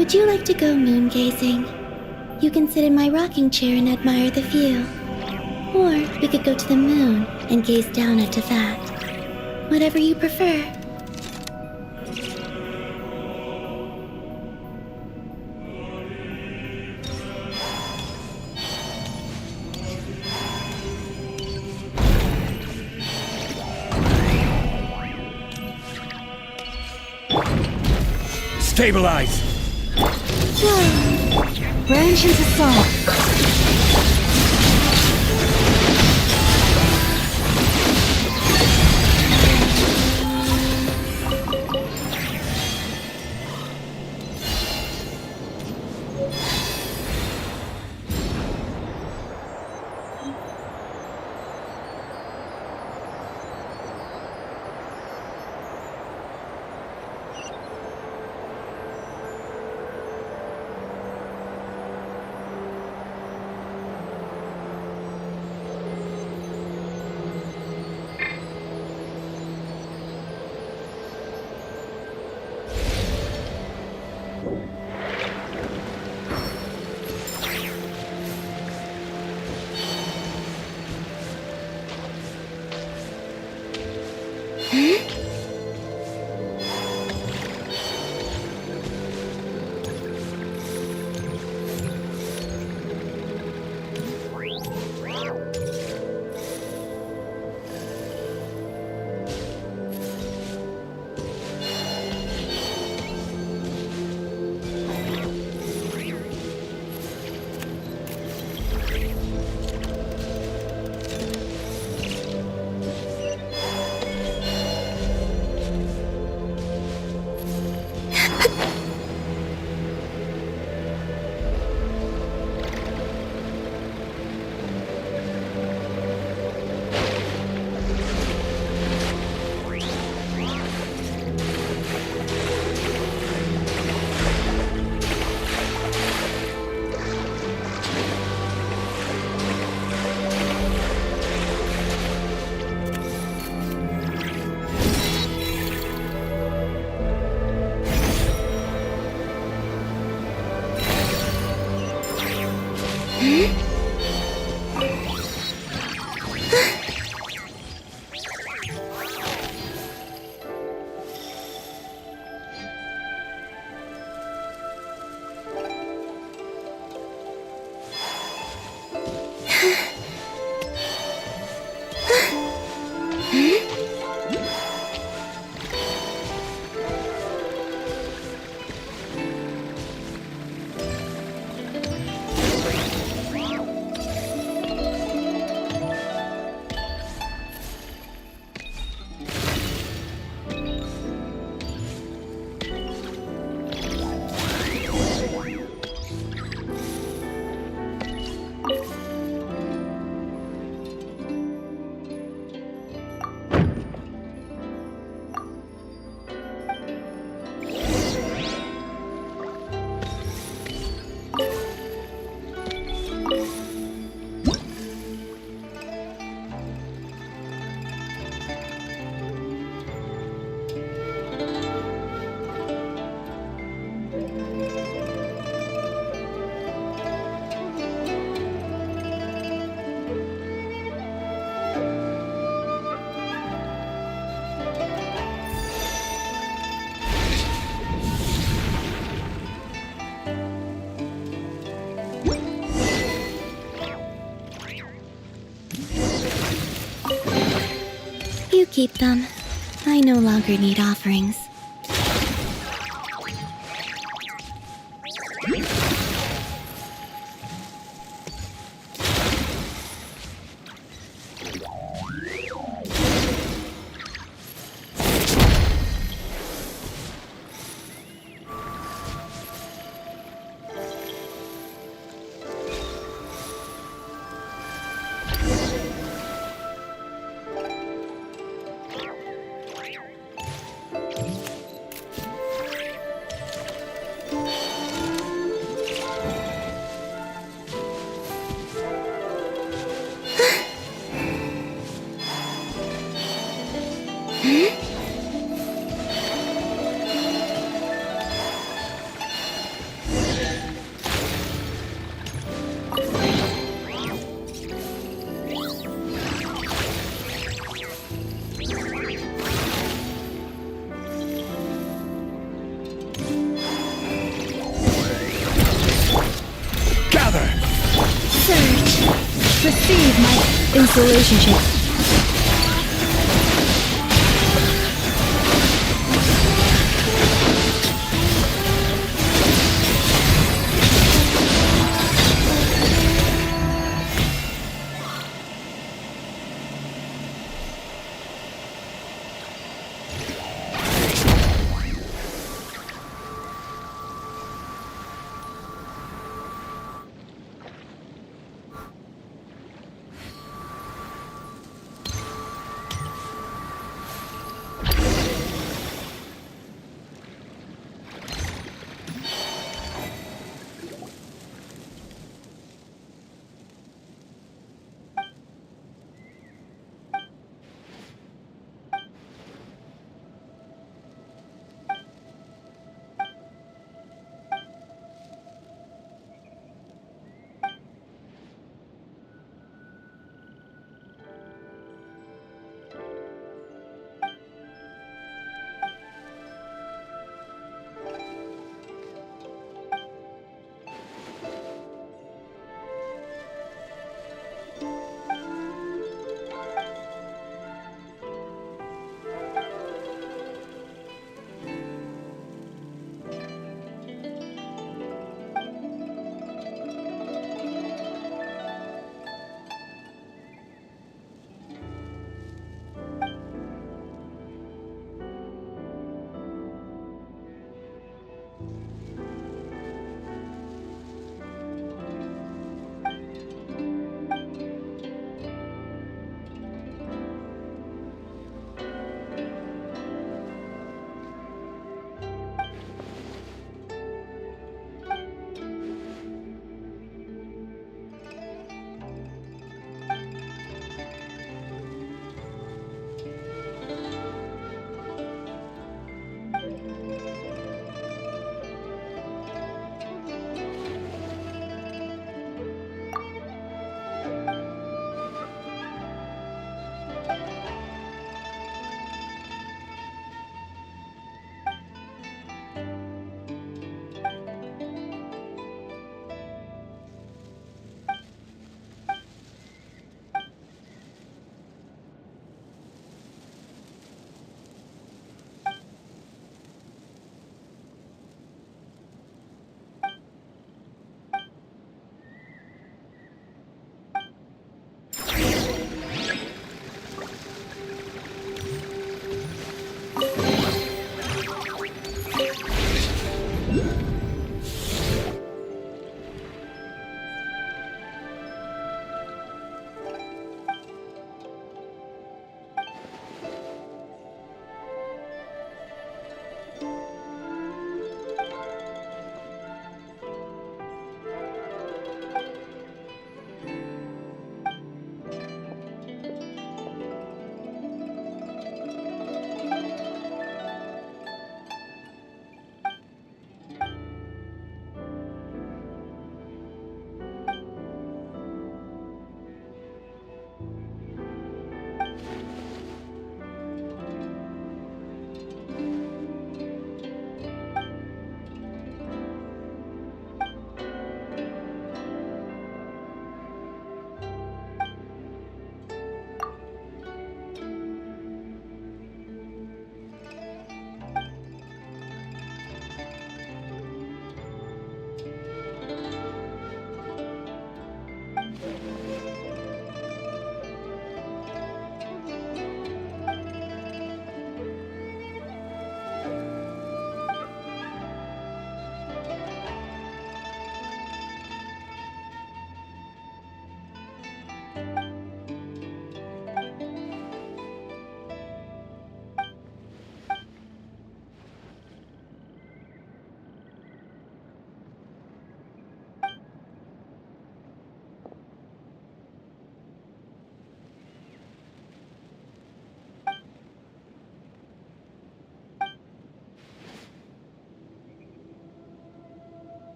Would you like to go moon gazing? You can sit in my rocking chair and admire the view. Or we could go to the moon and gaze down into that. Whatever you prefer. Stabilize! Branch into song. You keep them. I no longer need offerings. receive my installation.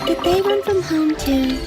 Did they run from home too?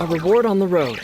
A reward on the road.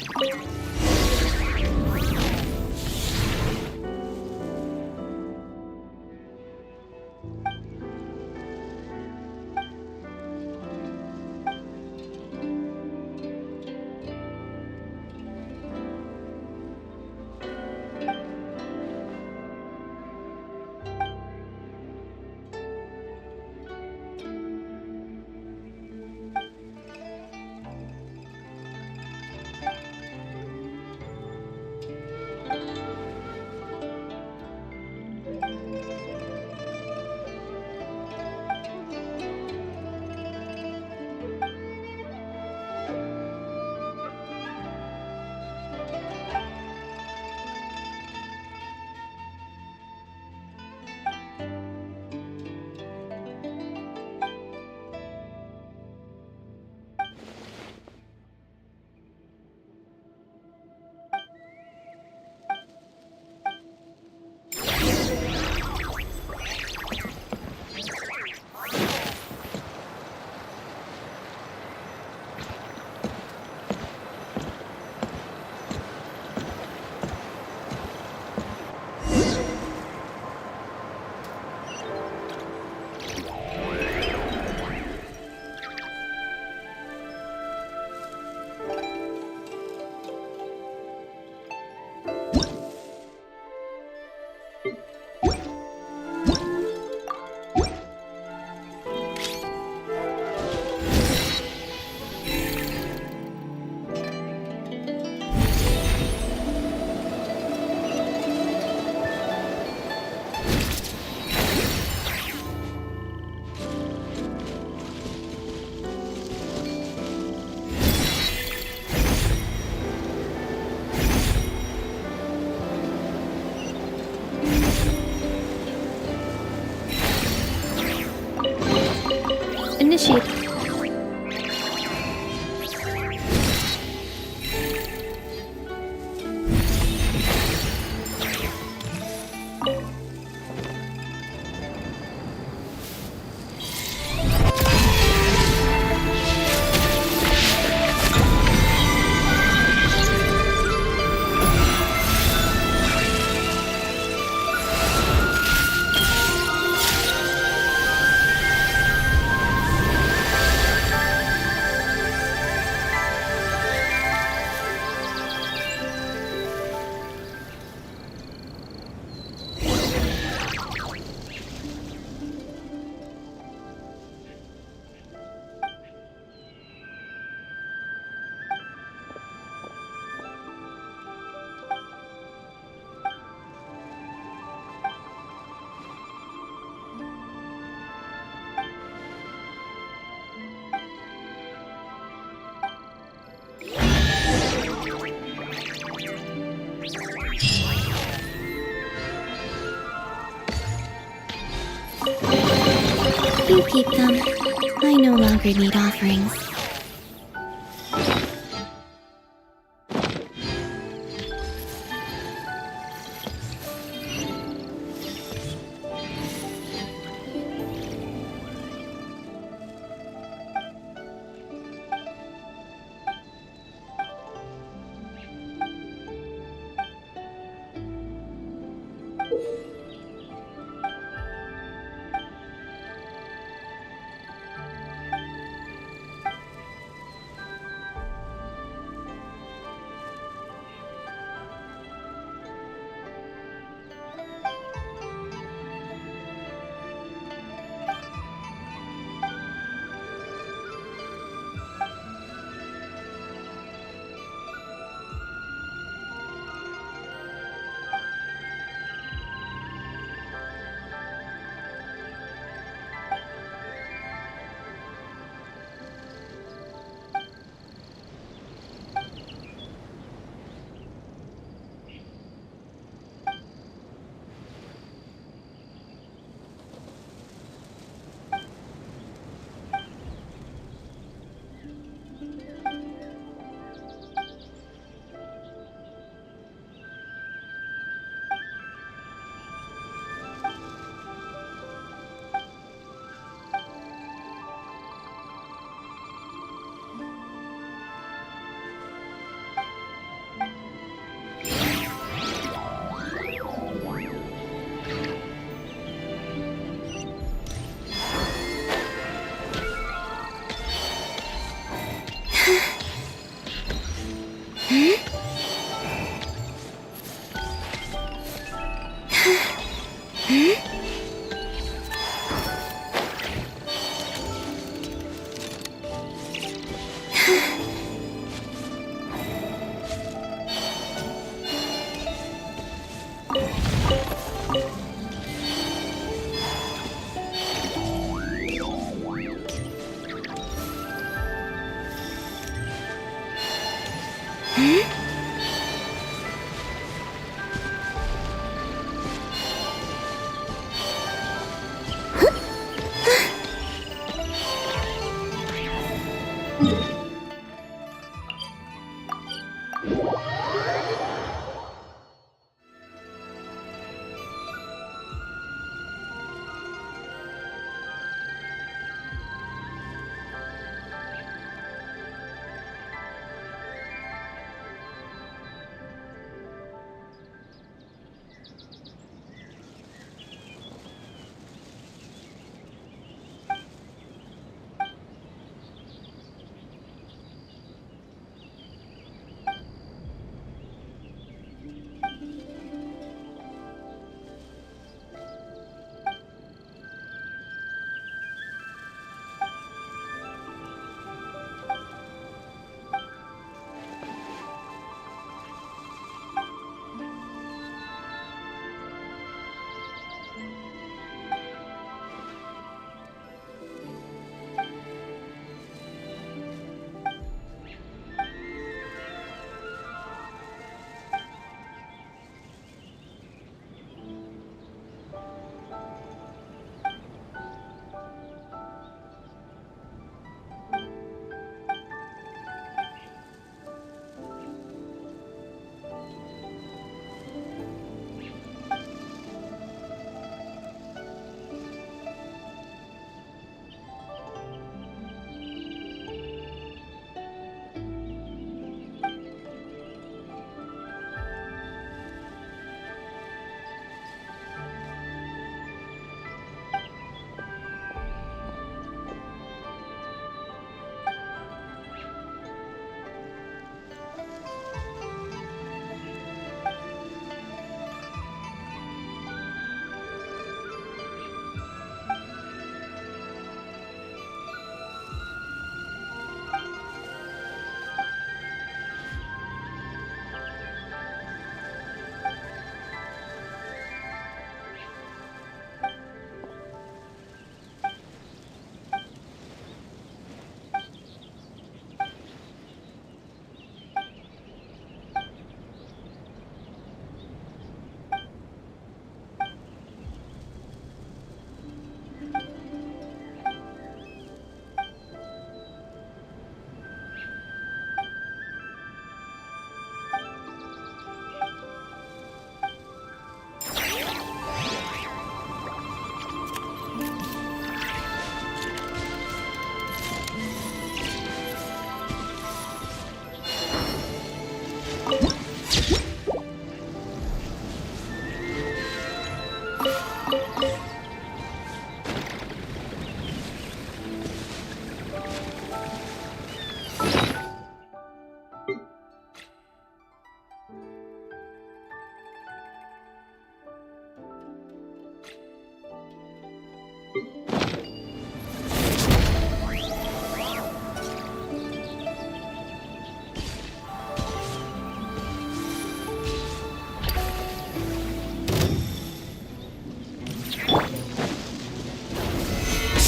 Initiate. You keep them. I no longer need offerings.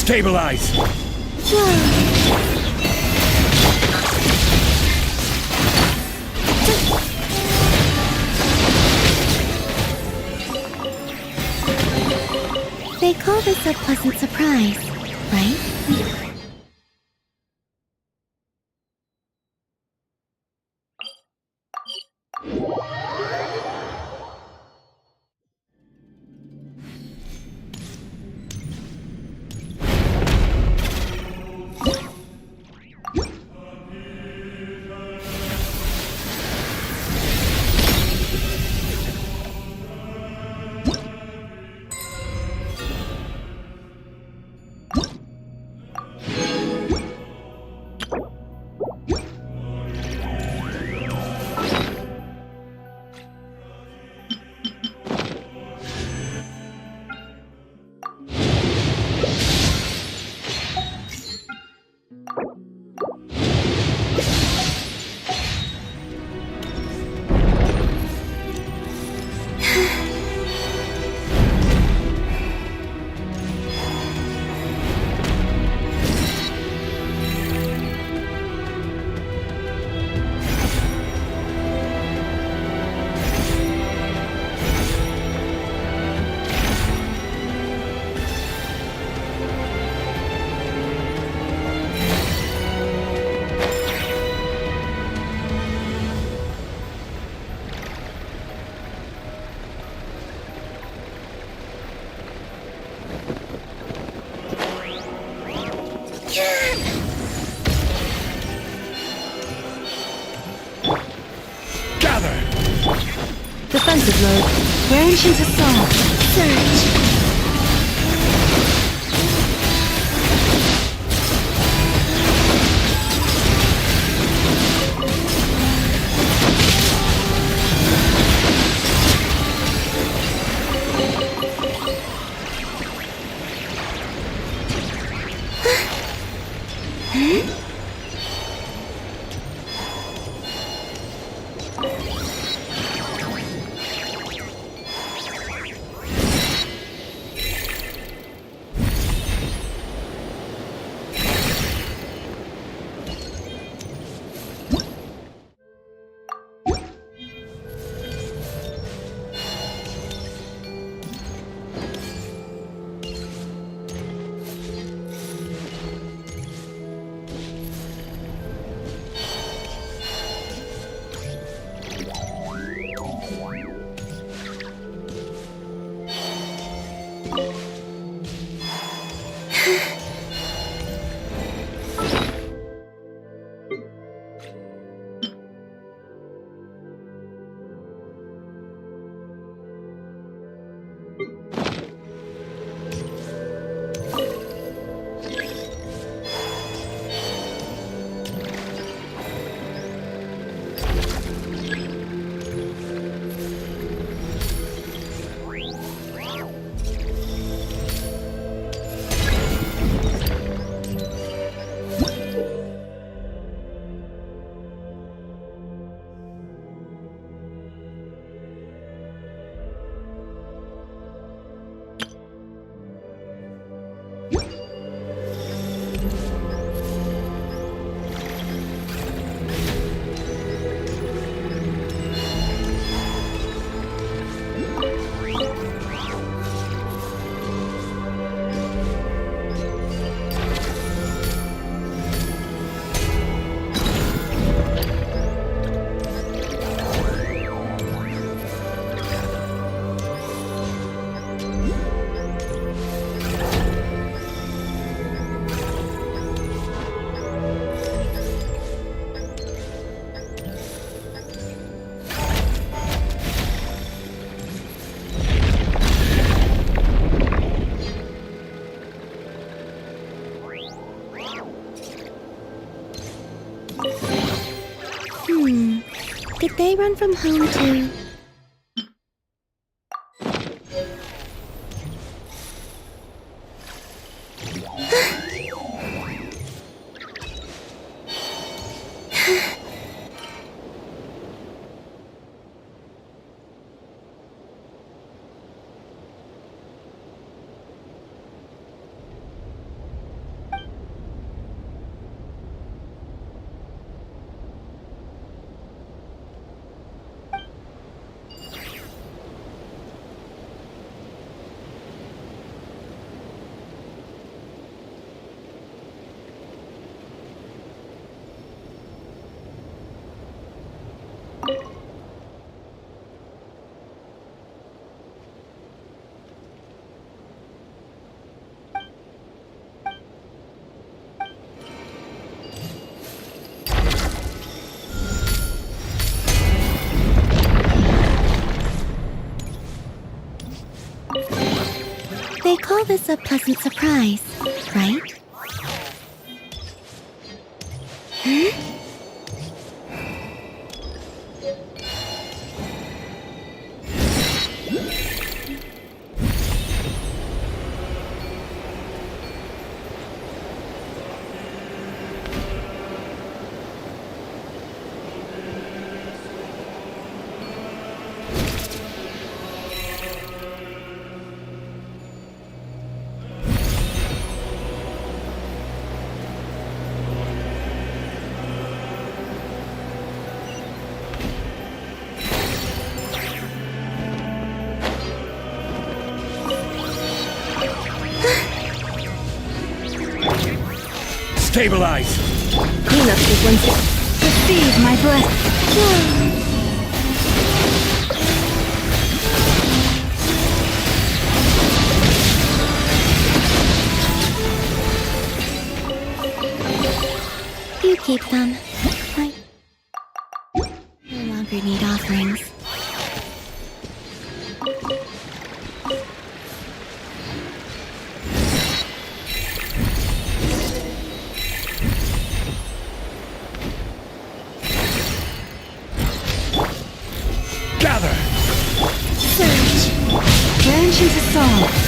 Stabilize! They call this a pleasant surprise, right? Defensive mode. Genshin's assault. Surge. Did they run from home too? They call this a pleasant surprise, right? Huh? Stabilize! Clean up this one. Receive my blessing. You keep them. I no longer need offerings. Genshin's assault.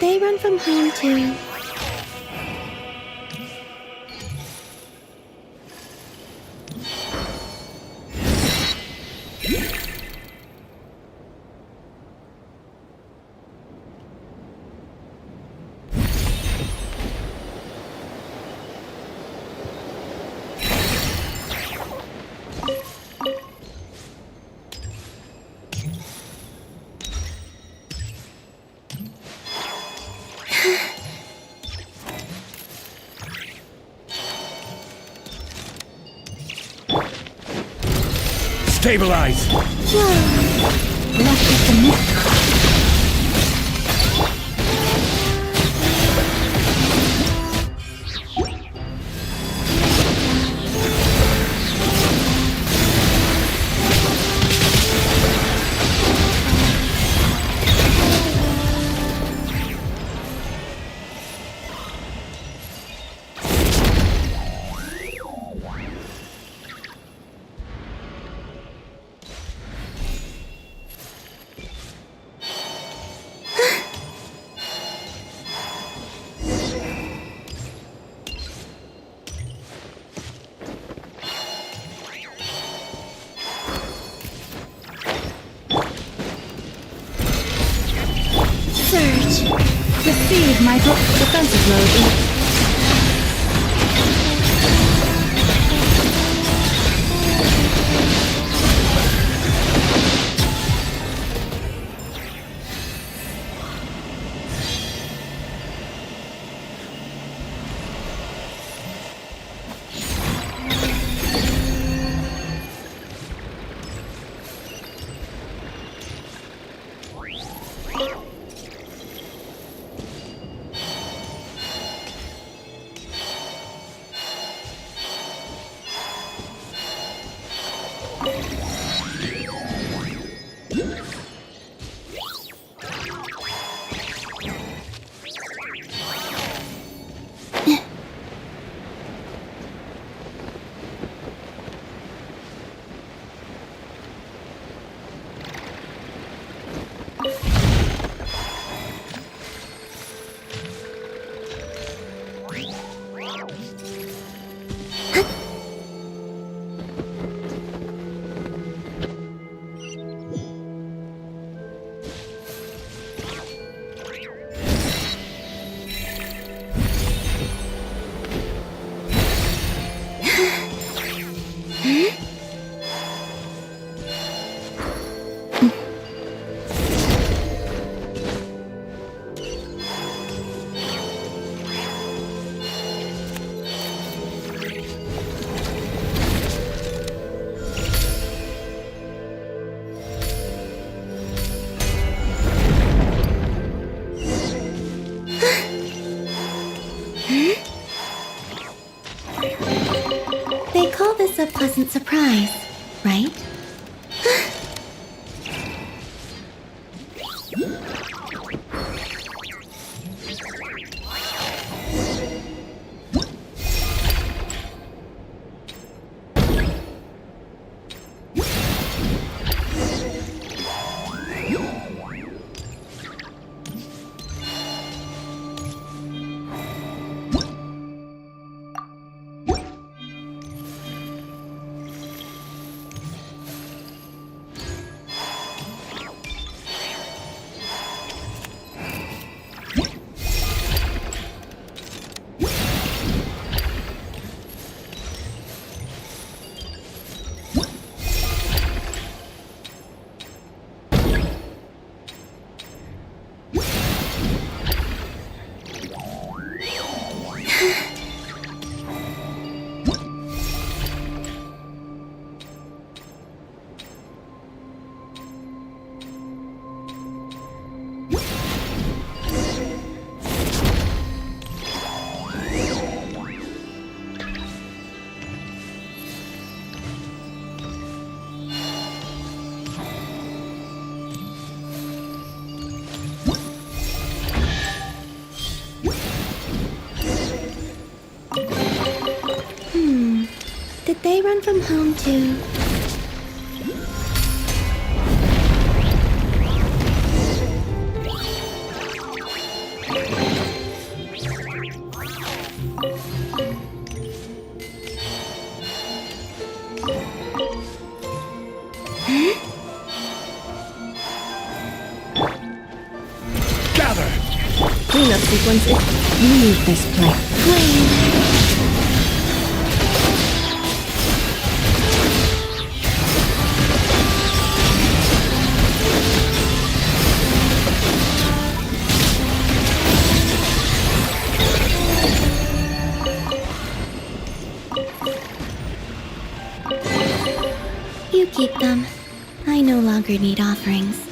they run from home too? Stabilize! Left is the myth. Surge. Receive my defensive load. They call this a pleasant surprise, right? Did they run from home too? Gather! Cleanup sequence is... Leave this place. Flame. You keep them. I no longer need offerings.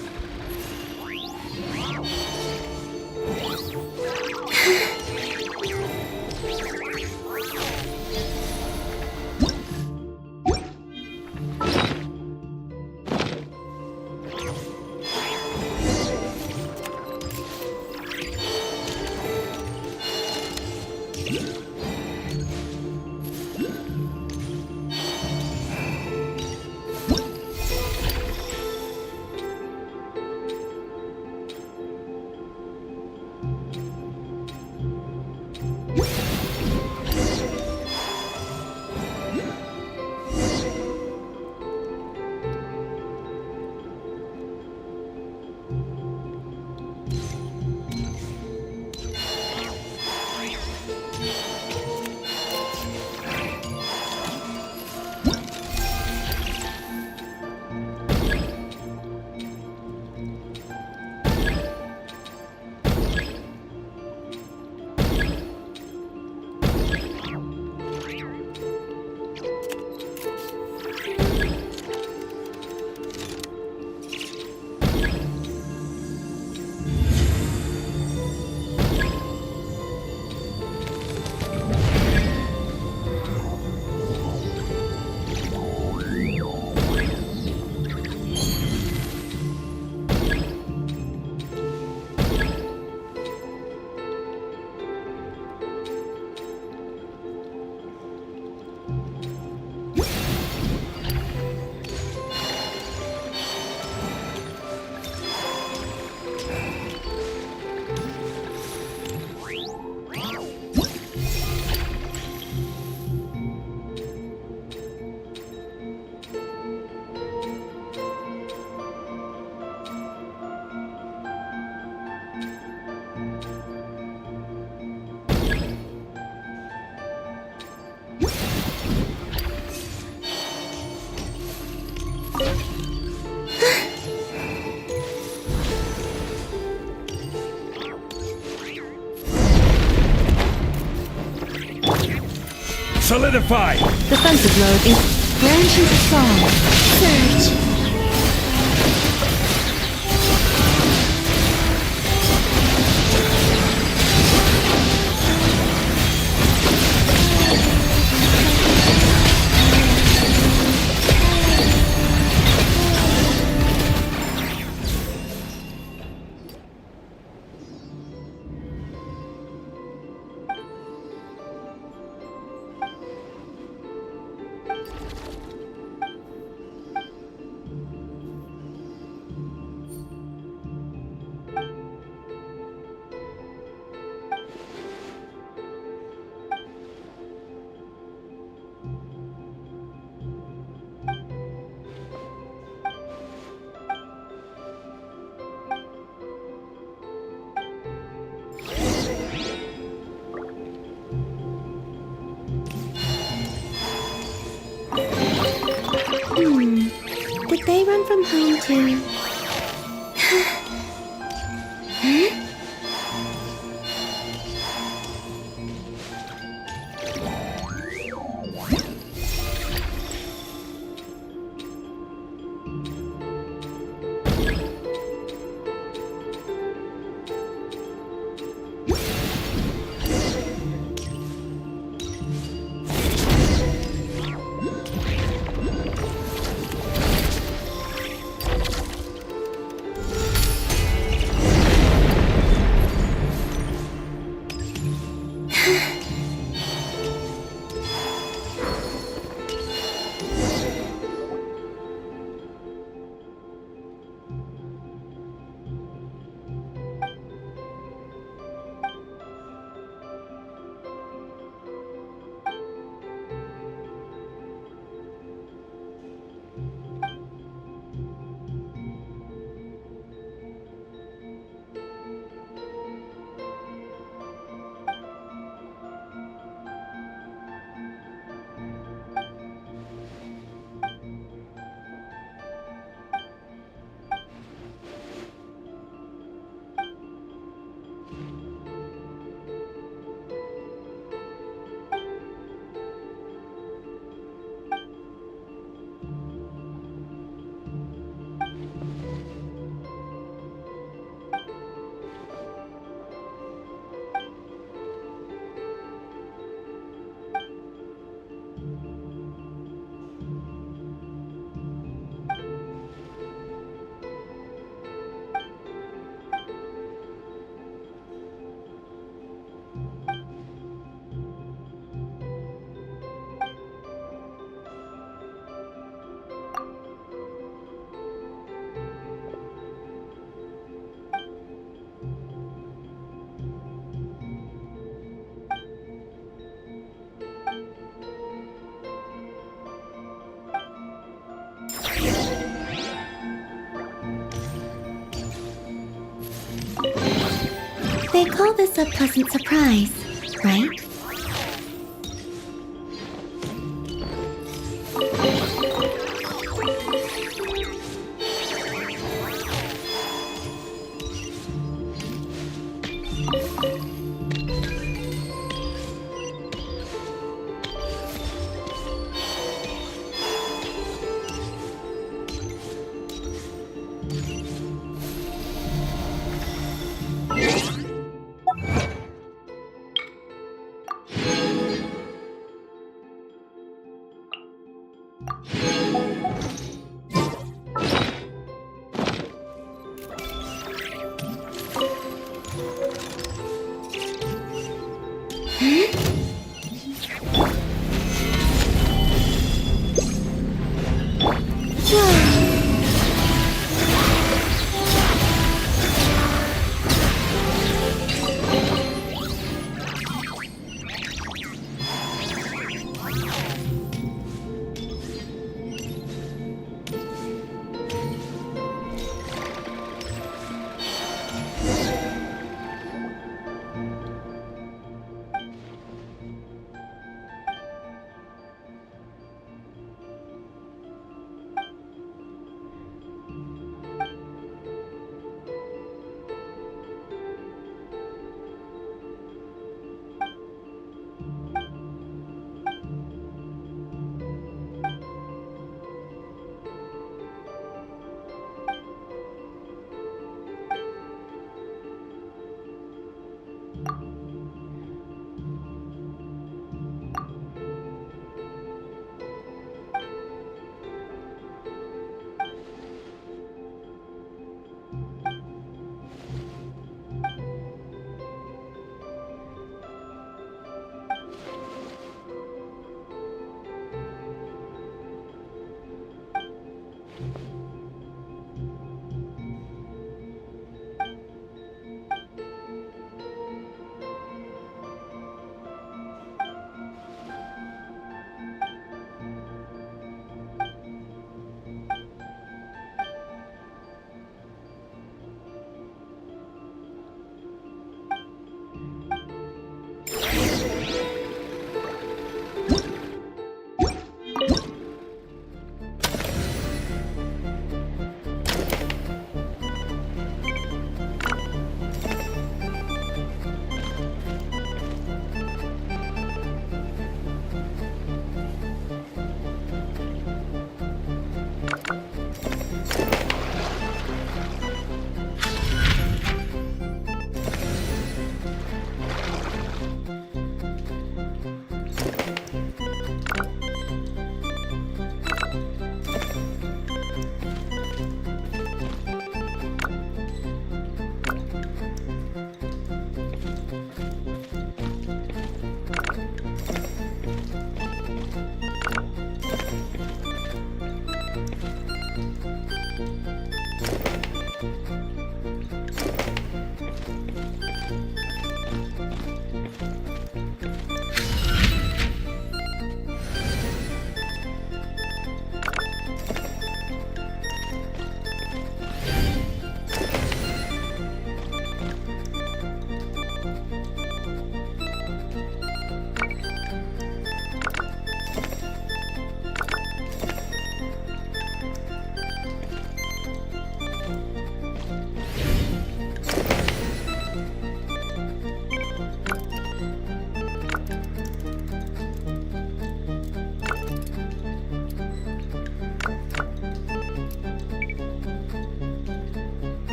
Solidify! Defensive mode is... Branches song. Surge. Did they run from home too? Huh? They call this a pleasant surprise, right?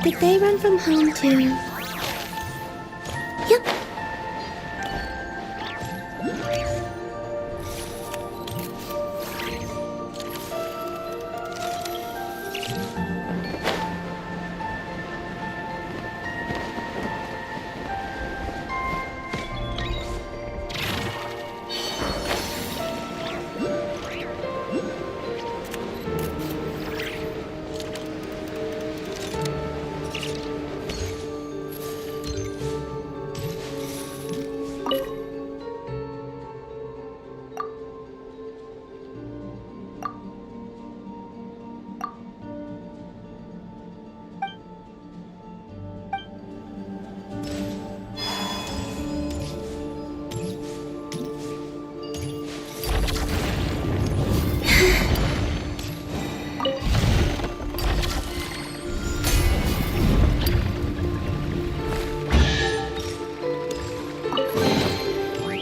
Did they run from home too? Yep.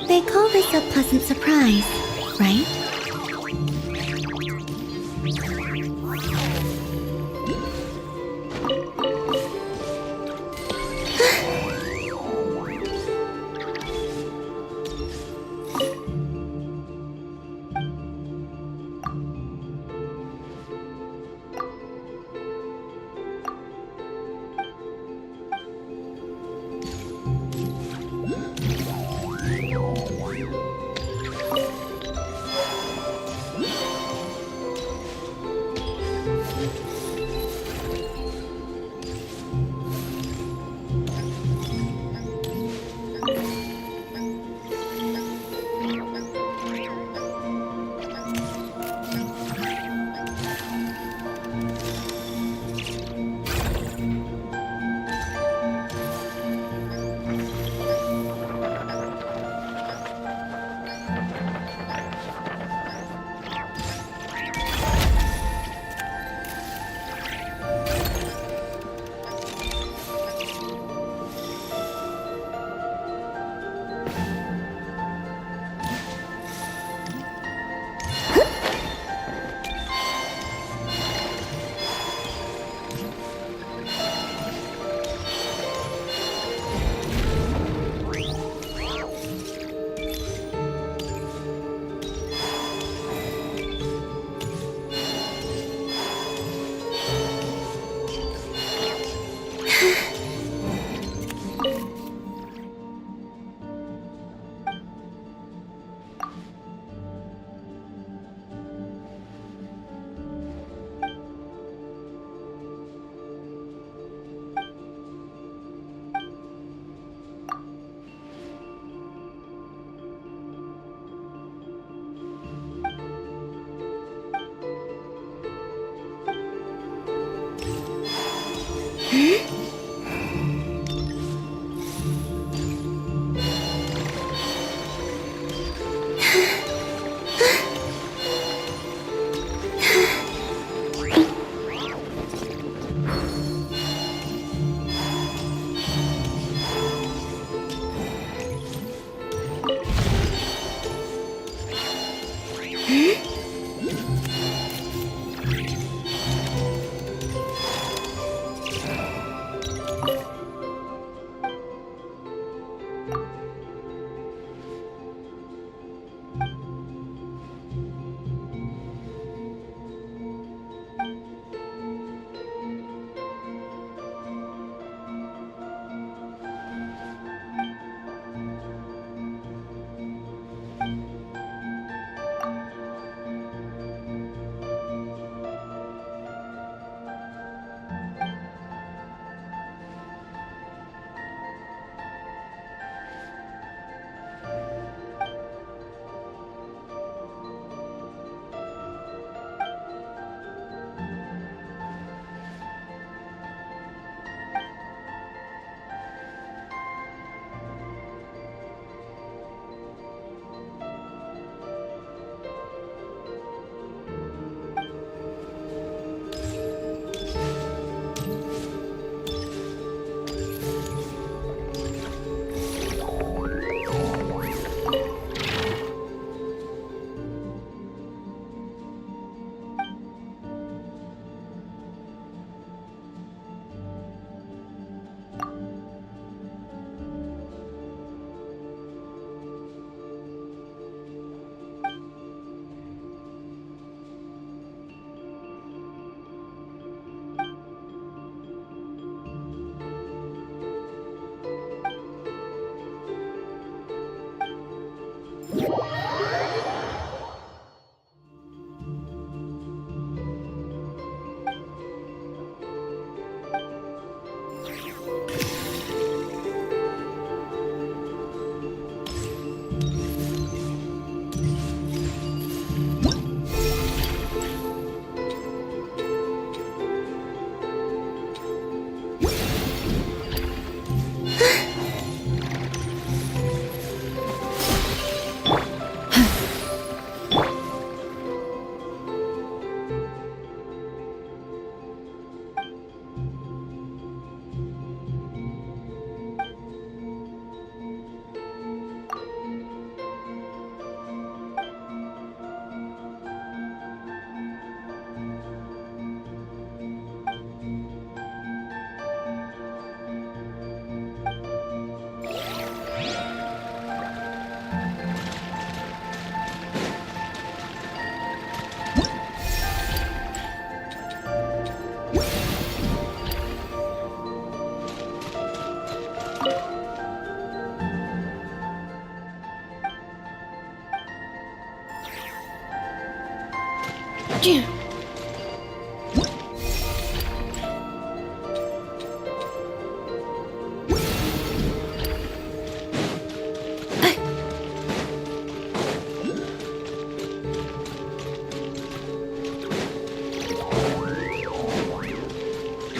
They call this a pleasant surprise, right?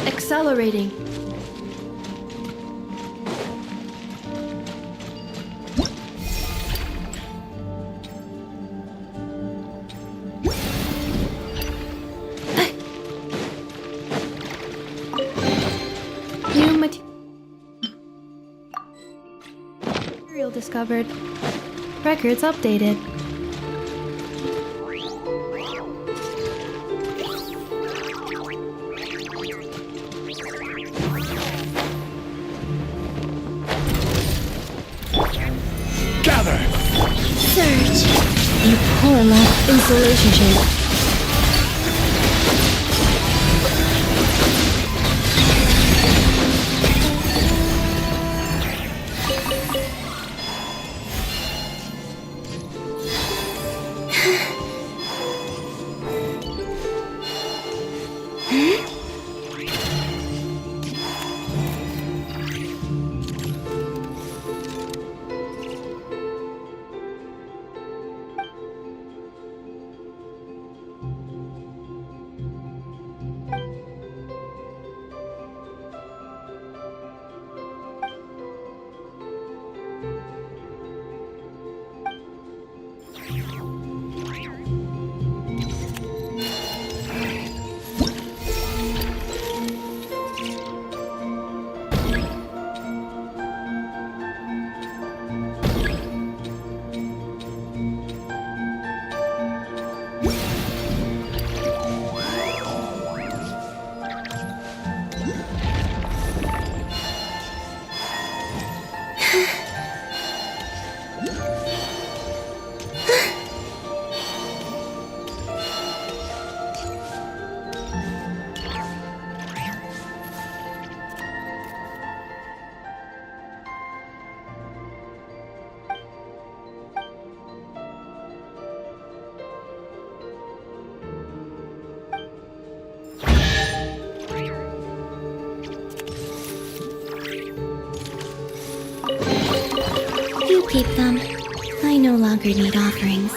Accelerating. New material discovered. Records updated. Gather! Surge. A poor lack insulation shape. You keep them. I no longer need offerings.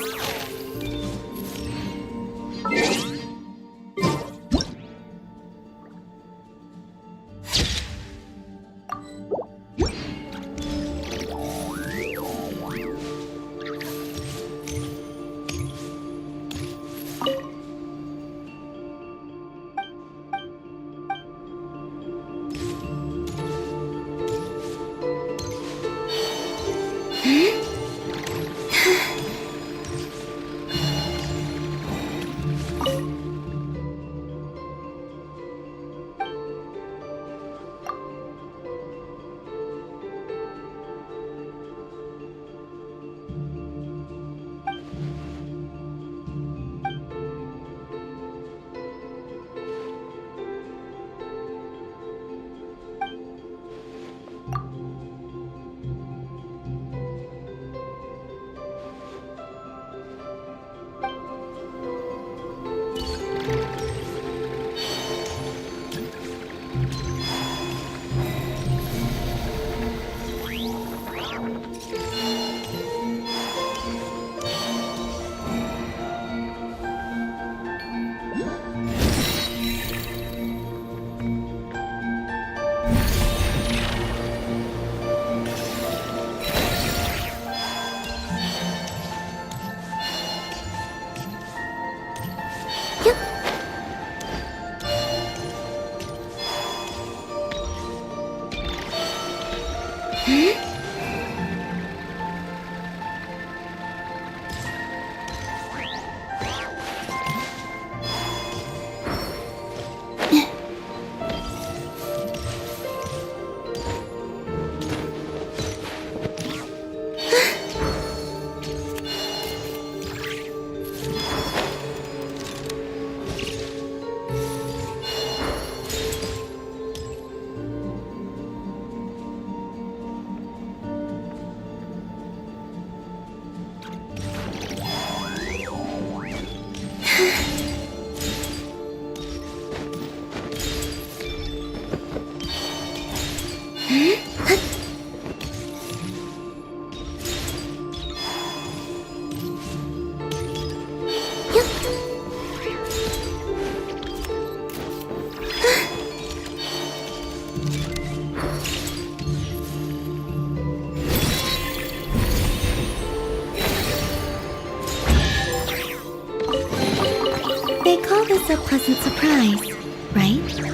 a pleasant surprise, right?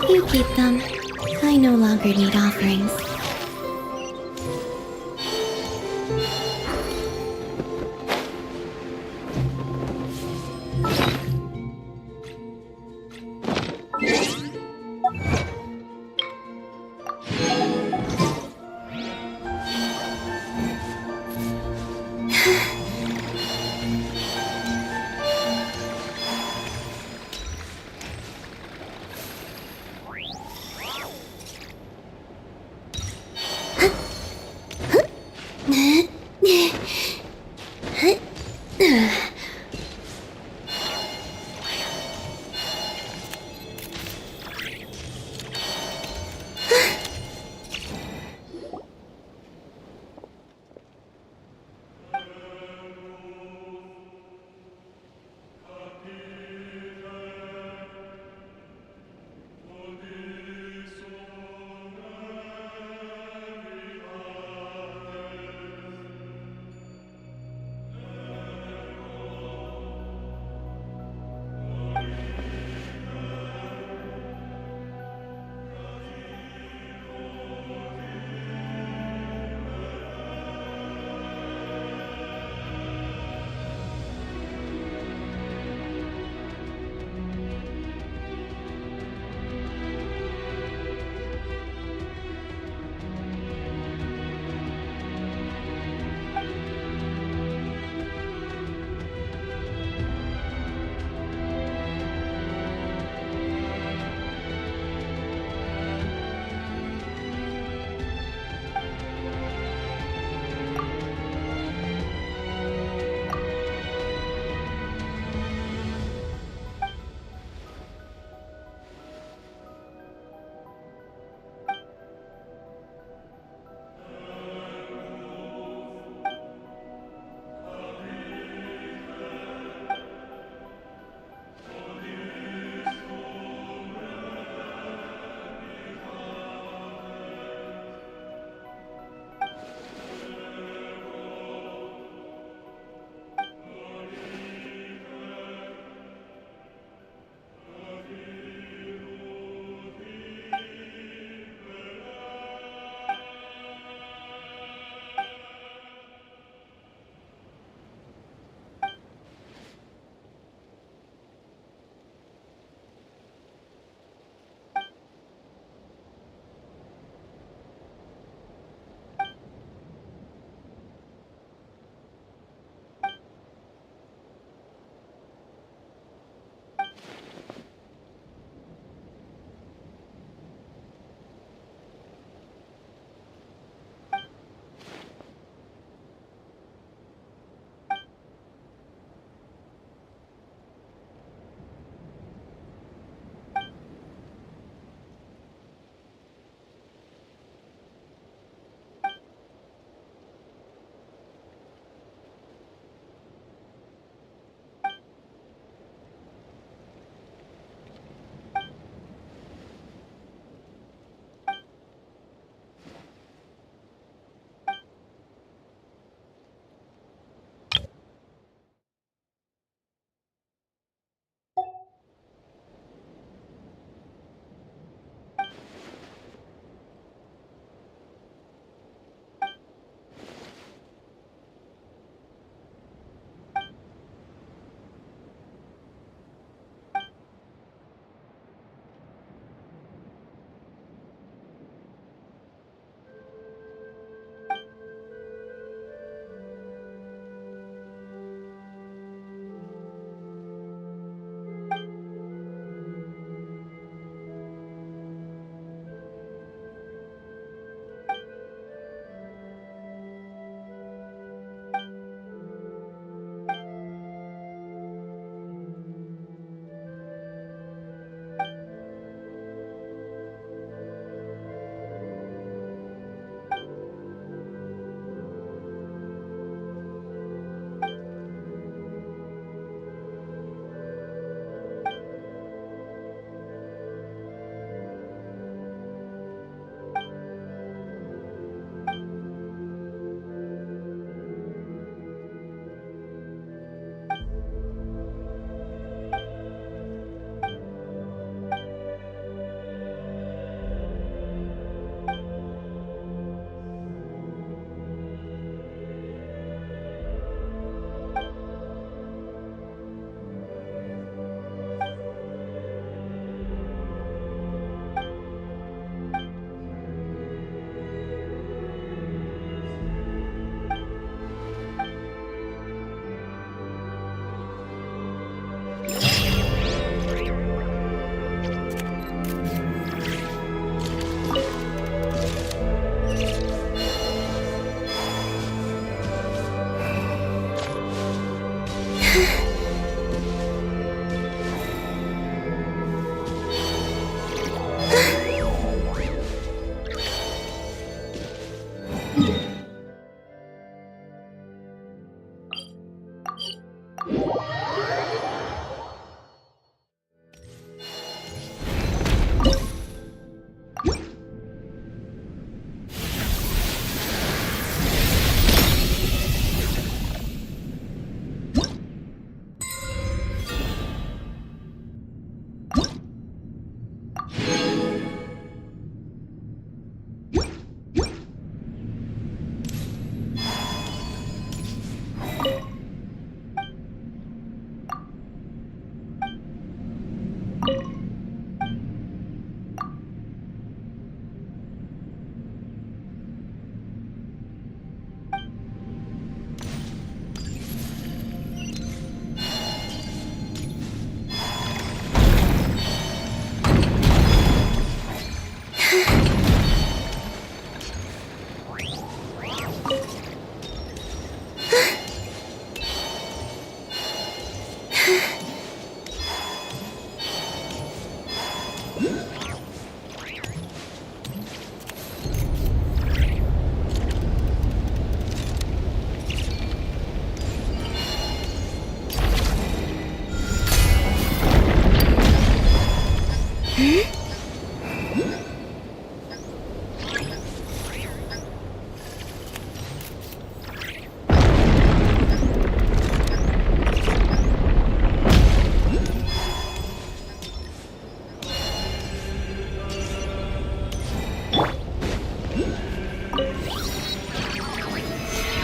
You keep them. I no longer need offerings.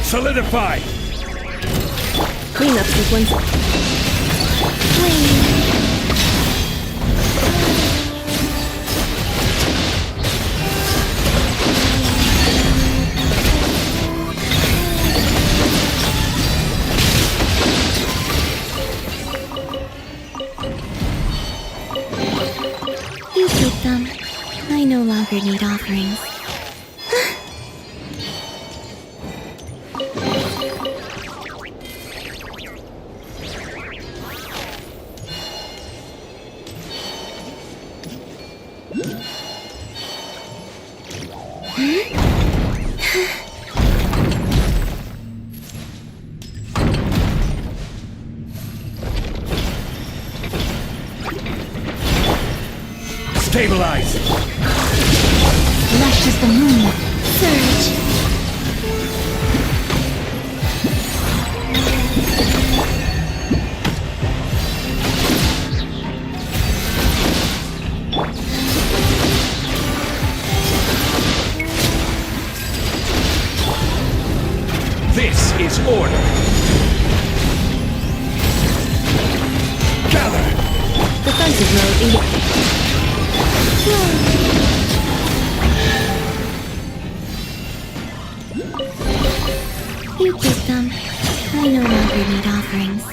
Solidify! Cleanup sequence. You keep them. I no longer need offerings. Stabilize! Lush as the moon. Surge. This is order! Gather! Defensive mode engaged. You keep them. I no longer need offerings.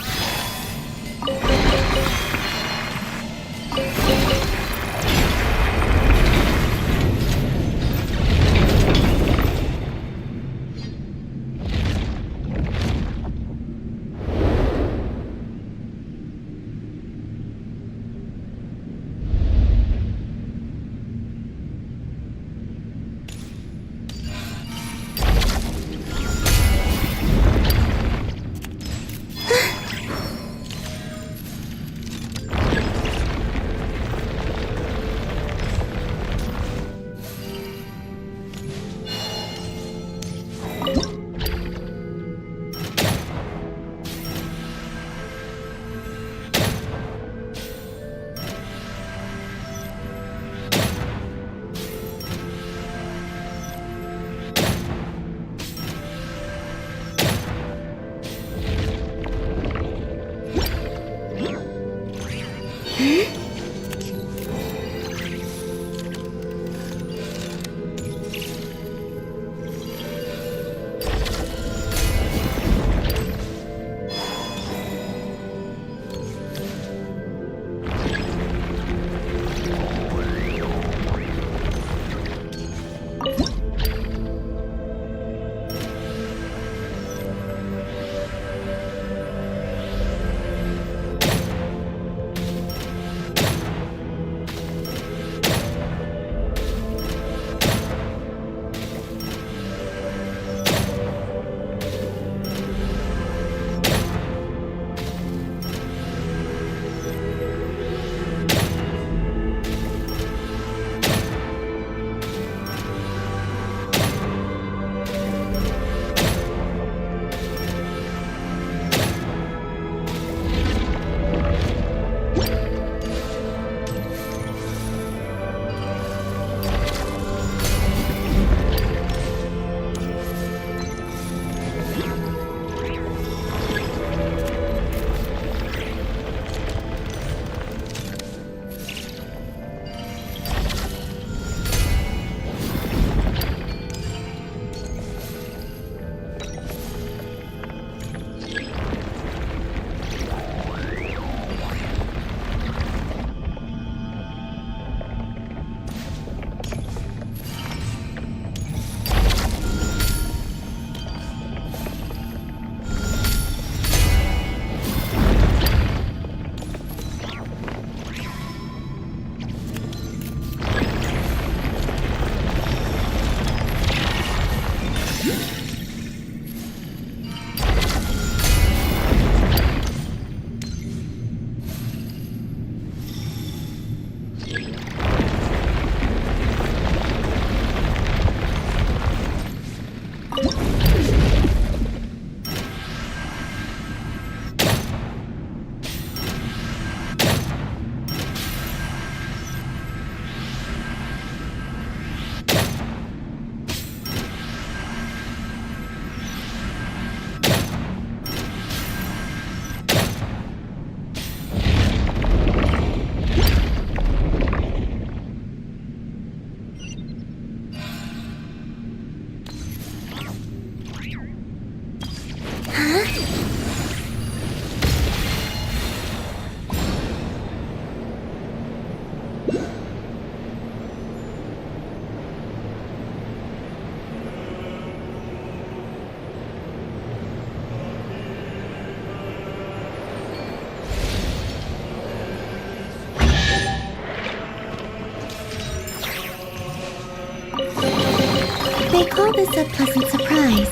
this a pleasant surprise,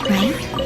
right?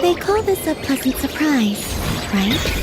They call this a pleasant surprise, right?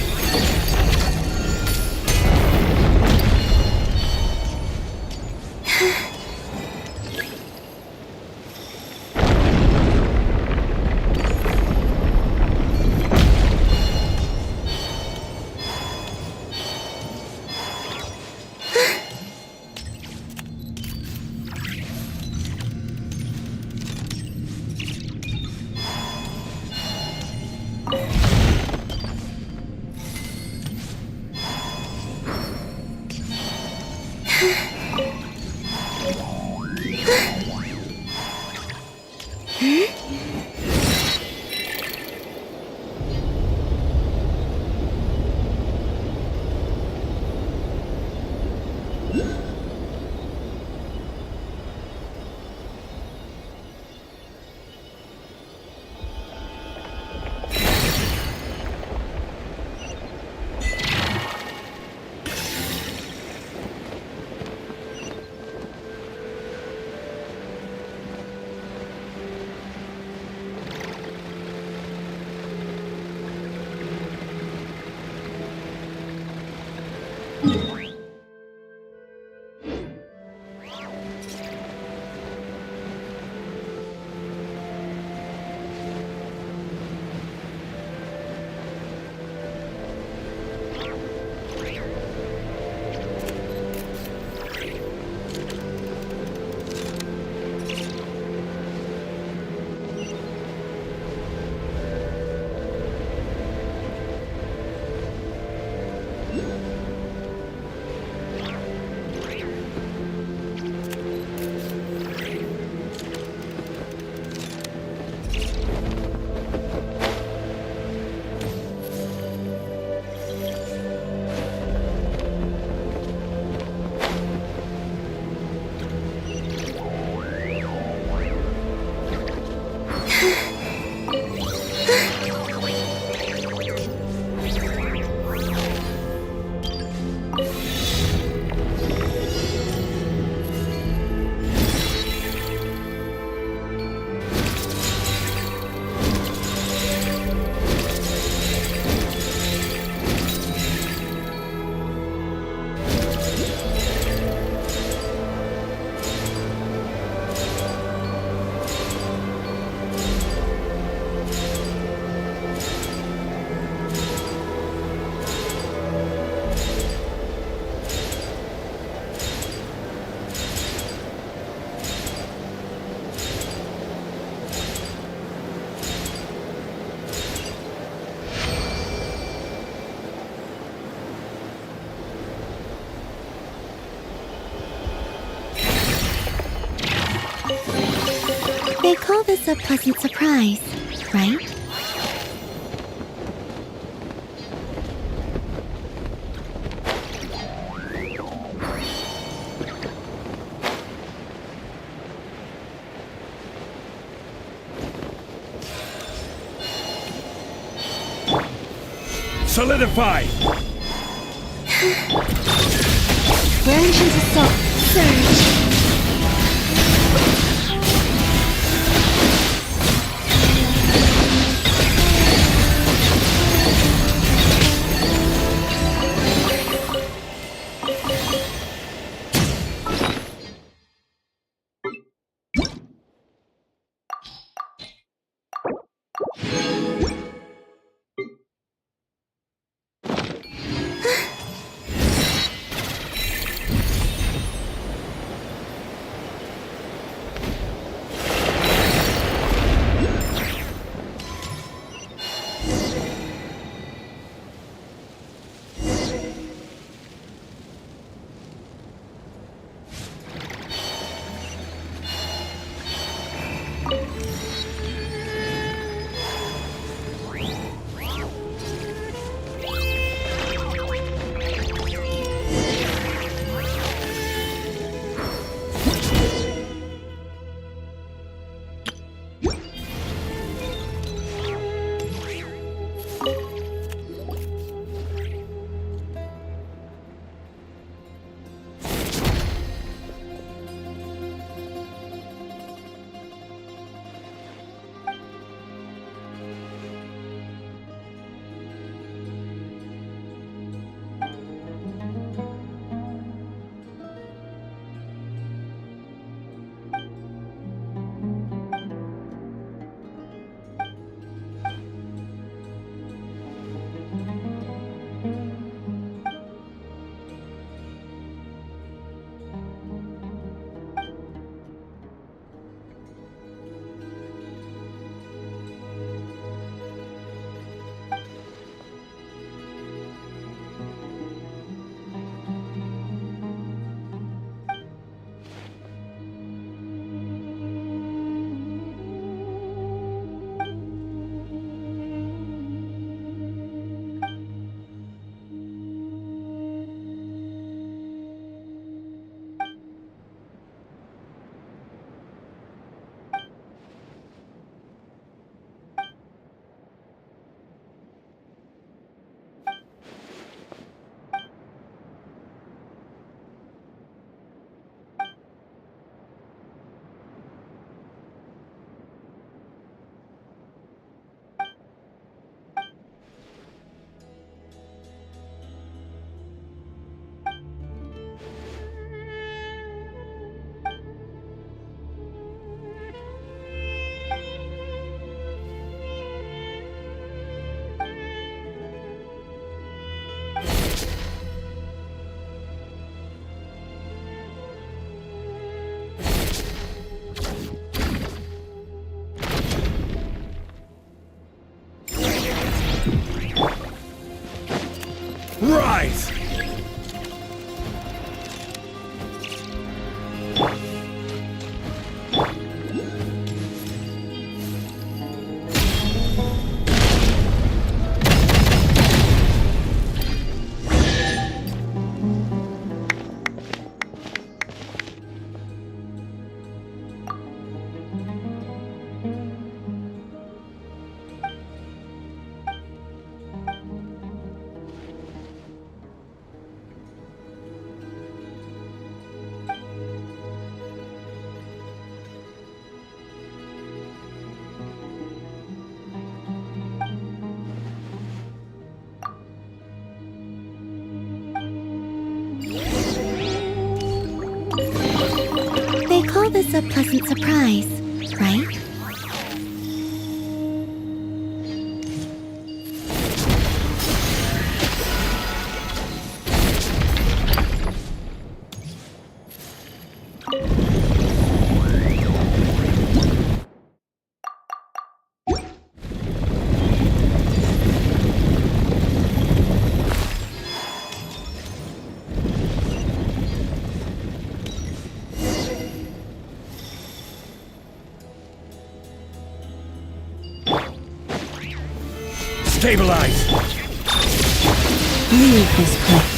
They call this a pleasant surprise, right? Solidify! Where ancients assault. Surge! Rise! They call this a pleasant surprise, right? Stabilize! Leave this place.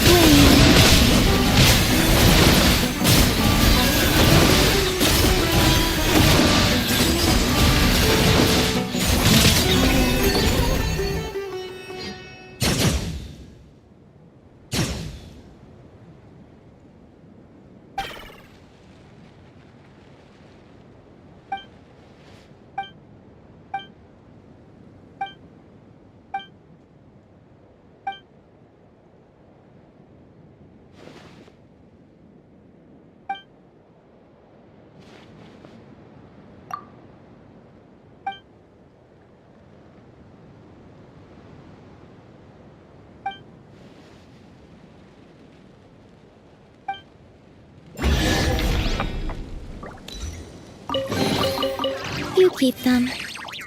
You keep them.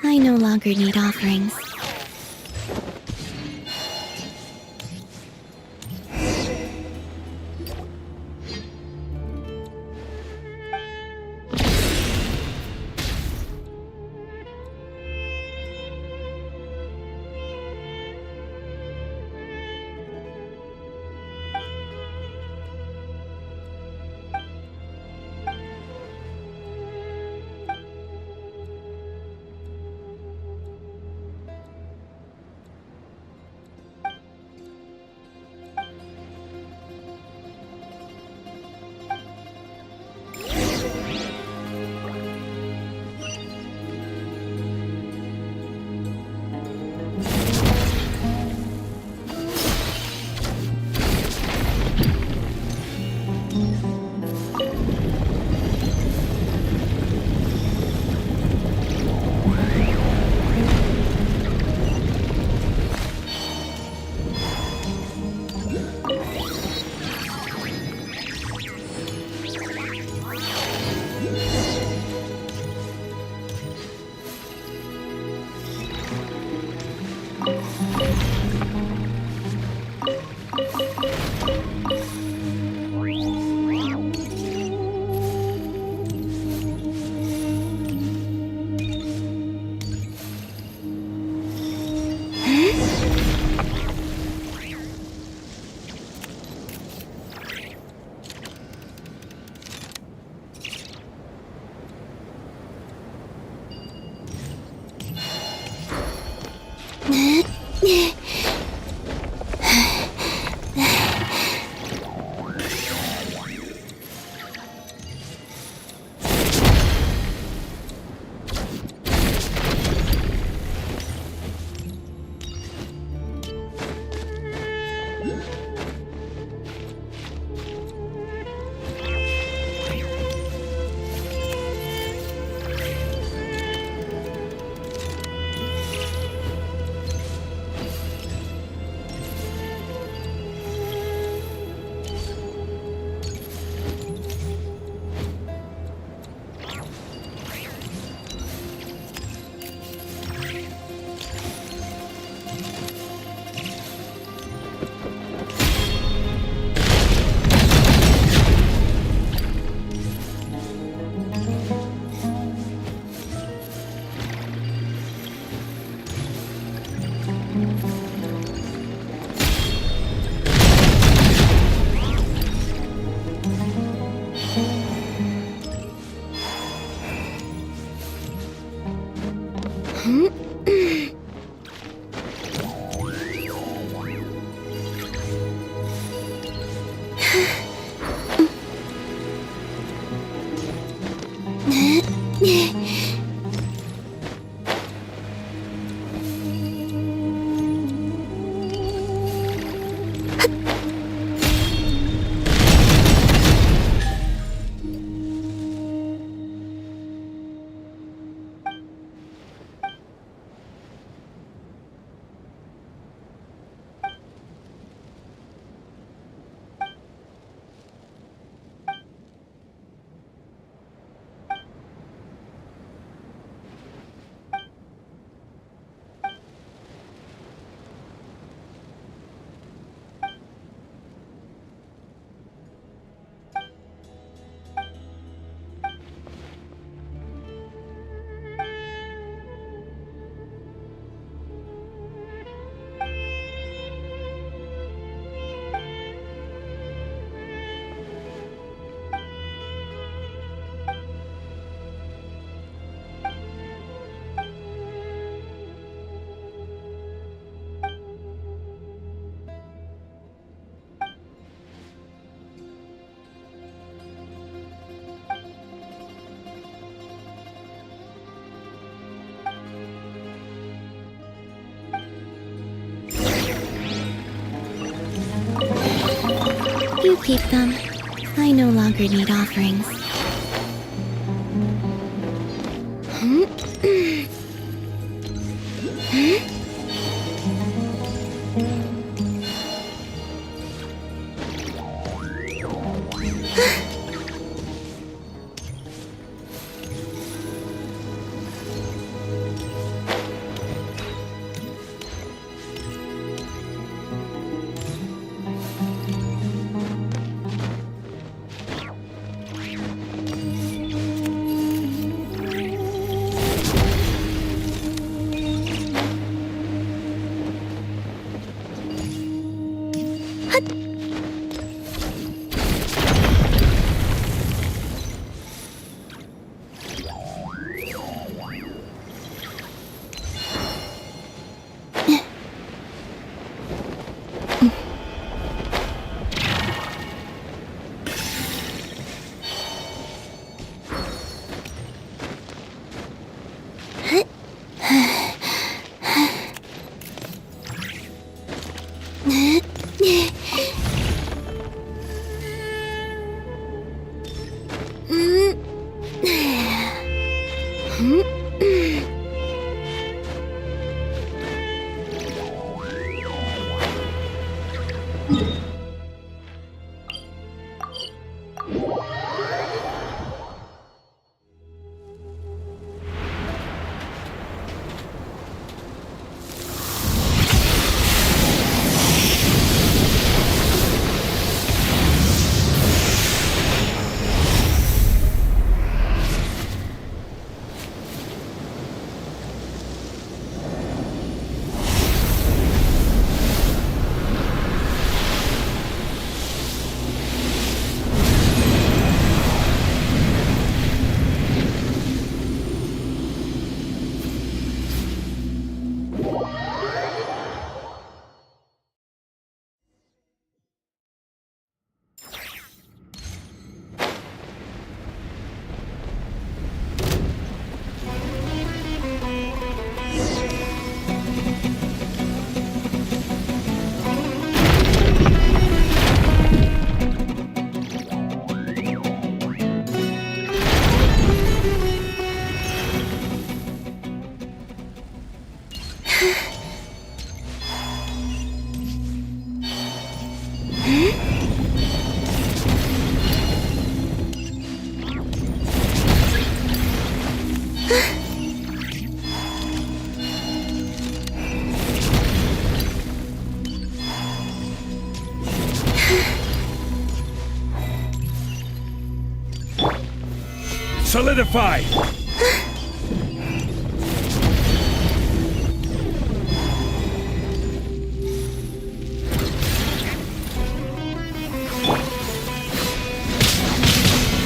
I no longer need offerings. You keep them. I no longer need offerings. Solidify!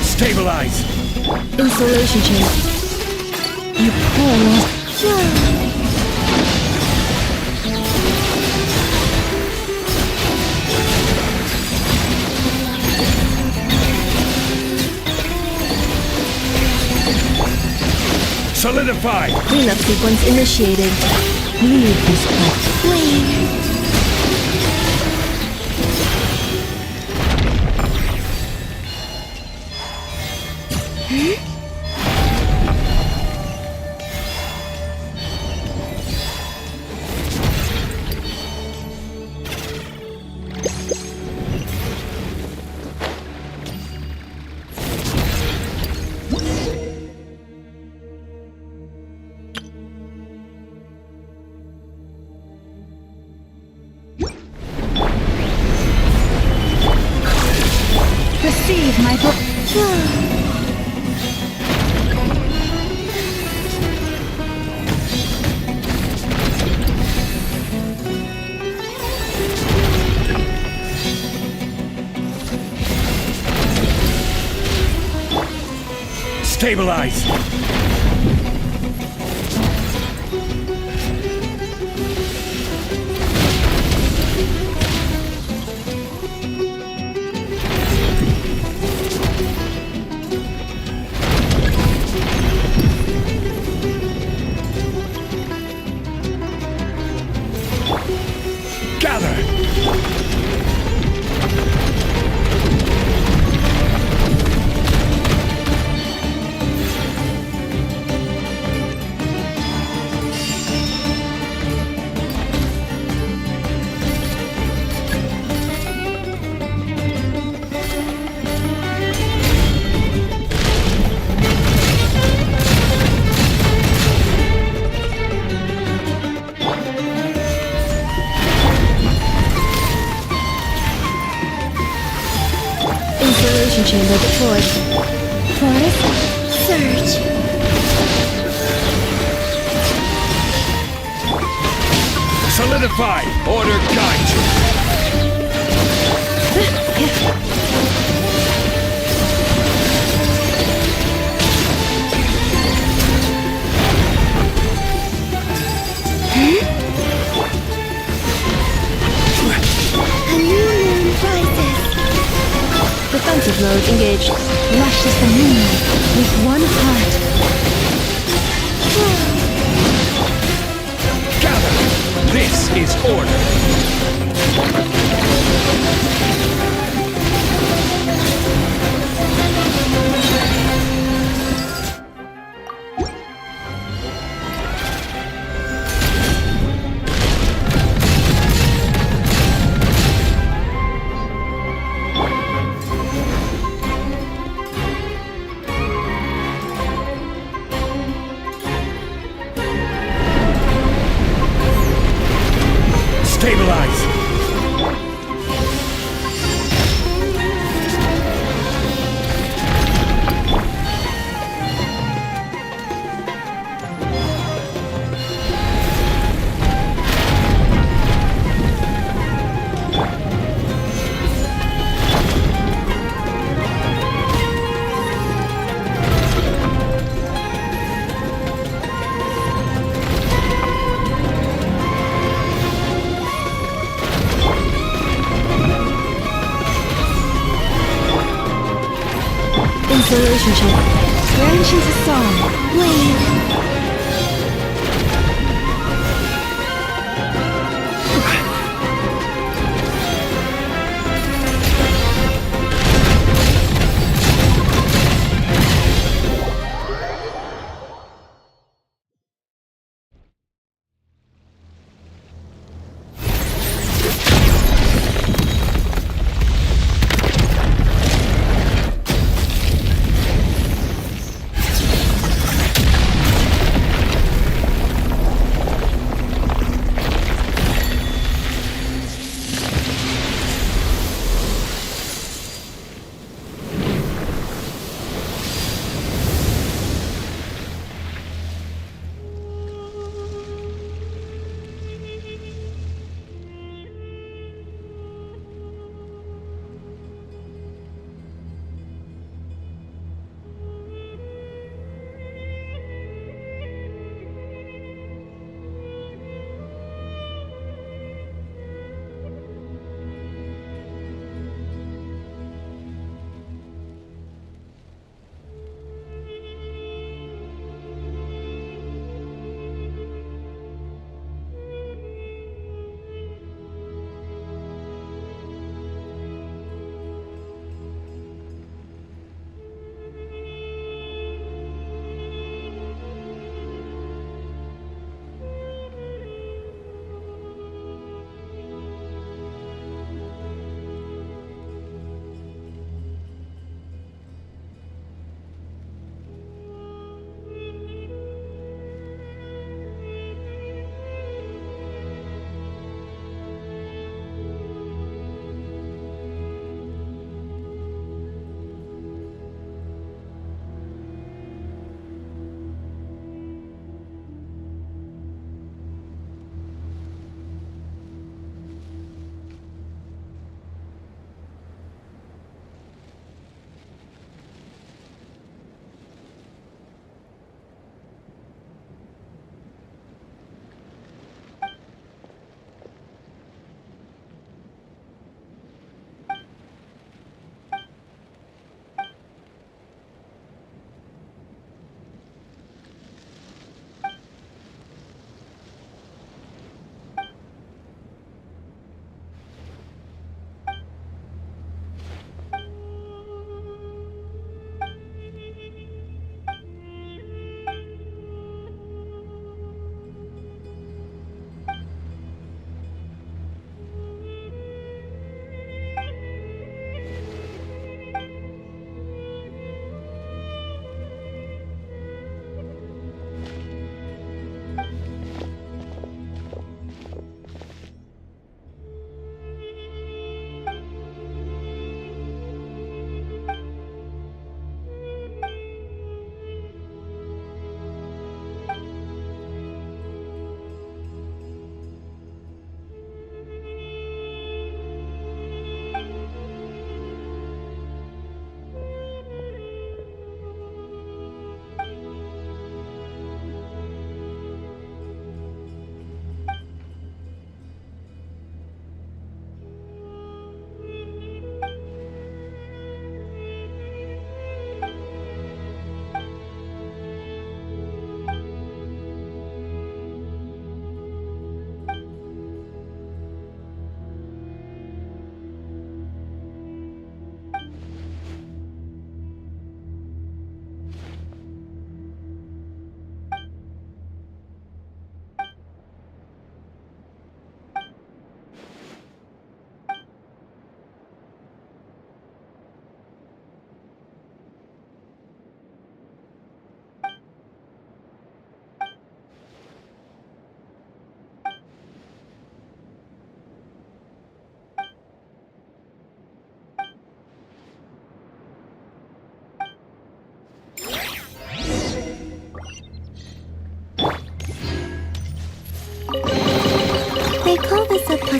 Stabilize! Insulation chamber. You poor. Solidify! Cleanup sequence initiated. Leave this place. Wait. Receive my book. Stabilize! Gather! Acceleration chamber deployed. Forest. Surge. Solidify! Order guide you! A new moon rises. Defensive mode engaged. Lashes the moon with one heart. Gather! This is order! Stabilize! Inspiration chamber. Branches a song. Wave.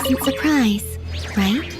pleasant surprise, right?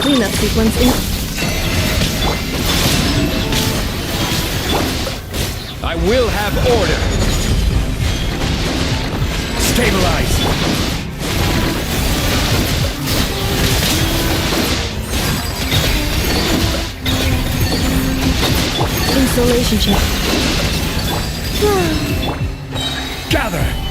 Cleanup sequence in. I will have order. Stabilize. Installation check. Gather.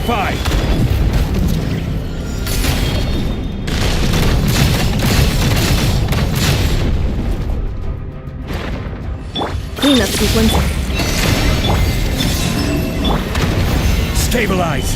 Solidify! Cleanup sequence. Stabilize!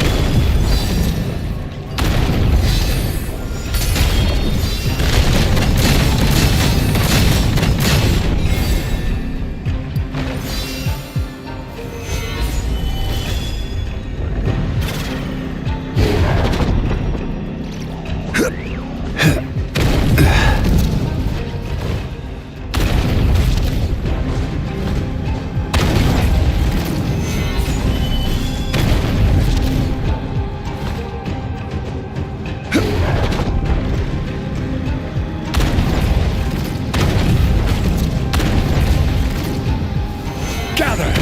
Gather!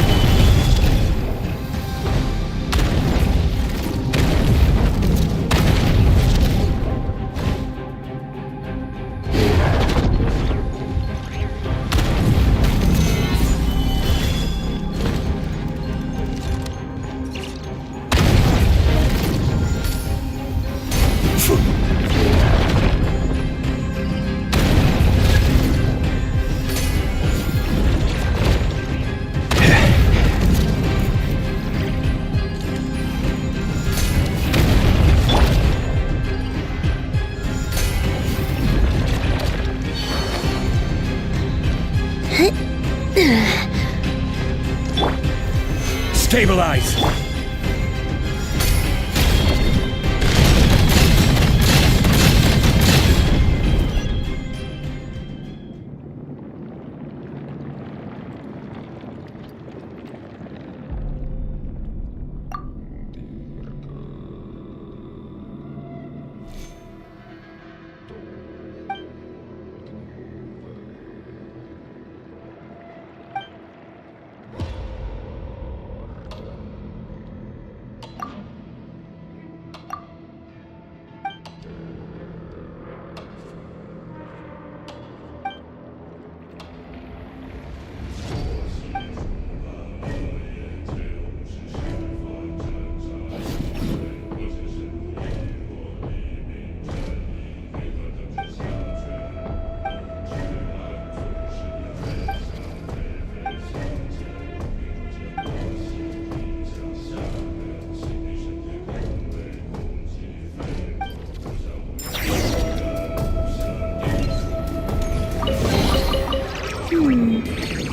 Stabilize!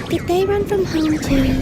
Did they run from home too?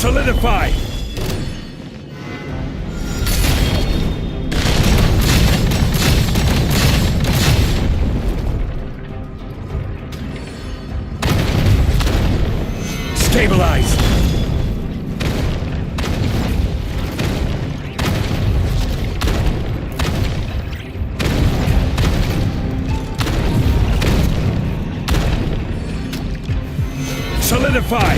Solidify! Stabilize! Solidify!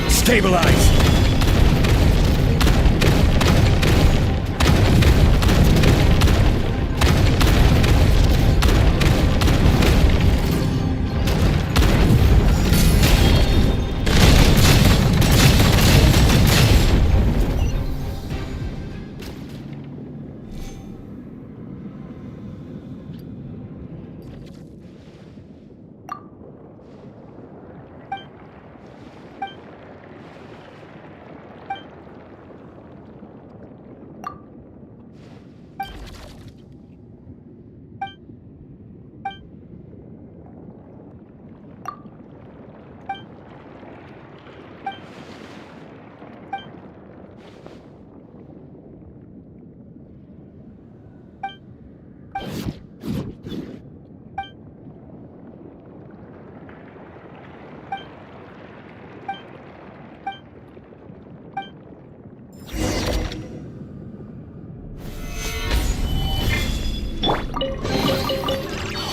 Stabilize!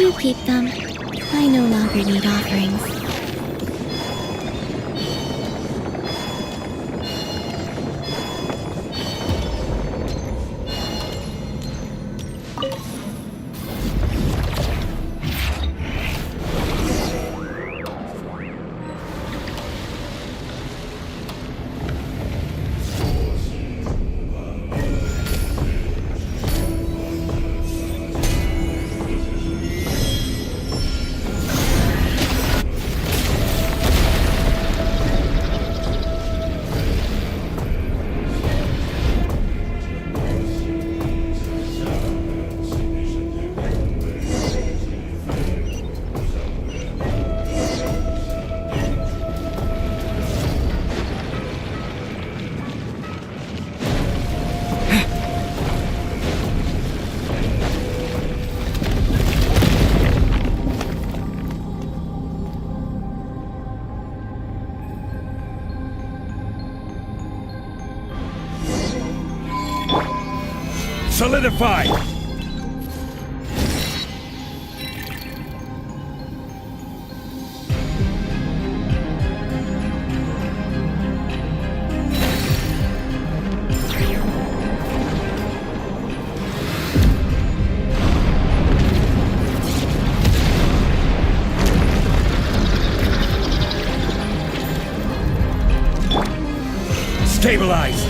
You keep them. I no longer need offerings. Solidify! Stabilize!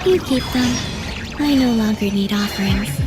You keep them. I no longer need offerings.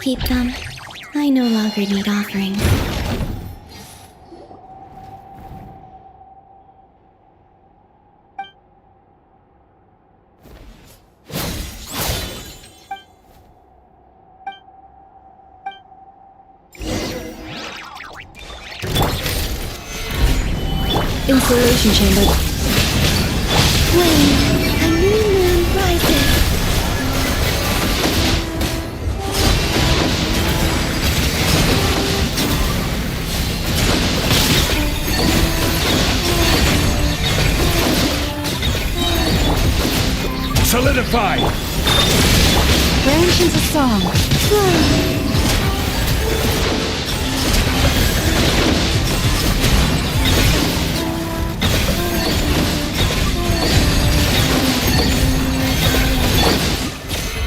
keep them. I no longer need offerings. Installation chamber. When a new moon rises. Solidify! Branch into song.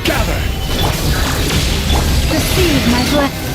Gather! Receive my blessing.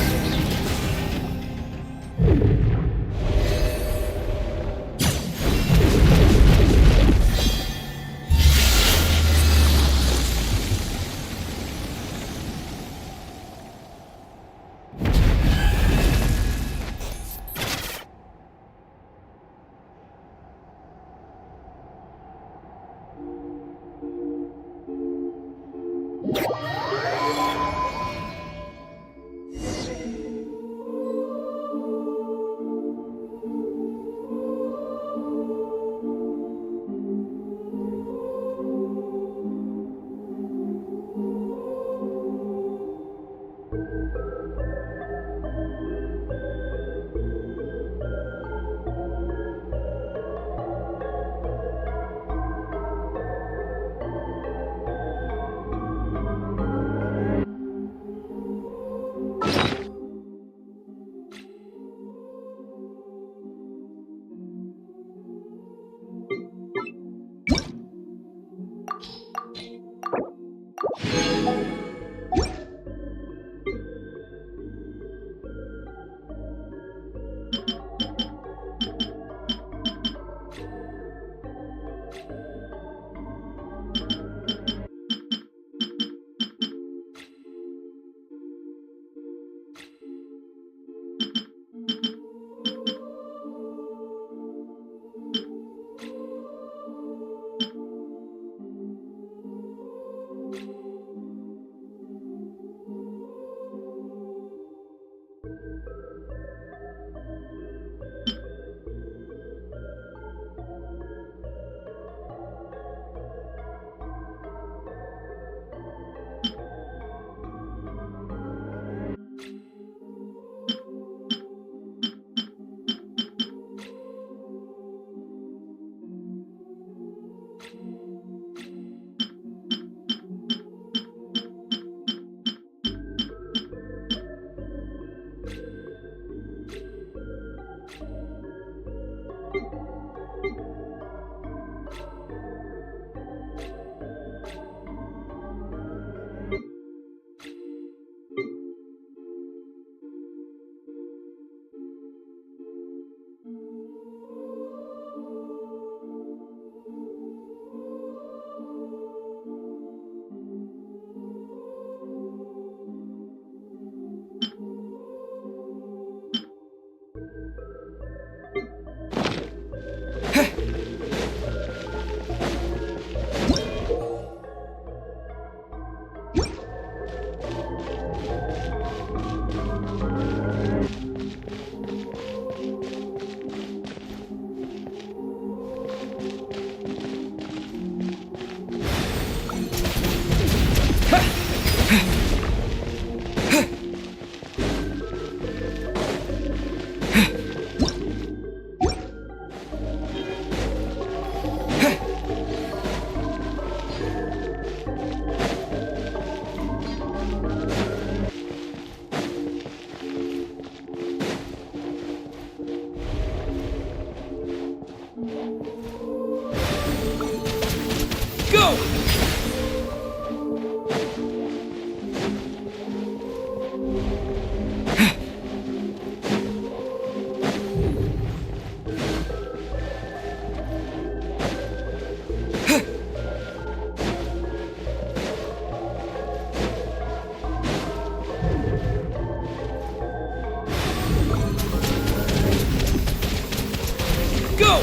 Go!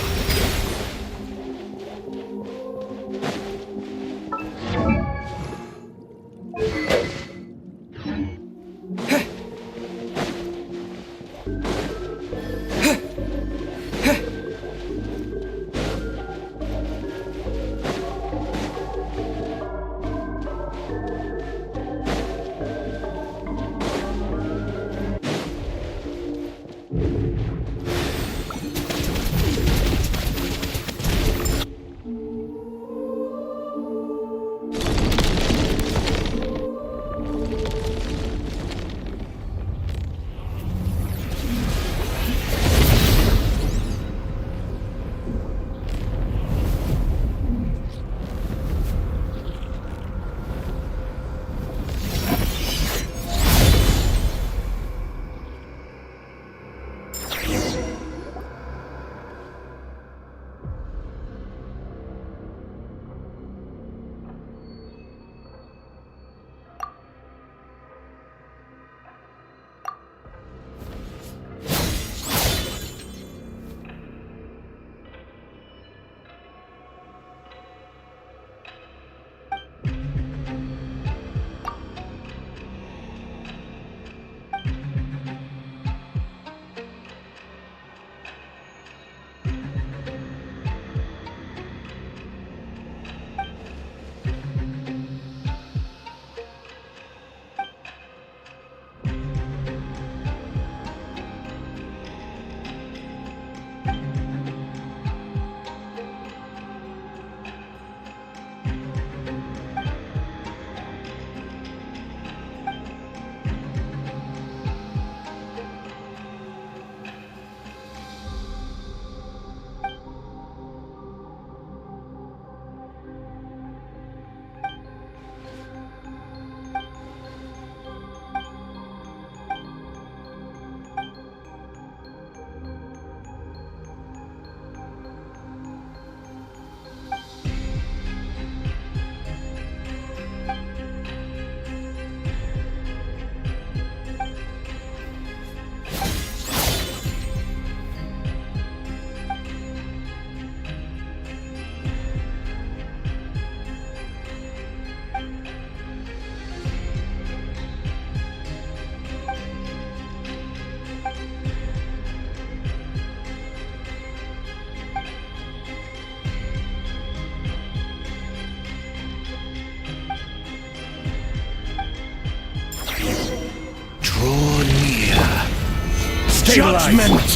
Judgment!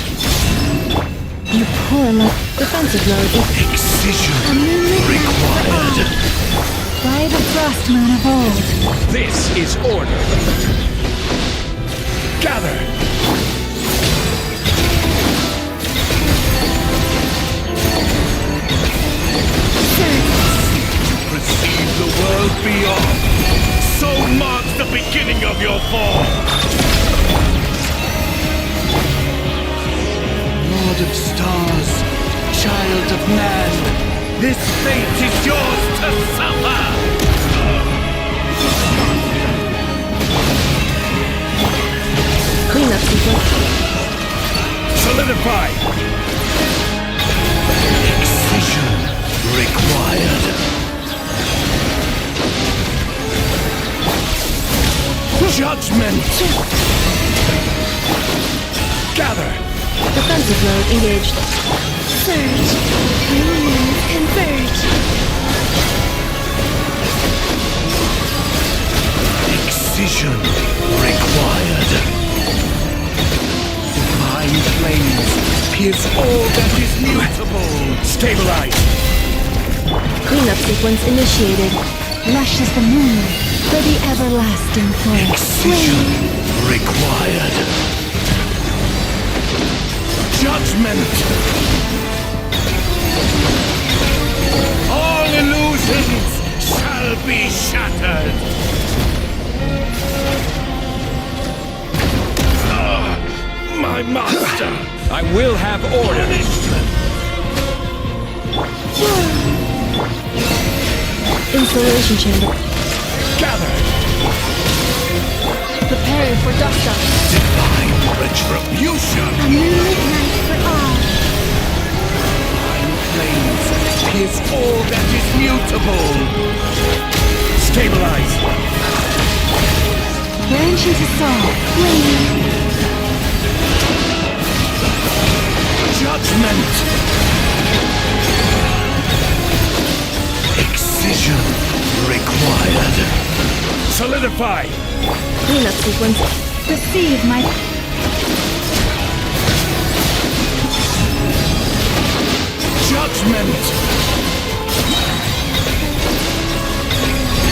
You poor defensive mode is Excision a movement required. by the Frostmoon of old. This is order. Gather! To perceive the world beyond. So marks the beginning of your fall. Lord of stars, child of man, this fate is yours to suffer! Cleanup sequence. Solidify! Excision required. Judgment! Gather! Defensive mode engaged. Surge. Unions converge. Excision required. Divine flames pierce all that is mutable. Stabilize! Cleanup sequence initiated. Lush as the moon for the everlasting flame. Excision required. Judgment! All illusions shall be shattered! My master! I will have order! Installation chamber. Gather! Preparing for dust-up. Divine retribution! A moonlit night for all. immutable. Stabilize. Branches assault. Judgment. Excision required. Solidify. Cleanup sequence. Receive my... Judgment.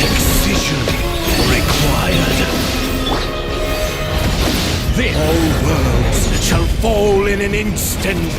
Excision required. All worlds shall fall in an instant.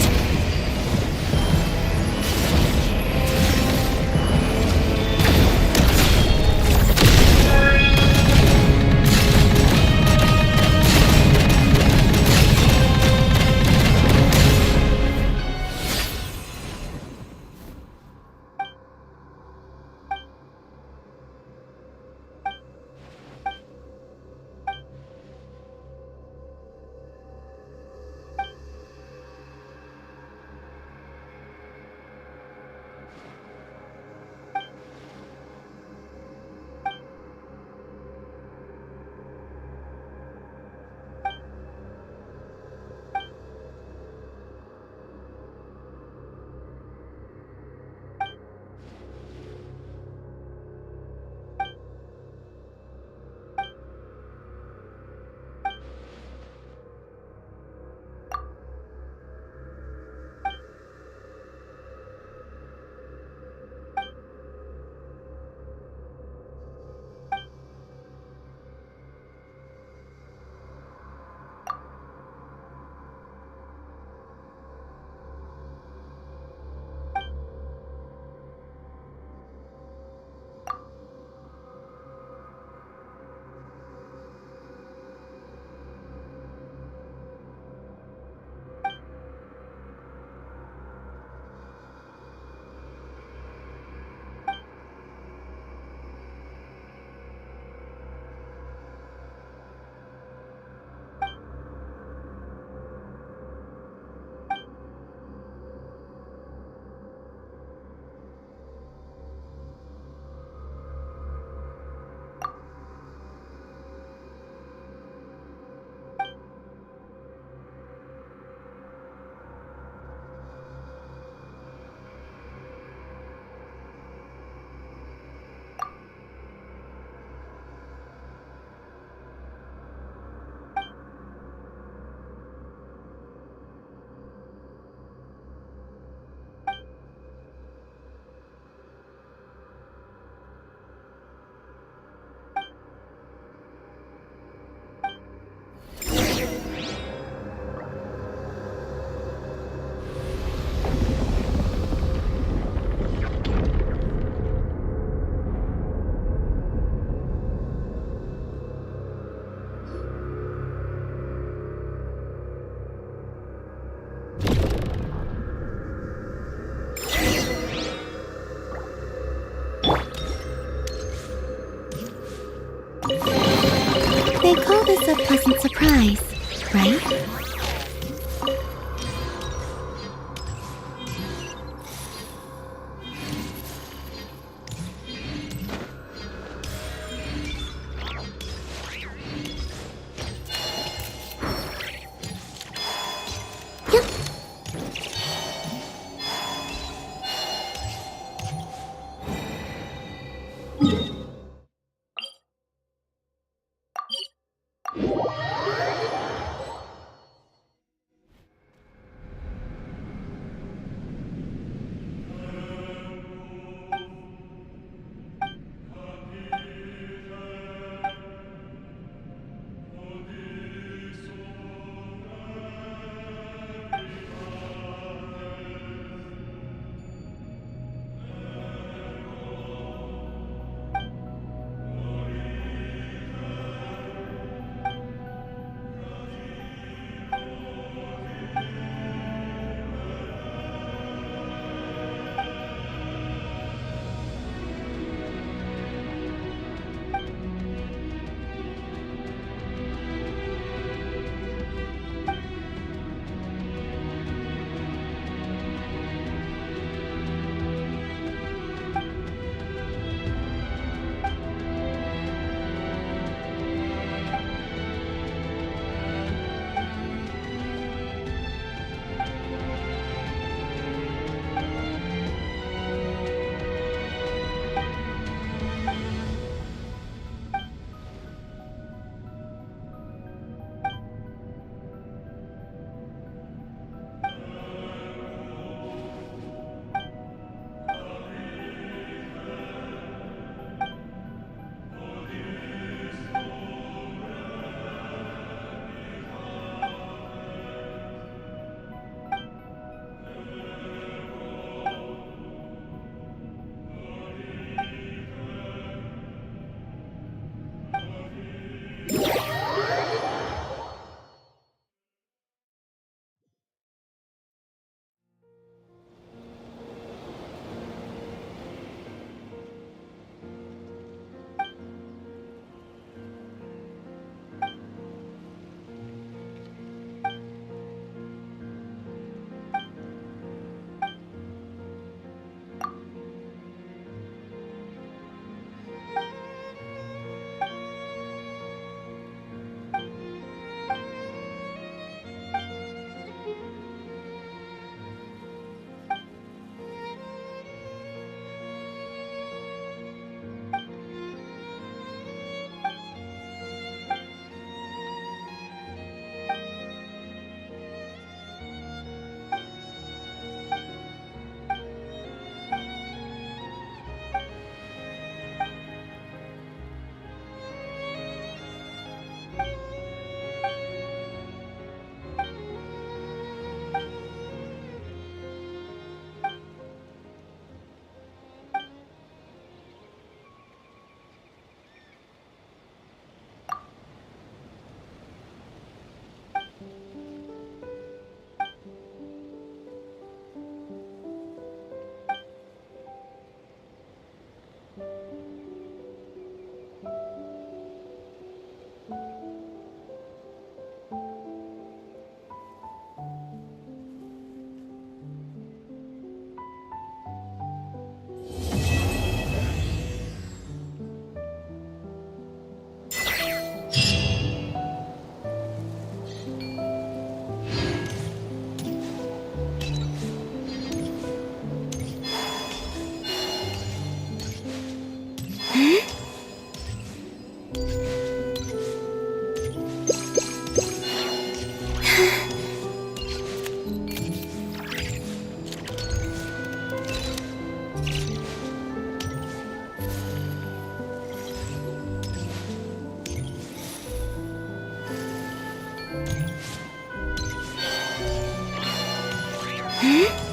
Huh?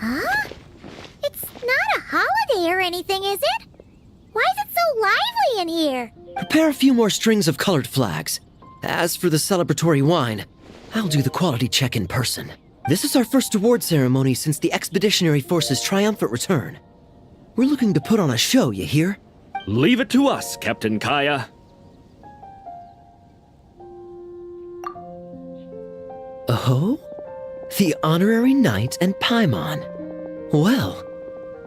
Huh? It's not a holiday or anything, is it? Why is it so lively in here? Prepare a few more strings of colored flags. As for the celebratory wine, I'll do the quality check in person. This is our first award ceremony since the Expeditionary Force's triumphant return. We're looking to put on a show, you hear? Leave it to us, Captain Kaya. Oh? The Honorary Knight and Paimon. Well,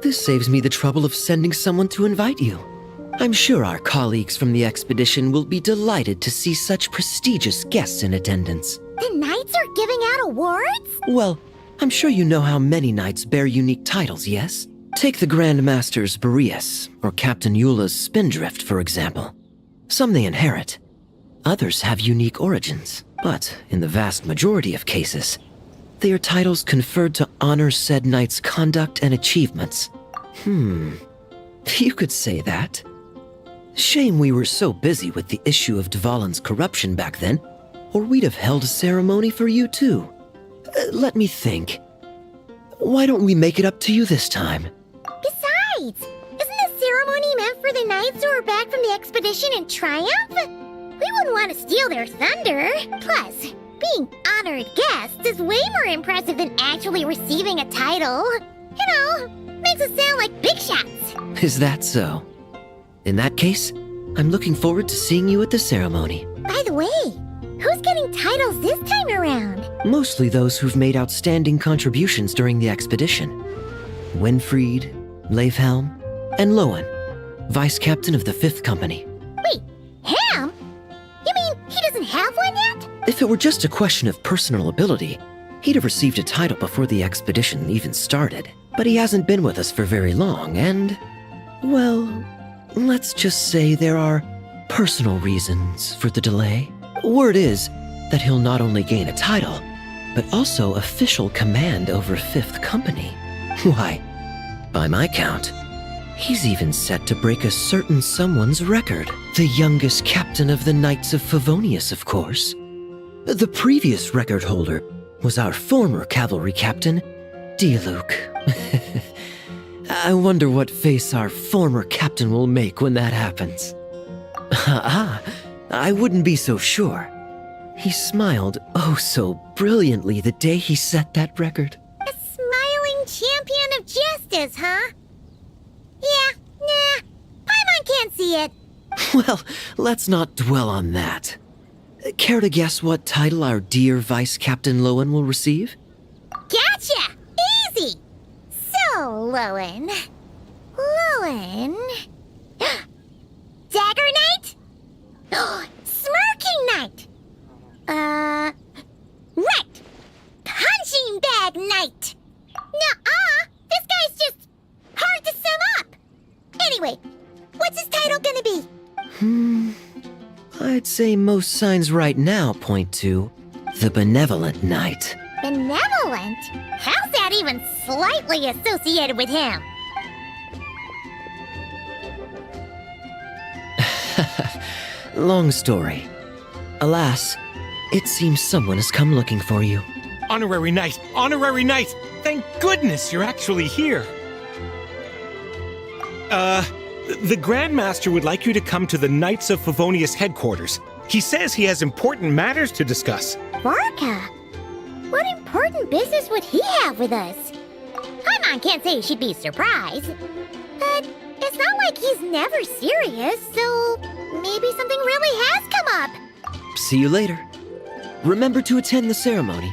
this saves me the trouble of sending someone to invite you. I'm sure our colleagues from the expedition will be delighted to see such prestigious guests in attendance. The knights are giving out awards? Well, I'm sure you know how many knights bear unique titles, yes? Take the Grand Master's Boreas, or Captain Eula's Spindrift, for example. Some they inherit. Others have unique origins, but in the vast majority of cases, they are titles conferred to honor said knight's conduct and achievements. You could say that. Shame we were so busy with the issue of Dvalin's corruption back then, or we'd have held a ceremony for you too. Let me think. Why don't we make it up to you this time? Besides, isn't the ceremony meant for the knights who are back from the expedition in triumph? We wouldn't want to steal their thunder. Plus, being honored guests is way more impressive than actually receiving a title. You know, makes us sound like big shots. Is that so? In that case, I'm looking forward to seeing you at the ceremony. By the way, who's getting titles this time around? Mostly those who've made outstanding contributions during the expedition. Winfried, Leifhelm, and Lowen, Vice Captain of the 5th Company. Wait, him? You mean he doesn't have one yet? If it were just a question of personal ability, he'd have received a title before the expedition even started. But he hasn't been with us for very long, and, well, let's just say there are personal reasons for the delay. Word is that he'll not only gain a title, but also official command over 5th Company. Why, by my count, he's even set to break a certain someone's record. The youngest captain of the Knights of Favonius, of course. The previous record holder was our former cavalry captain, Diluc. I wonder what face our former captain will make when that happens. I wouldn't be so sure. He smiled oh so brilliantly the day he set that record. A smiling champion of justice, huh? Yeah, nah. Paimon can't see it. Well, let's not dwell on that. Care to guess what title our dear Vice Captain Lowen will receive? Gotcha! Easy! So, Lowen... Dagger Knight? Smirking Knight! Right! Punching Bag Knight! Nuh-uh! This guy's just hard to sum up! Anyway, what's his title gonna be? I'd say most signs right now point to the Benevolent Knight. Benevolent? How's that even slightly associated with him? Long story. Alas, it seems someone has come looking for you. Honorary Knight! Honorary Knight! Thank goodness you're actually here! The Grandmaster would like you to come to the Knights of Favonius headquarters. He says he has important matters to discuss. Barca? What important business would he have with us? Paimon can't say she'd be surprised. But it's not like he's never serious, so maybe something really has come up. See you later. Remember to attend the ceremony.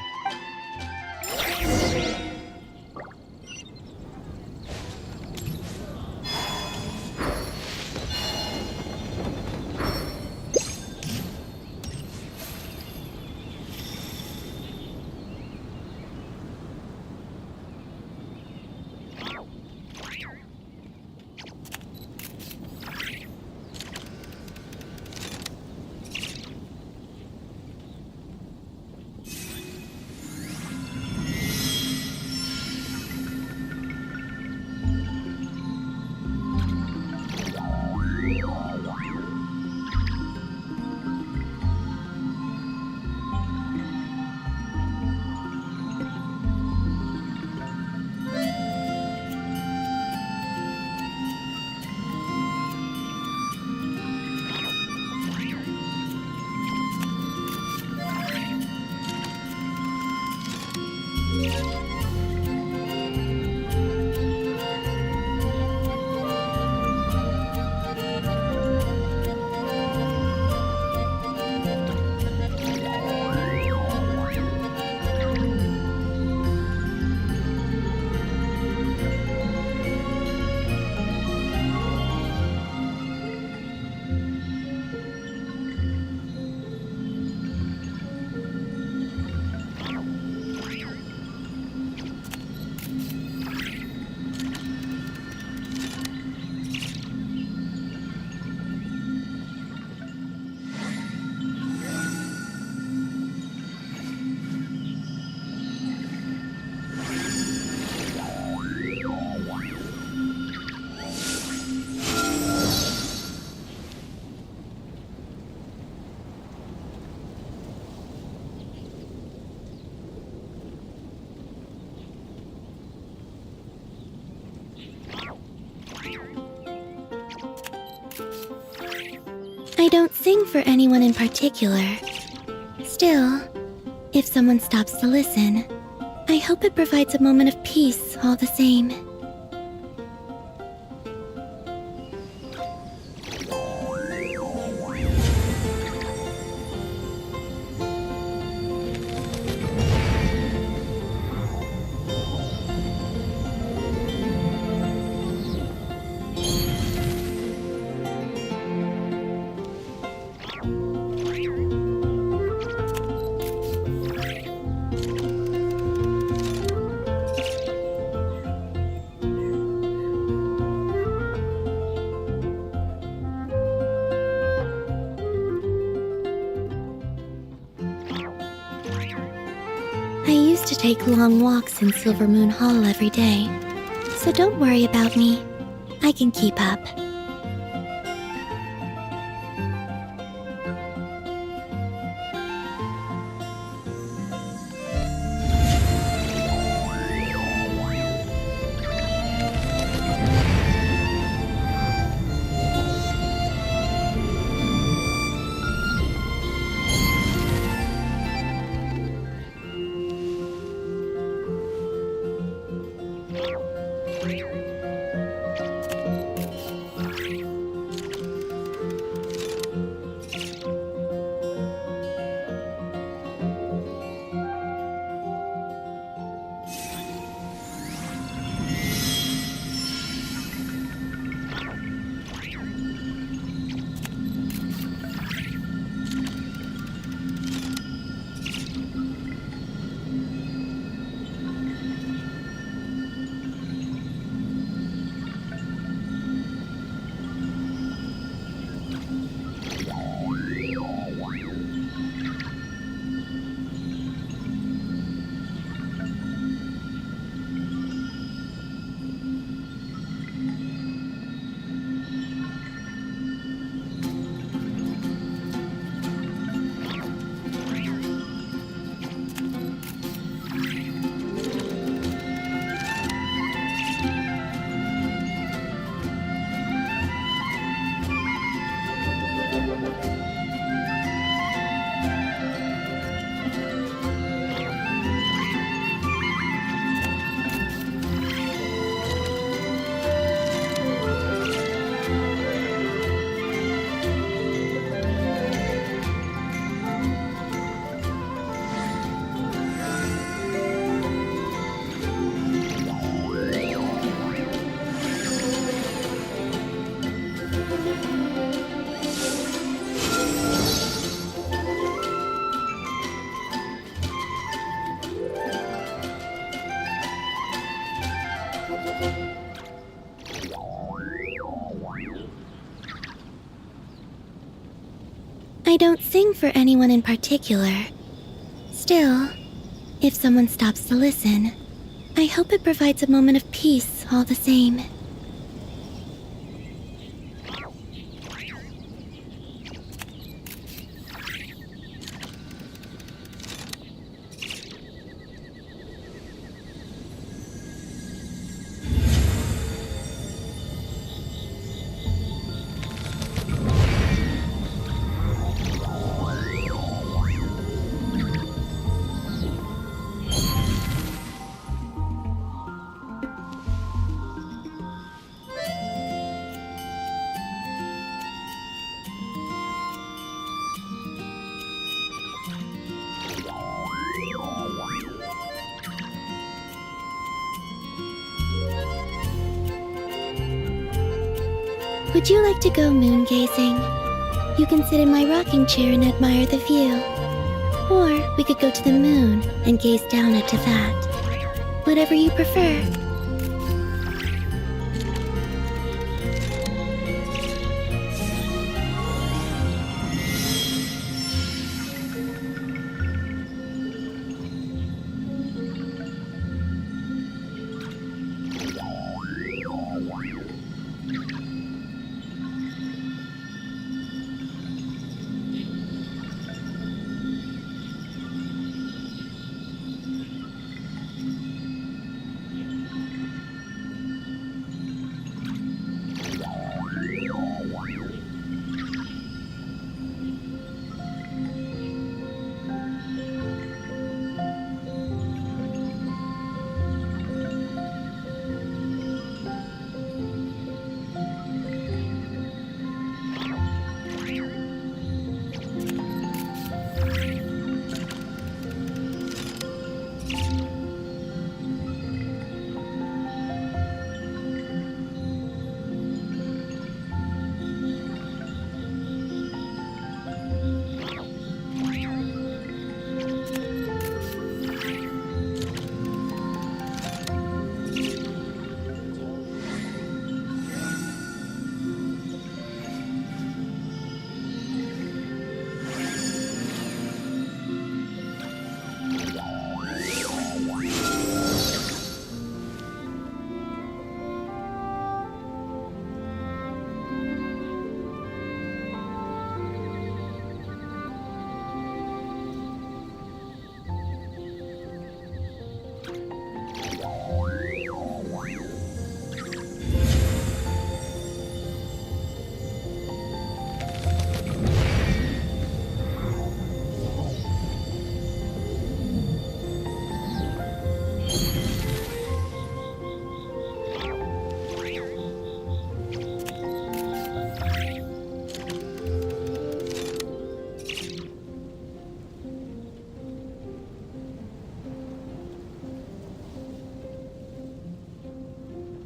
I don't sing for anyone in particular. Still, if someone stops to listen, I hope it provides a moment of peace all the same. I used to take long walks in Silver Moon Hall every day, so don't worry about me. I can keep up. I don't sing for anyone in particular. Still, if someone stops to listen, I hope it provides a moment of peace all the same. Would you like to go moon gazing? You can sit in my rocking chair and admire the view. Or we could go to the moon and gaze down at that. Whatever you prefer.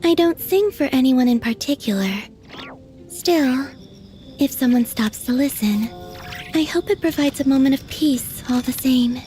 I don't sing for anyone in particular. Still, if someone stops to listen, I hope it provides a moment of peace all the same.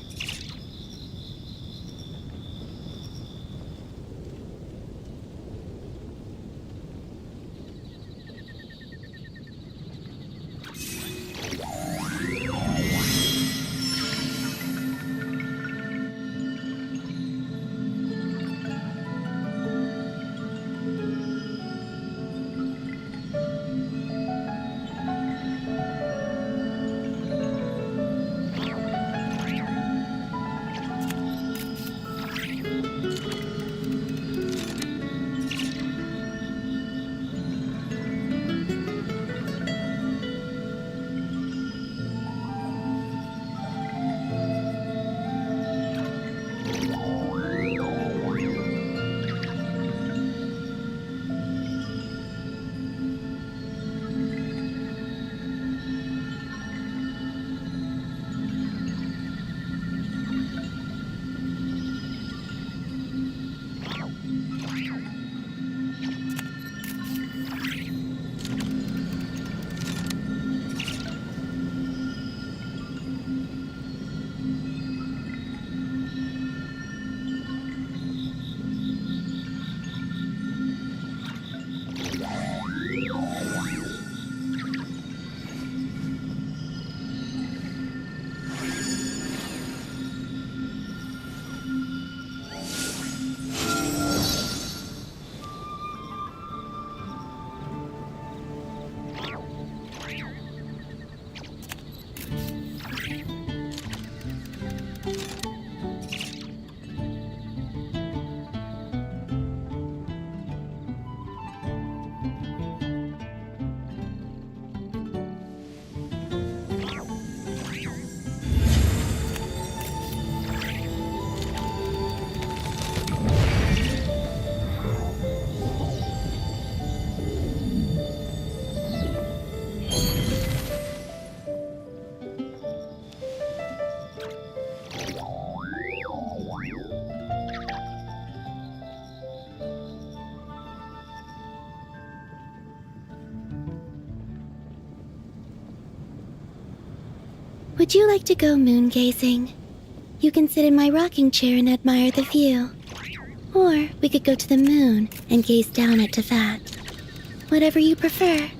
Would you like to go moon gazing? You can sit in my rocking chair and admire the view. Or we could go to the moon and gaze down at Tefat. Whatever you prefer.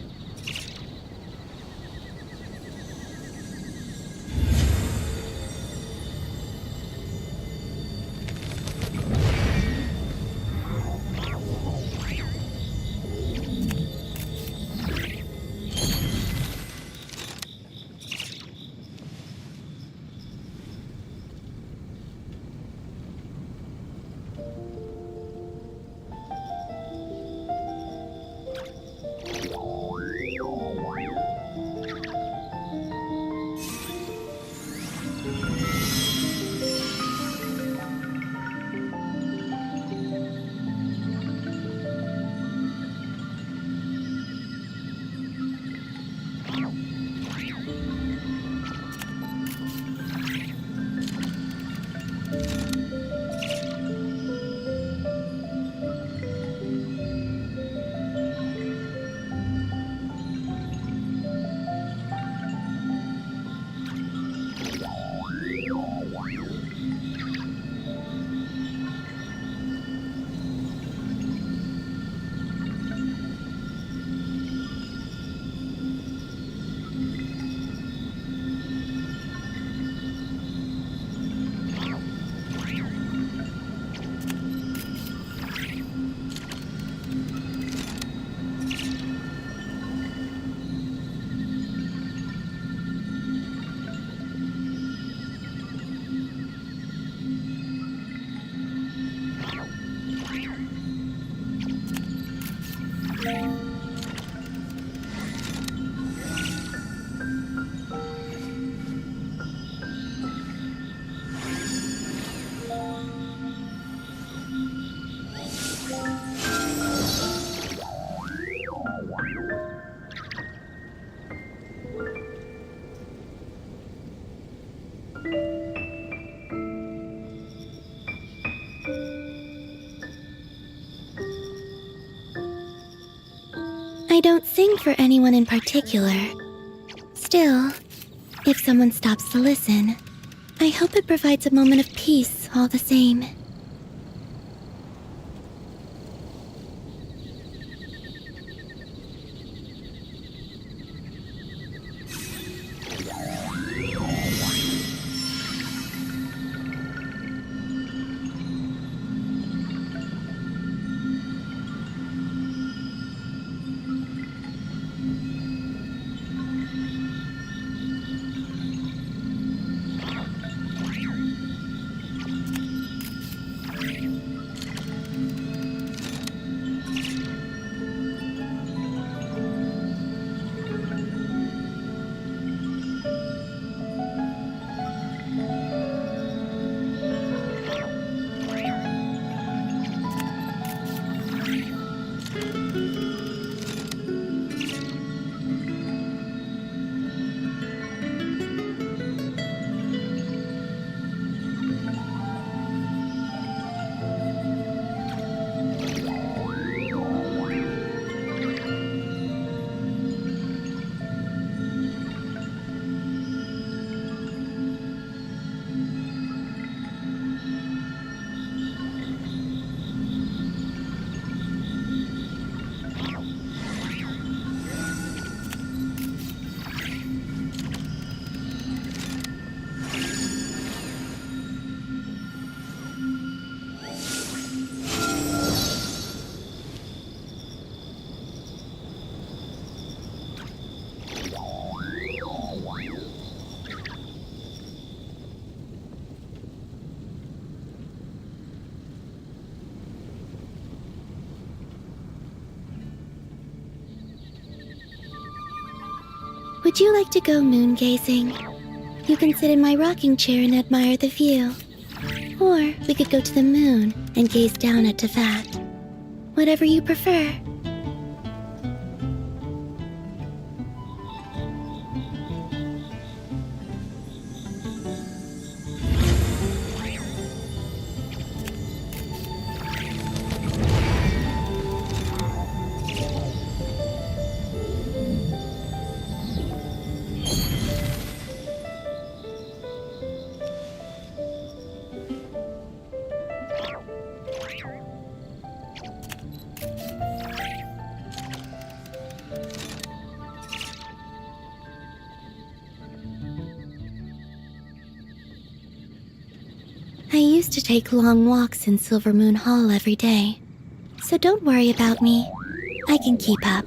I don't sing for anyone in particular. Still, if someone stops to listen, I hope it provides a moment of peace all the same. Would you like to go moon gazing? You can sit in my rocking chair and admire the view. Or we could go to the moon and gaze down at Tefat. Whatever you prefer. used to take long walks in Silver Moon Hall every day. So don't worry about me. I can keep up.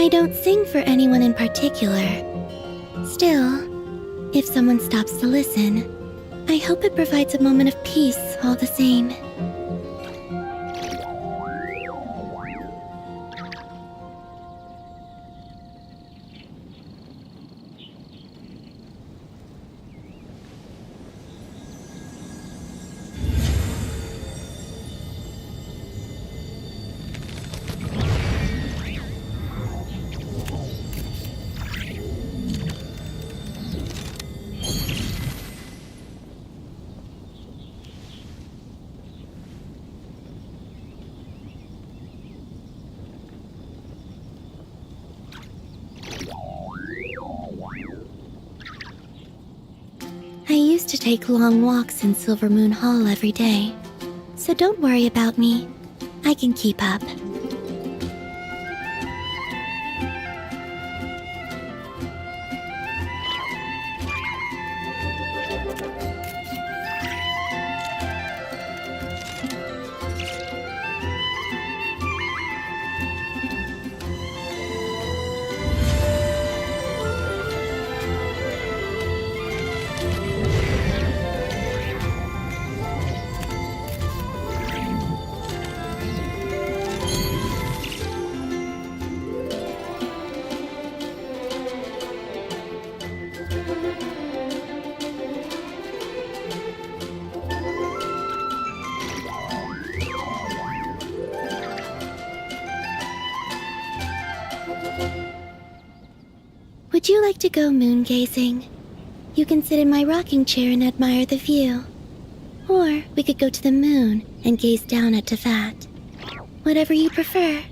I don't sing for anyone in particular. Still, if someone stops to listen, I hope it provides a moment of peace all the same. I used to take long walks in Silver Moon Hall every day, so don't worry about me. I can keep up. Would you like to go moon gazing? You can sit in my rocking chair and admire the view. Or we could go to the moon and gaze down at Tefat. Whatever you prefer.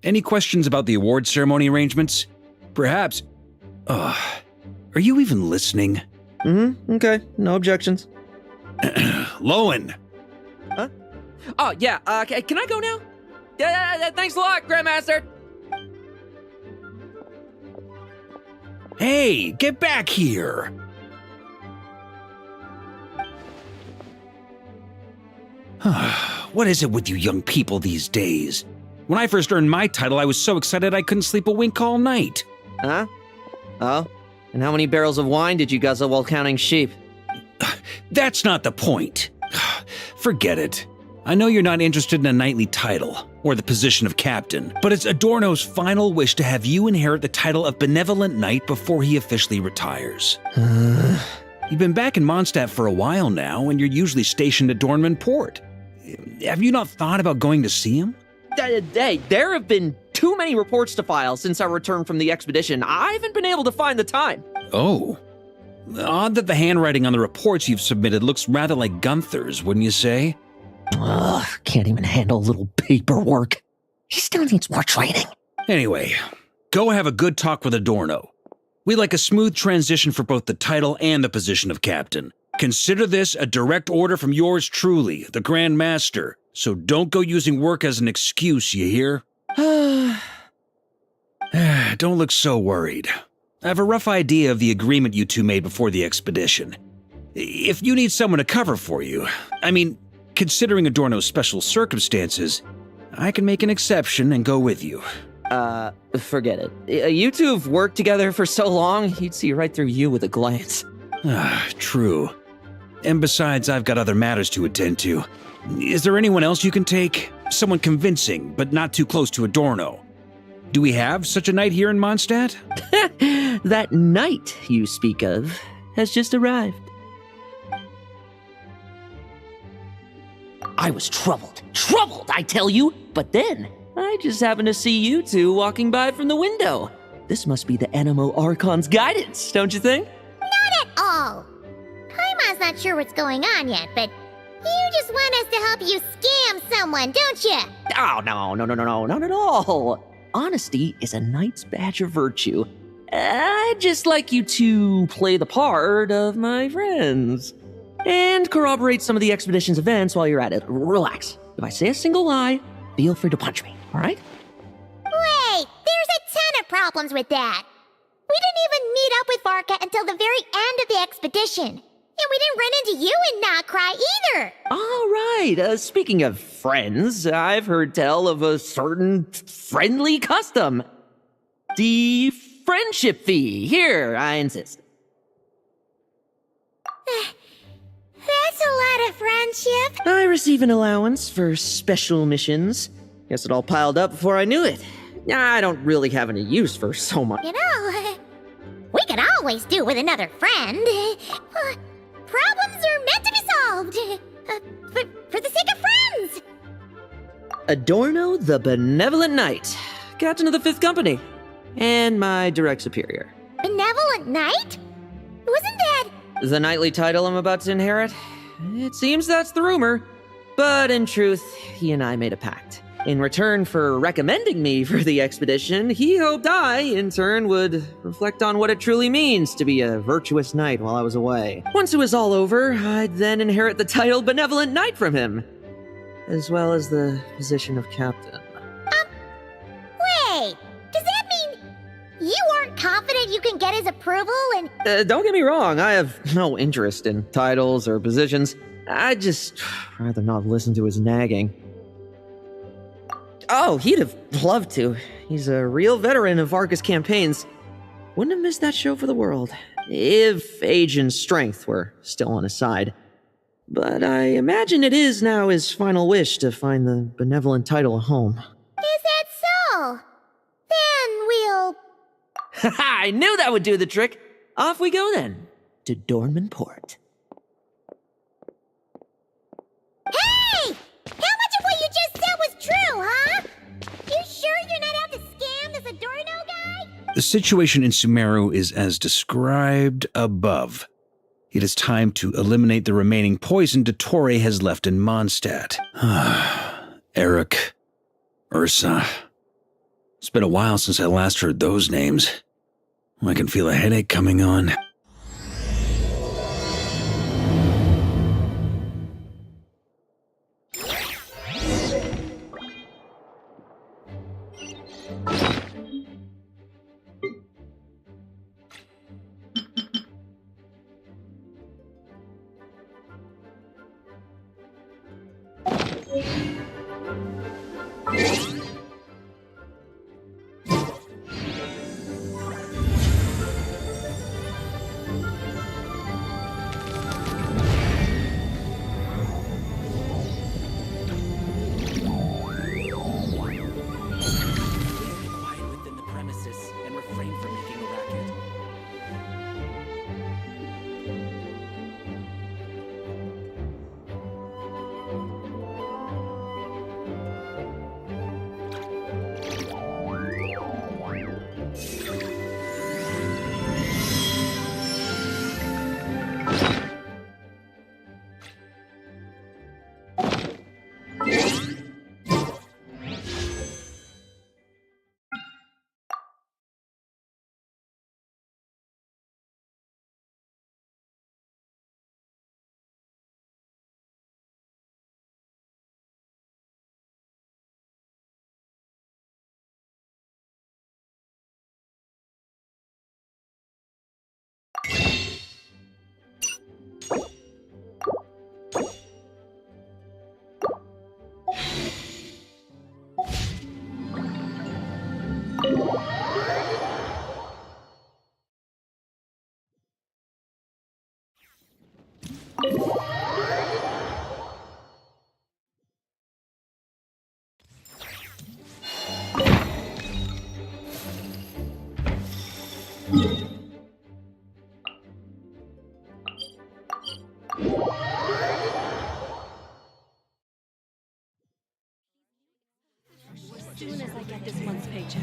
Any questions about the award ceremony arrangements? Perhaps... Are you even listening? Okay, no objections. Lowen! Huh? Oh, yeah, can I go now? Yeah, thanks a lot, Grandmaster! Hey, get back here! What is it with you young people these days? When I first earned my title, I was so excited I couldn't sleep a wink all night. Huh? Oh? And how many barrels of wine did you guzzle while counting sheep? That's not the point. Forget it. I know you're not interested in a knightly title, or the position of captain, but it's Adorno's final wish to have you inherit the title of Benevolent Knight before he officially retires. You've been back in Mondstadt for a while now, and you're usually stationed at Dornman Port. Have you not thought about going to see him? Hey, there have been too many reports to file since our return from the expedition. I haven't been able to find the time. Oh. Odd that the handwriting on the reports you've submitted looks rather like Gunther's, wouldn't you say? Ugh, can't even handle a little paperwork. He still needs more training. Anyway, go have a good talk with Adorno. We'd like a smooth transition for both the title and the position of captain. Consider this a direct order from yours truly, the Grand Master, so don't go using work as an excuse, you hear? Don't look so worried. I have a rough idea of the agreement you two made before the expedition. If you need someone to cover for you, considering Adorno's special circumstances, I can make an exception and go with you. Forget it. You two have worked together for so long, he'd see right through you with a glance. True. And besides, I've got other matters to attend to. Is there anyone else you can take? Someone convincing, but not too close to Adorno. Do we have such a knight here in Mondstadt? That knight you speak of has just arrived. I was troubled, I tell you, but then I just happened to see you two walking by from the window. This must be the Animo Archon's guidance, don't you think? Not at all. Paimon's not sure what's going on yet, but you just want us to help you scam someone, don't you? Oh, no, not at all. Honesty is a knight's badge of virtue. I'd just like you to play the part of my friends. And corroborate some of the expedition's events while you're at it. Relax. If I say a single lie, feel free to punch me, all right? Wait, there's a ton of problems with that. We didn't even meet up with Varka until the very end of the expedition. And we didn't run into you and not cry either. All right, speaking of friends, I've heard tell of a certain friendly custom. The friendship fee. Here, I insist. That's a lot of friendship. I receive an allowance for special missions. Guess it all piled up before I knew it. I don't really have any use for so much. You know, we could always do with another friend. Problems are meant to be solved. For the sake of friends. Adorno the Benevolent Knight, Captain of the 5th Company, and my direct superior. Benevolent Knight? Wasn't that... The knightly title I'm about to inherit? It seems that's the rumor. But in truth, he and I made a pact. In return for recommending me for the expedition, he hoped I, in turn, would reflect on what it truly means to be a virtuous knight while I was away. Once it was all over, I'd then inherit the title Benevolent Knight from him, as well as the position of captain. Wait, does that mean you aren't confident you can get his approval and... Don't get me wrong, I have no interest in titles or positions. I'd just rather not listen to his nagging. Oh, he'd have loved to. He's a real veteran of Varka's campaigns. Wouldn't have missed that show for the world, if age and strength were still on his side. But I imagine it is now his final wish to find the benevolent title a home. Is that so? Then we'll... I knew that would do the trick. Off we go then, to Dornman Port. Hey! How much of what you just said was true, huh? You sure you're not out to scam this Adorno guy? The situation in Sumeru is as described above. It is time to eliminate the remaining poison Dottore has left in Mondstadt. Eric, Ursa. It's been a while since I last heard those names. I can feel a headache coming on. Quiet within the premises and refrain from making a racket. As soon as I get this month's paycheck.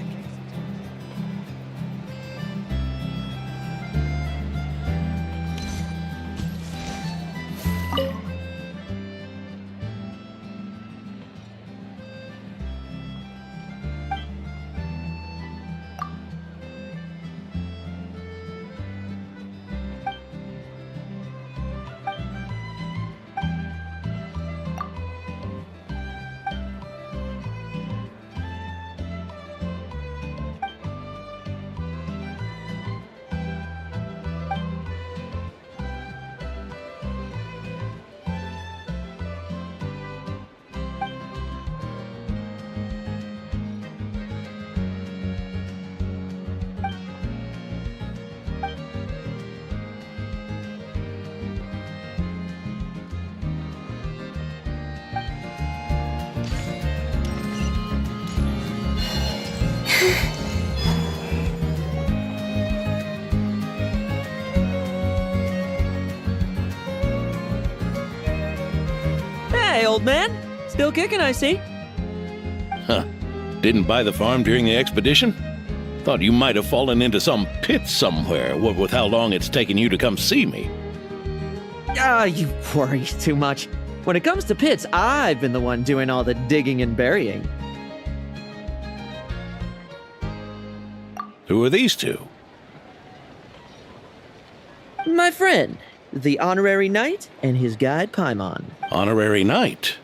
Hey, old man. Still kicking, I see. Huh. Didn't buy the farm during the expedition? Thought you might have fallen into some pit somewhere, what with how long it's taken you to come see me. You worry too much. When it comes to pits, I've been the one doing all the digging and burying. Who are these two? My friend, the honorary knight and his guide Paimon. Honorary Knight.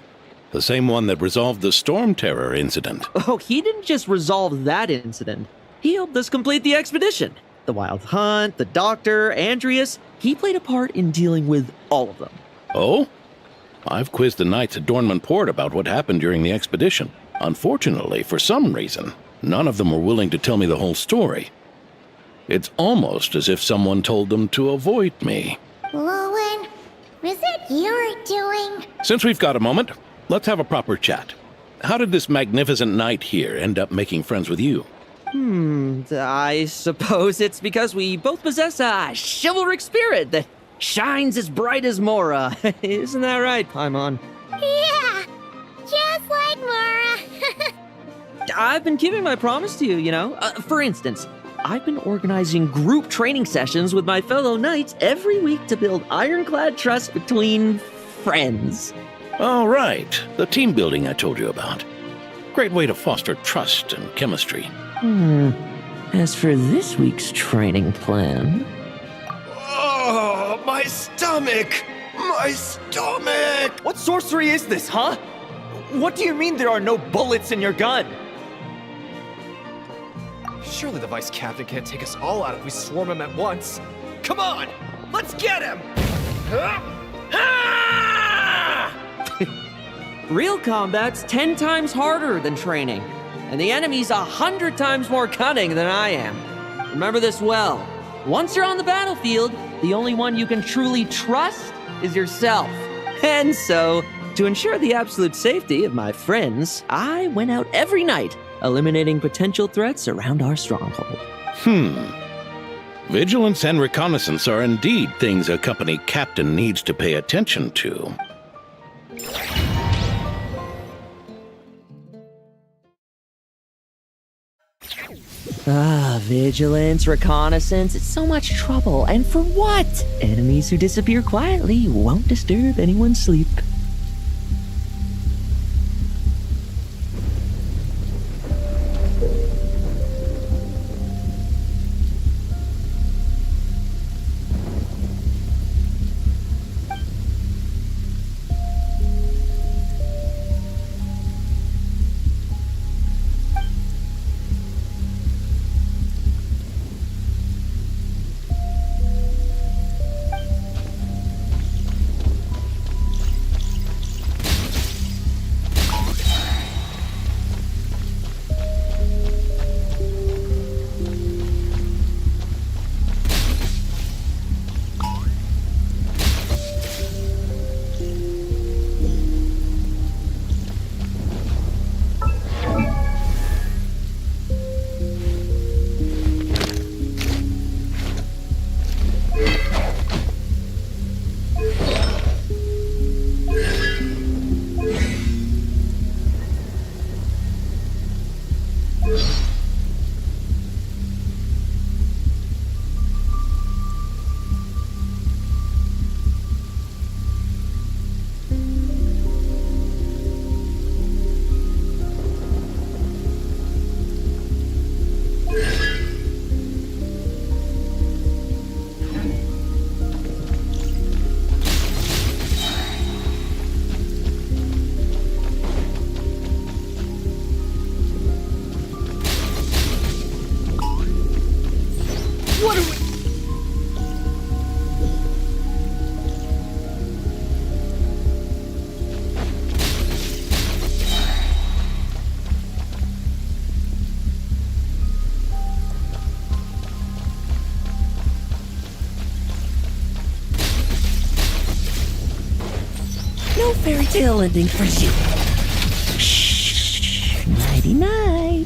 The same one that resolved the Storm Terror incident. Oh, he didn't just resolve that incident. He helped us complete the expedition. The Wild Hunt, the Doctor, Andreas. He played a part in dealing with all of them. Oh? I've quizzed the knights at Dornman Port about what happened during the expedition. Unfortunately, for some reason, none of them were willing to tell me the whole story. It's almost as if someone told them to avoid me. Lowen, is it your doing? Since we've got a moment, let's have a proper chat. How did this magnificent knight here end up making friends with you? I suppose it's because we both possess a chivalric spirit that shines as bright as Mora. Isn't that right, Paimon? Yeah, just like Mara. I've been keeping my promise to you, you know. For instance, I've been organizing group training sessions with my fellow knights every week to build ironclad trust between friends. Oh, right. The team building I told you about. Great way to foster trust and chemistry. As for this week's training plan... Oh, my stomach! My stomach! What sorcery is this, huh? What do you mean there are no bullets in your gun? Surely the vice captain can't take us all out if we swarm him at once. Come on! Let's get him! Real combat's 10 times harder than training, and the enemy's 100 times more cunning than I am. Remember this well. Once you're on the battlefield, the only one you can truly trust is yourself. And so, to ensure the absolute safety of my friends, I went out every night, eliminating potential threats around our stronghold. Vigilance and reconnaissance are indeed things a company captain needs to pay attention to. Vigilance, reconnaissance, it's so much trouble. And for what? Enemies who disappear quietly won't disturb anyone's sleep. No fairy tale ending for you. Shh. Nighty night.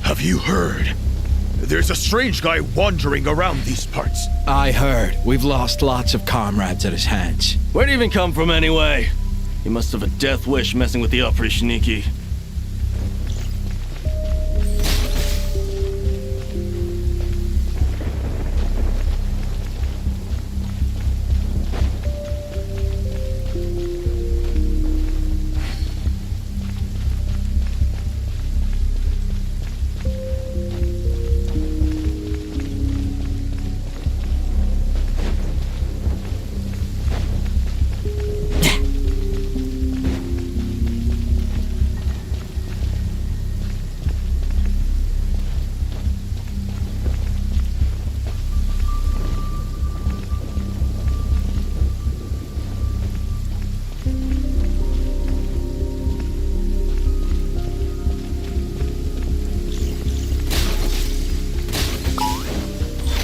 Have you heard? There's a strange guy wandering around these parts. I heard. We've lost lots of comrades at his hands. Where'd he even come from anyway? He must have a death wish messing with the Oprishniki.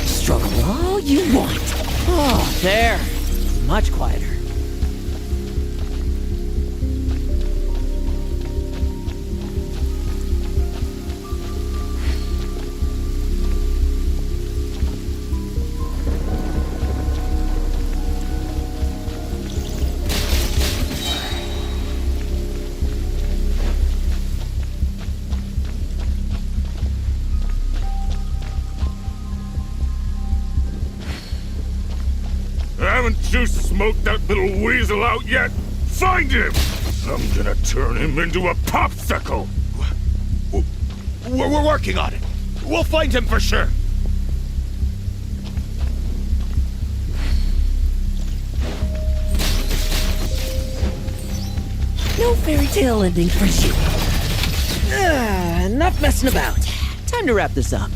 Struggle all you want. Oh, there. Much quieter. Haven't you smoked that little weasel out yet? Find him! I'm gonna turn him into a popsicle! We're working on it. We'll find him for sure. No fairy tale ending for you. Enough messing about. Time to wrap this up.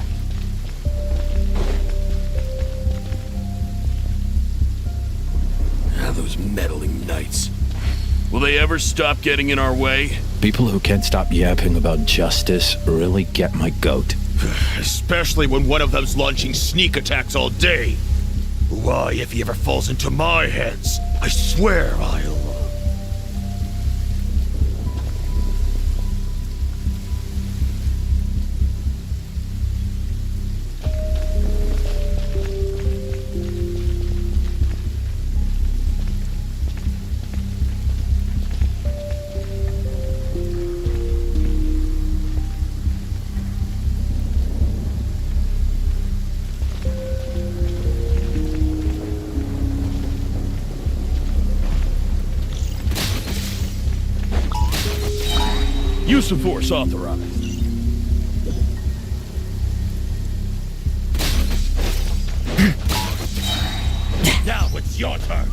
Those meddling knights. Will they ever stop getting in our way? People who can't stop yapping about justice really get my goat. Especially when one of them's launching sneak attacks all day. Why, if he ever falls into my hands, I swear I'll... Use of force authorized. Now it's your turn.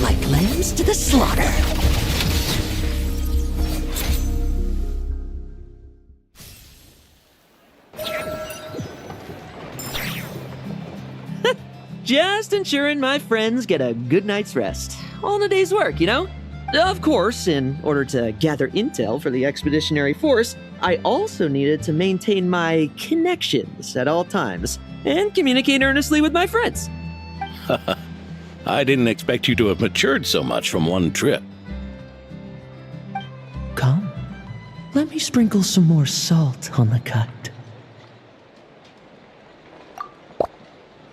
Like lambs to the slaughter. Just ensuring my friends get a good night's rest. All in a day's work, you know? Of course, in order to gather intel for the expeditionary force, I also needed to maintain my connections at all times and communicate earnestly with my friends. I didn't expect you to have matured so much from one trip. Come, let me sprinkle some more salt on the cut.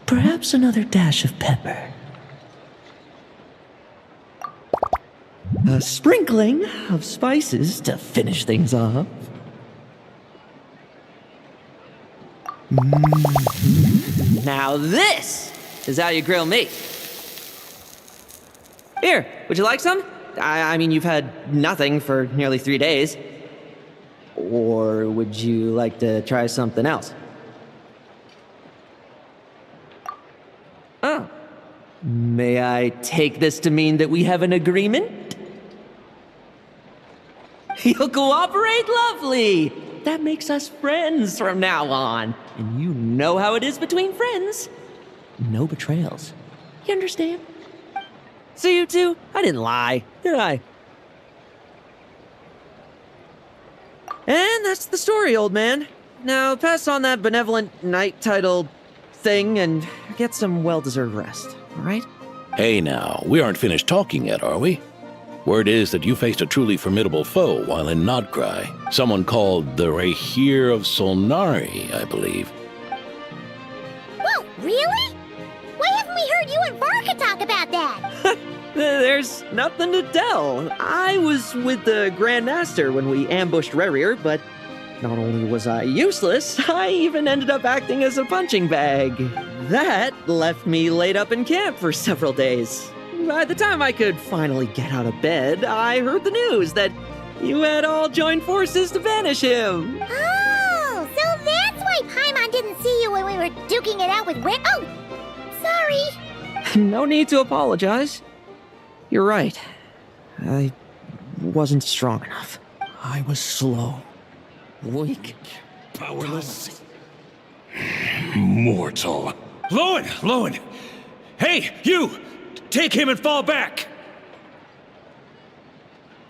Perhaps another dash of pepper. A sprinkling of spices to finish things off. Now this is how you grill meat. Here, would you like some? I mean, you've had nothing for nearly 3 days. Or would you like to try something else? Oh. May I take this to mean that we have an agreement? You'll cooperate? Lovely! That makes us friends from now on. And you know how it is between friends. No betrayals. You understand? So you two, I didn't lie, did I? And that's the story, old man. Now pass on that benevolent knight title thing and get some well-deserved rest, all right? Hey now, we aren't finished talking yet, are we? Word is that you faced a truly formidable foe while in Nodcry. Someone called the Rahir of Solnari, I believe. Whoa, really? Why haven't we heard you and Varka talk about that? There's nothing to tell. I was with the Grand Master when we ambushed Rerir, but not only was I useless, I even ended up acting as a punching bag. That left me laid up in camp for several days. By the time I could finally get out of bed, I heard the news that you had all joined forces to banish him. Oh, so that's why Paimon didn't see you when we were duking it out with Rick. Oh, sorry. No need to apologize. You're right. I wasn't strong enough. I was slow, weak, Powerless. Mortal. Lowen! Hey, you! Take him and fall back!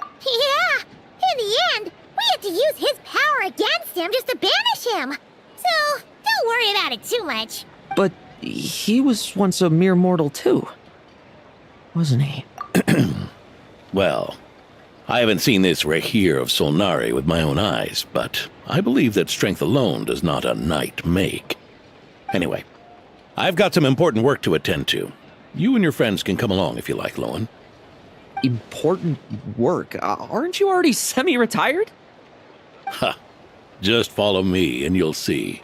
Yeah, in the end, we had to use his power against him just to banish him. So, don't worry about it too much. But he was once a mere mortal too, wasn't he? Well, I haven't seen this Rahir of Solnari with my own eyes, but I believe that strength alone does not a knight make. Anyway, I've got some important work to attend to. You and your friends can come along if you like, Lowen. important work? Aren't you already semi-retired? Ha! Just follow me and you'll see.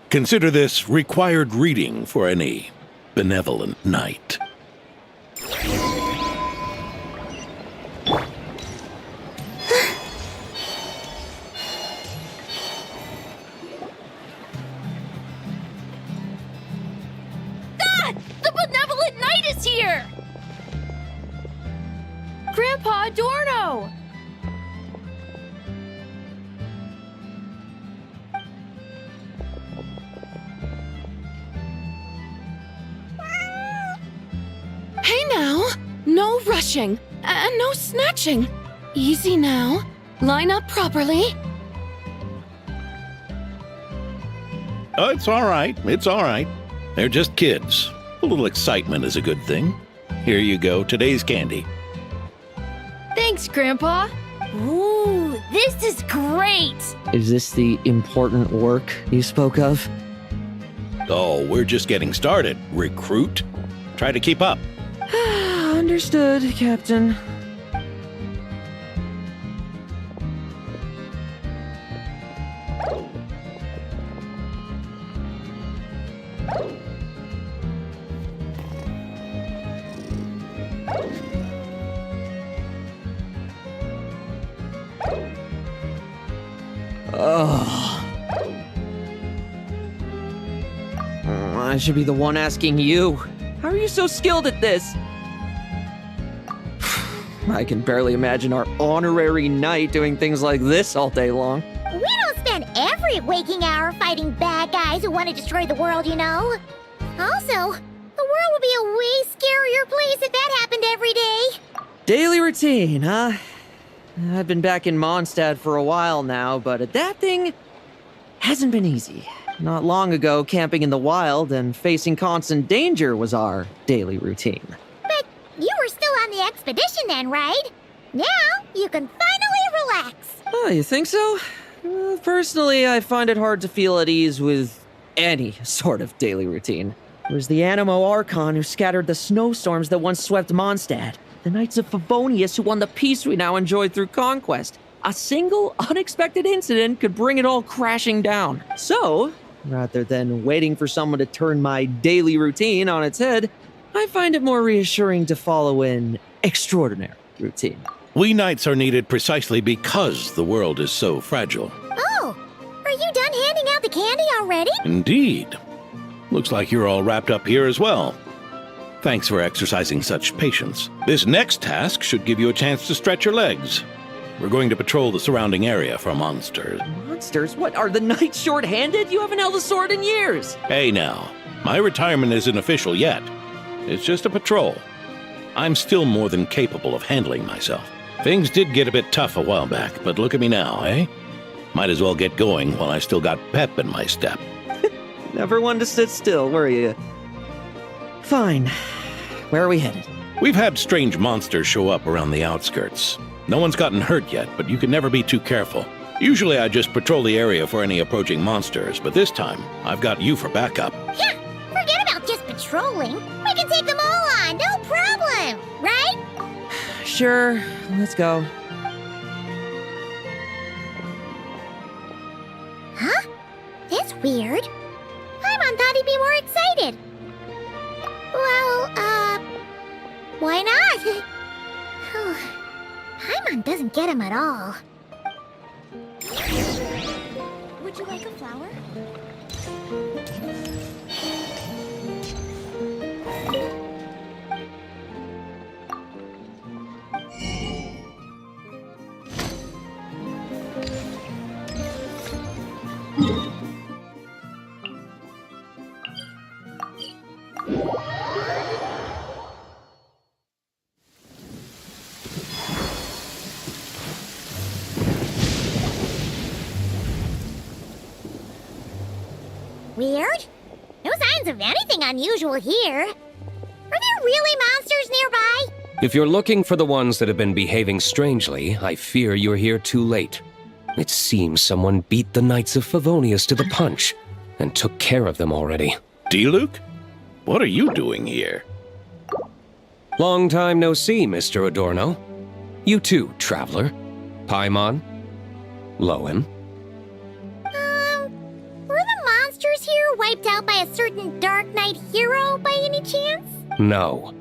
Consider this required reading for any benevolent knight. The benevolent knight is here! Grandpa Adorno! Hey now! No rushing, and no snatching. Easy now. Line up properly. Oh, it's all right. It's all right. They're just kids. A little excitement is a good thing. Here you go, today's candy. Thanks, Grandpa. Ooh, this is great! Is this the important work you spoke of? Oh, we're just getting started, recruit. Try to keep up. Understood, Captain. I should be the one asking you. How are you so skilled at this? I can barely imagine our honorary knight doing things like this all day long. We don't spend every waking hour fighting bad guys who want to destroy the world, you know. Also, the world would be a way scarier place if that happened every day. Daily routine, huh? I've been back in Mondstadt for a while now, but adapting hasn't been easy. Not long ago, camping in the wild and facing constant danger was our daily routine. But you were still on the expedition then, right? Now you can finally relax. Oh, you think so? Personally, I find it hard to feel at ease with any sort of daily routine. It was the Animo Archon who scattered the snowstorms that once swept Mondstadt. The Knights of Favonius who won the peace we now enjoy through conquest. A single unexpected incident could bring it all crashing down. So, rather than waiting for someone to turn my daily routine on its head, I find it more reassuring to follow an extraordinary routine. We knights are needed precisely because the world is so fragile. Oh, are you done handing out the candy already? Indeed. Looks like you're all wrapped up here as well. Thanks for exercising such patience. This next task should give you a chance to stretch your legs. We're going to patrol the surrounding area for monsters. Monsters? What, are the knights short-handed? You haven't held a sword in years. Hey now, my retirement isn't official yet. It's just a patrol. I'm still more than capable of handling myself. Things did get a bit tough a while back, but look at me now, eh? Might as well get going while I still got pep in my step. Never one to sit still, were you? Fine. Where are we headed? We've had strange monsters show up around the outskirts. No one's gotten hurt yet, but you can never be too careful. Usually I just patrol the area for any approaching monsters, but this time, I've got you for backup. Yeah, forget about just patrolling. We can take them all on, no problem, right? Sure, let's go. Huh? That's weird. Paimon thought he'd be more excited. Well, why not? Paimon doesn't get him at all. Would you like a flower? Weird? No signs of anything unusual here. Are there really monsters nearby? If you're looking for the ones that have been behaving strangely, I fear you're here too late. It seems someone beat the Knights of Favonius to the punch and took care of them already. D-Luke? What are you doing here? Long time no see, Mr. Adorno. You too, traveler. Paimon. Lowen. Were the monsters here wiped out by a certain Dark Knight hero by any chance? No.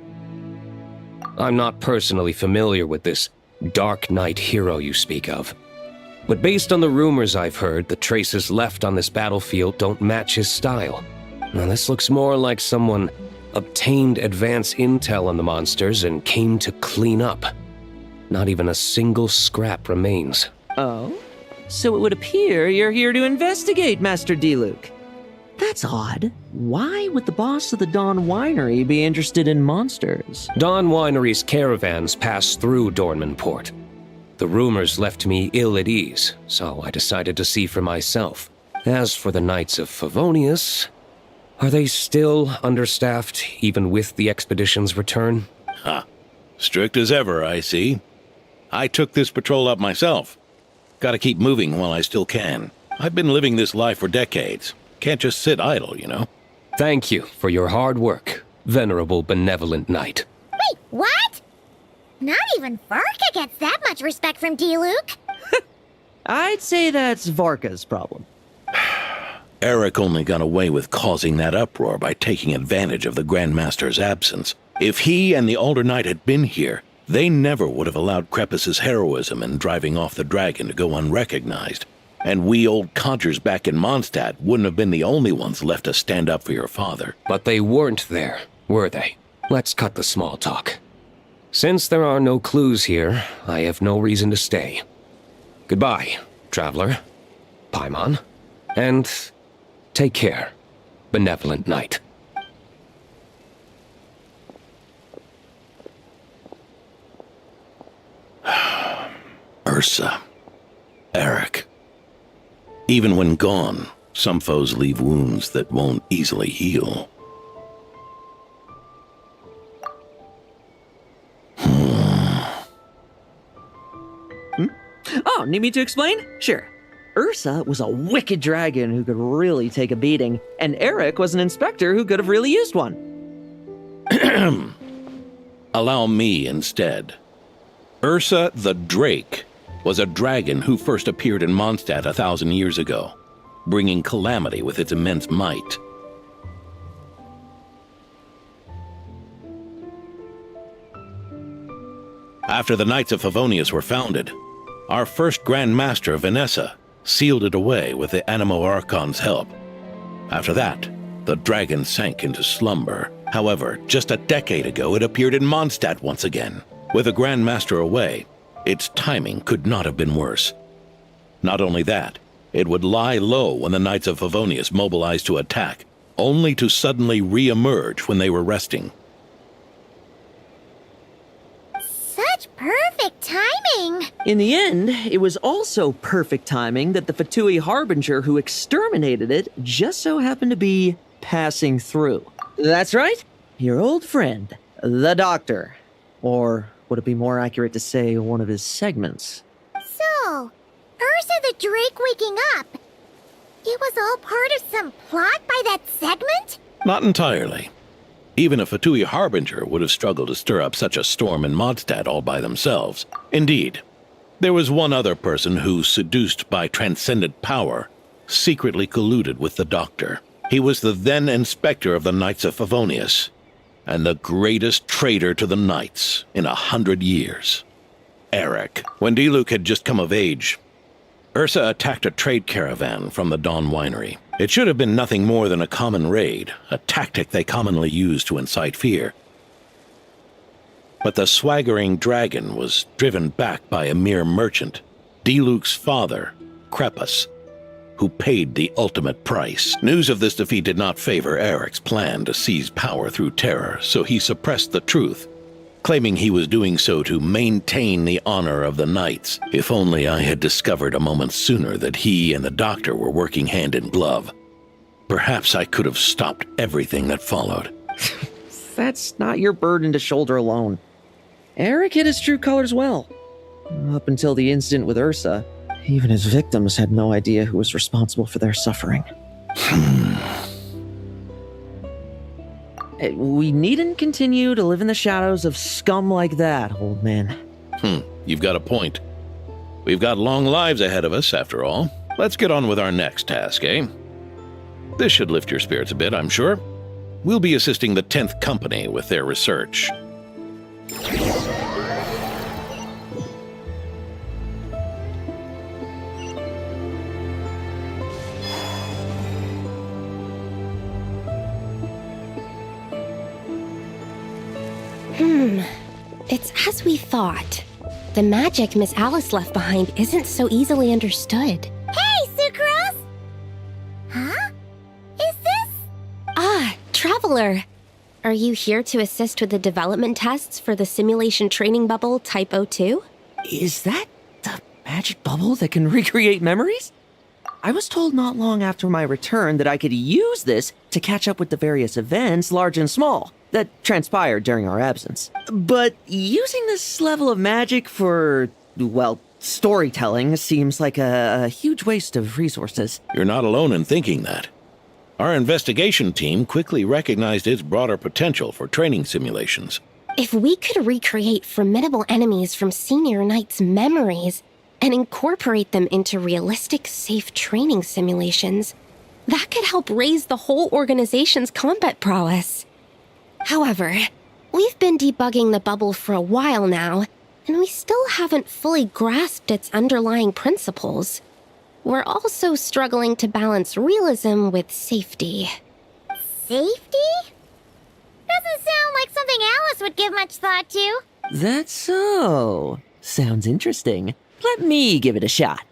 I'm not personally familiar with this Dark Knight hero you speak of. But based on the rumors I've heard, the traces left on this battlefield don't match his style. Now this looks more like someone obtained advance intel on the monsters and came to clean up. Not even a single scrap remains. Oh? So it would appear you're here to investigate, Master Diluc. That's odd. Why would the boss of the Dawn Winery be interested in monsters? Dawn Winery's caravans pass through Dornman Port. The rumors left me ill at ease, so I decided to see for myself. As for the Knights of Favonius, are they still understaffed, even with the expedition's return? Ha. Strict as ever, I see. I took this patrol up myself. Gotta keep moving while I still can. I've been living this life for decades. Can't just sit idle, you know? Thank you for your hard work, venerable benevolent knight. Wait, what? Not even Varka gets that much respect from Diluc. I'd say that's Varka's problem. Eric only got away with causing that uproar by taking advantage of the Grandmaster's absence. If he and the Alder Knight had been here, they never would have allowed Krepus's heroism in driving off the dragon to go unrecognized. And we old codgers back in Mondstadt wouldn't have been the only ones left to stand up for your father. But they weren't there, were they? Let's cut the small talk. Since there are no clues here, I have no reason to stay. Goodbye, traveler, Paimon, and take care, benevolent knight. Ursa. Eric. Even when gone, some foes leave wounds that won't easily heal. Oh, need me to explain? Sure. Ursa was a wicked dragon who could really take a beating, and Eric was an inspector who could have really used one. Allow me instead. Ursa the Drake was a dragon who first appeared in Mondstadt 1,000 years ago, bringing calamity with its immense might. After the Knights of Favonius were founded, our first Grand Master, Vanessa, sealed it away with the Animo Archon's help. After that, the dragon sank into slumber. However, just a decade ago, it appeared in Mondstadt once again. With the Grand Master away, its timing could not have been worse. Not only that, it would lie low when the Knights of Favonius mobilized to attack, only to suddenly re-emerge when they were resting. Such perfect timing! In the end, it was also perfect timing that the Fatui Harbinger who exterminated it just so happened to be passing through. That's right, your old friend, the Doctor. Or would it be more accurate to say one of his segments? So, Ursa the Drake waking up. It was all part of some plot by that segment? Not entirely. Even a Fatui Harbinger would have struggled to stir up such a storm in Mondstadt all by themselves. Indeed, there was one other person who, seduced by transcendent power, secretly colluded with the Doctor. He was the then Inspector of the Knights of Favonius, and the greatest traitor to the Knights in 100 years. Eric. When Diluc had just come of age, Ursa attacked a trade caravan from the Dawn Winery. It should have been nothing more than a common raid, a tactic they commonly use to incite fear. But the swaggering dragon was driven back by a mere merchant, Diluc's father, Krepus, who paid the ultimate price. News of this defeat did not favor Eric's plan to seize power through terror, so he suppressed the truth, claiming he was doing so to maintain the honor of the Knights. If only I had discovered a moment sooner that he and the Doctor were working hand in glove. Perhaps I could have stopped everything that followed. That's not your burden to shoulder alone. Eric hid his true colors well. Up until the incident with Ursa, even his victims had no idea who was responsible for their suffering. We needn't continue to live in the shadows of scum like that, old man. You've got a point. We've got long lives ahead of us, after all. Let's get on with our next task, eh? This should lift your spirits a bit, I'm sure. We'll be assisting the 10th Company with their research. It's as we thought. The magic Miss Alice left behind isn't so easily understood. Hey, Sucrose! Huh? Is this? Traveler! Are you here to assist with the development tests for the simulation training bubble Type 02? Is that the magic bubble that can recreate memories? I was told not long after my return that I could use this to catch up with the various events, large and small, that transpired during our absence. But using this level of magic for, well, storytelling seems like a huge waste of resources. You're not alone in thinking that. Our investigation team quickly recognized its broader potential for training simulations. If we could recreate formidable enemies from Senior Knight's memories and incorporate them into realistic, safe training simulations, that could help raise the whole organization's combat prowess. However, we've been debugging the bubble for a while now, and we still haven't fully grasped its underlying principles. We're also struggling to balance realism with safety. Safety? Doesn't sound like something Alice would give much thought to. That's so. Sounds interesting. Let me give it a shot.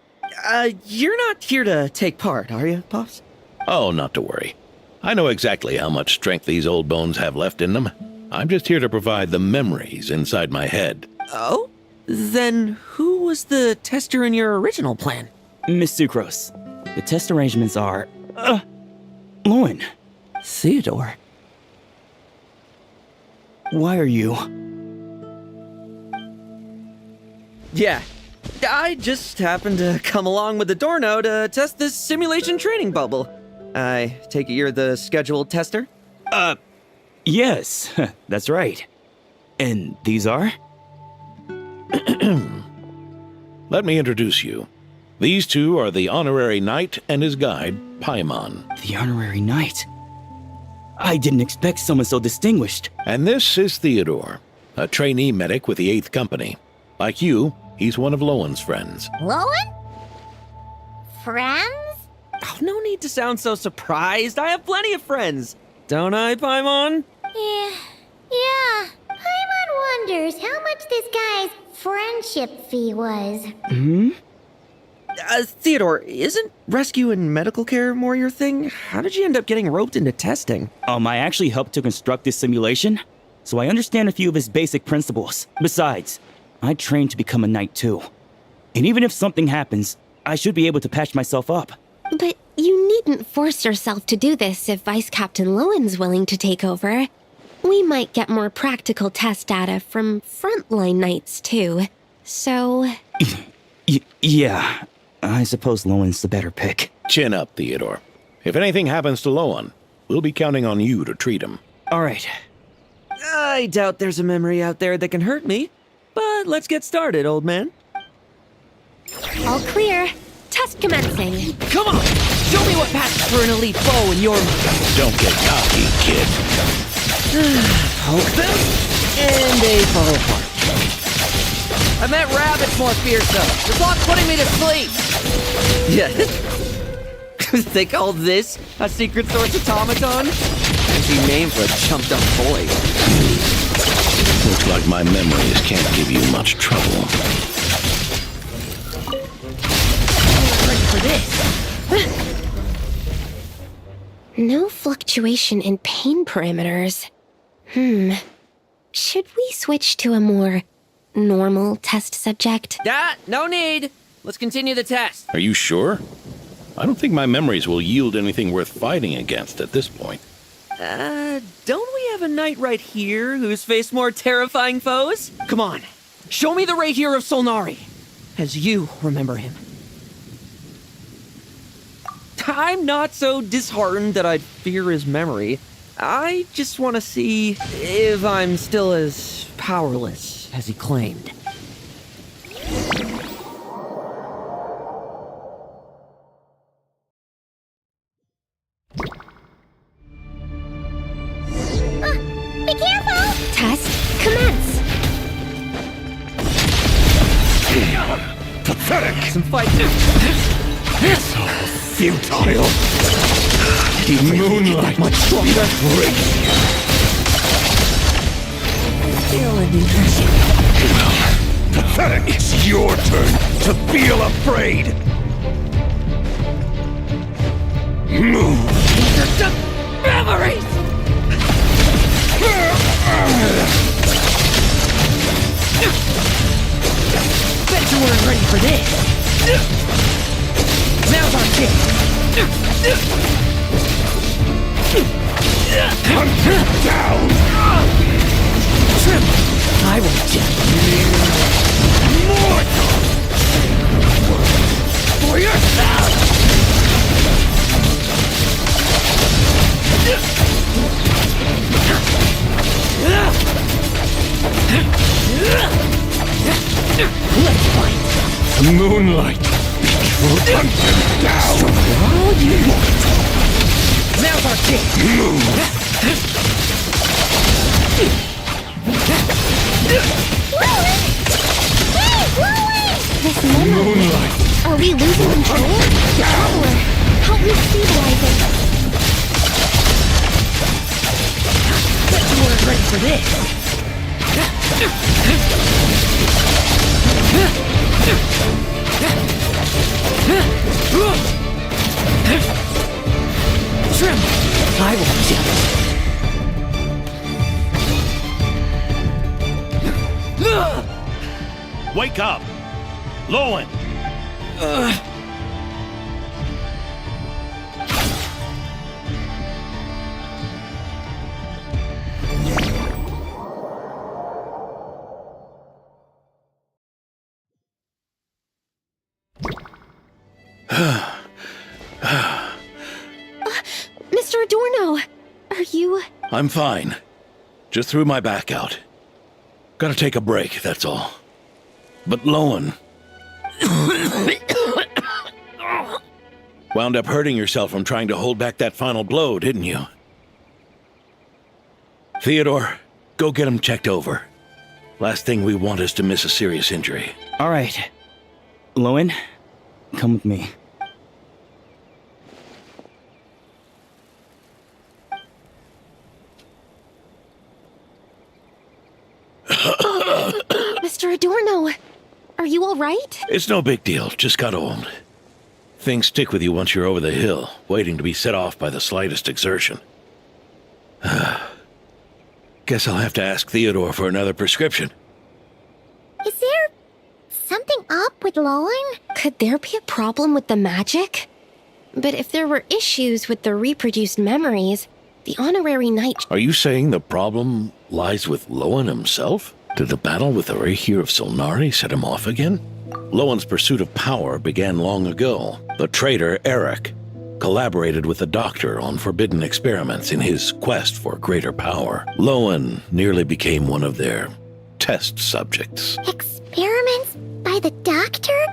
You're not here to take part, are you, Pops? Oh, not to worry. I know exactly how much strength these old bones have left in them. I'm just here to provide the memories inside my head. Oh? Then who was the tester in your original plan? Miss Sucrose, the test arrangements are... Lauren. Theodore. Why are you... Yeah, I just happened to come along with the Dorno to test this simulation training bubble. I take it you're the scheduled tester? Yes, that's right. And these are? Let me introduce you. These two are the honorary knight and his guide, Paimon. The honorary knight? I didn't expect someone so distinguished. And this is Theodore, a trainee medic with the 8th Company. Like you, he's one of Lowen's friends. Lowen? Friends? Oh, no need to sound so surprised. I have plenty of friends. Don't I, Paimon? Yeah. Paimon wonders how much this guy's friendship fee was. Theodore, isn't rescue and medical care more your thing? How did you end up getting roped into testing? I actually helped to construct this simulation, so I understand a few of its basic principles. Besides, I trained to become a knight too. And even if something happens, I should be able to patch myself up. But you needn't force yourself to do this if Vice Captain Lowen's willing to take over. We might get more practical test data from frontline knights too. So... Yeah, I suppose Lowen's the better pick. Chin up, Theodore. If anything happens to Lowen, we'll be counting on you to treat him. All right. I doubt there's a memory out there that can hurt me. But let's get started, old man. All clear. Test commencing. Come on! Show me what passes for an elite foe in your mind. Don't get cocky, kid. Poke them, and they fall apart. I met rabbits more fierce though. The clock's putting me to sleep. Yeah. They call this a secret source automaton? Fancy name for a chumped up boy. Looks like my memories can't give you much trouble. Ready for this. No fluctuation in pain parameters. Should we switch to a more normal test subject? No need. Let's continue the test. Are you sure? I don't think my memories will yield anything worth fighting against at this point. Don't we have a knight right here who's faced more terrifying foes? Come on, show me the Rapier of Solnari, as you remember him. I'm not so disheartened that I'd fear his memory. I just want to see if I'm still as powerless as he claimed. Be careful! Test commence. Pathetic! Some fight. So futile! Moonlight! Much stronger. Still an impression. Pathetic! It's your turn to feel afraid! Move! These are just memories! Bet you weren't ready for this. Now's our chance. Hunt him down! I will just Mortal! for yourself. Let's fight. Moonlight! Hunt him down! All you want. Now's our chance. Move! This memory. Moonlight! Are we losing control? Or help me stabilize it? Bet you weren't ready for this. Tremble. I will just. Wake up! Lowen! Mr. Adorno, are you... I'm fine. Just threw my back out. Gotta take a break, that's all. But Lowen... wound up hurting yourself from trying to hold back that final blow, didn't you? Theodore, go get him checked over. Last thing we want is to miss a serious injury. All right. Lowen, come with me. Mr. Adorno, are you all right? It's no big deal, just got old. Things stick with you once you're over the hill, waiting to be set off by the slightest exertion. Guess I'll have to ask Theodore for another prescription. Is there something up with Lowen? Could there be a problem with the magic? But if there were issues with the reproduced memories, the honorary knight... Are you saying the problem lies with Lowen himself? Did the battle with the Reikir of Solnari set him off again? Lowen's pursuit of power began long ago. The traitor, Eric, collaborated with the Doctor on forbidden experiments in his quest for greater power. Lowen nearly became one of their test subjects. Experiments by the Doctor?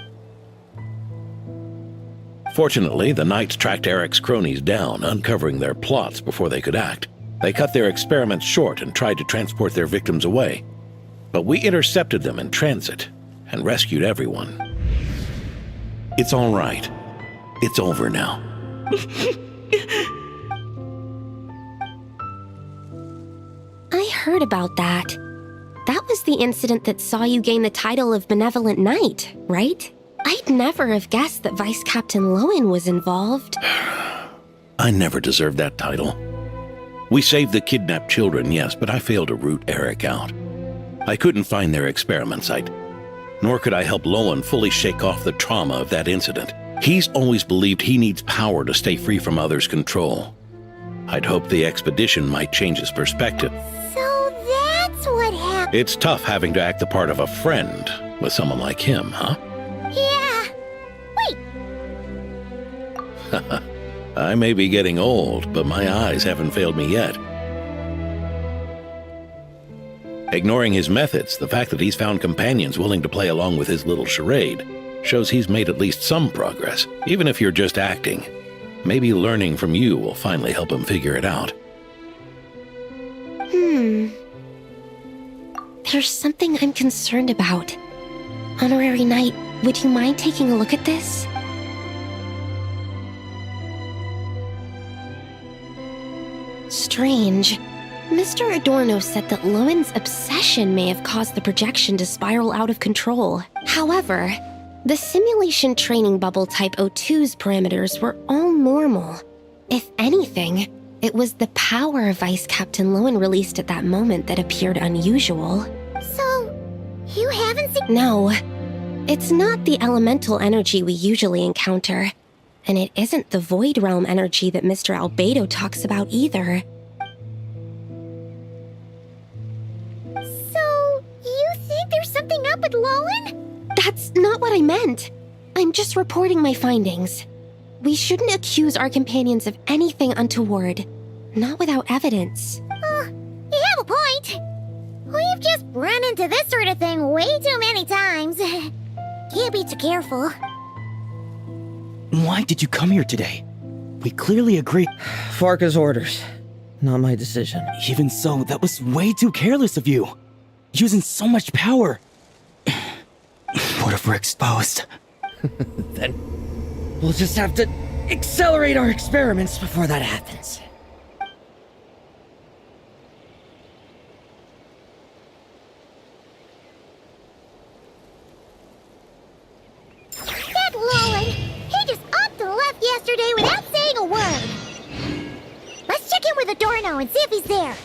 Fortunately, the Knights tracked Eric's cronies down, uncovering their plots before they could act. They cut their experiments short and tried to transport their victims away. But we intercepted them in transit and rescued everyone. It's all right. It's over now. I heard about that. That was the incident that saw you gain the title of Benevolent Knight, right? I'd never have guessed that Vice Captain Lowen was involved. I never deserved that title. We saved the kidnapped children, yes, but I failed to root Eric out. I couldn't find their experiment site, nor could I help Lowen fully shake off the trauma of that incident. He's always believed he needs power to stay free from others' control. I'd hoped the expedition might change his perspective. So that's what happened. It's tough having to act the part of a friend with someone like him, huh? Yeah. Wait, I may be getting old, but my eyes haven't failed me yet. Ignoring his methods, the fact that he's found companions willing to play along with his little charade shows he's made at least some progress, even if you're just acting. Maybe learning from you will finally help him figure it out. There's something I'm concerned about. Honorary Knight, would you mind taking a look at this? Strange. Mr. Adorno said that Lowen's obsession may have caused the projection to spiral out of control. However, the simulation training bubble type O2's parameters were all normal. If anything, it was the power Vice Captain Lowen released at that moment that appeared unusual. So, you haven't seen— No, it's not the elemental energy we usually encounter. And it isn't the Void Realm energy that Mr. Albedo talks about either. So, you think there's something up with Lowen? That's not what I meant. I'm just reporting my findings. We shouldn't accuse our companions of anything untoward. Not without evidence. You have a point. We've just run into this sort of thing way too many times. Can't be too careful. Why did you come here today? We clearly agreed. Farka's orders, not my decision. Even so, that was way too careless of you. Using so much power. What if we're exposed? Then we'll just have to accelerate our experiments before that happens. That Lowen, he just upped and left yesterday without saying a word. Let's check in with Adorno and see if he's there.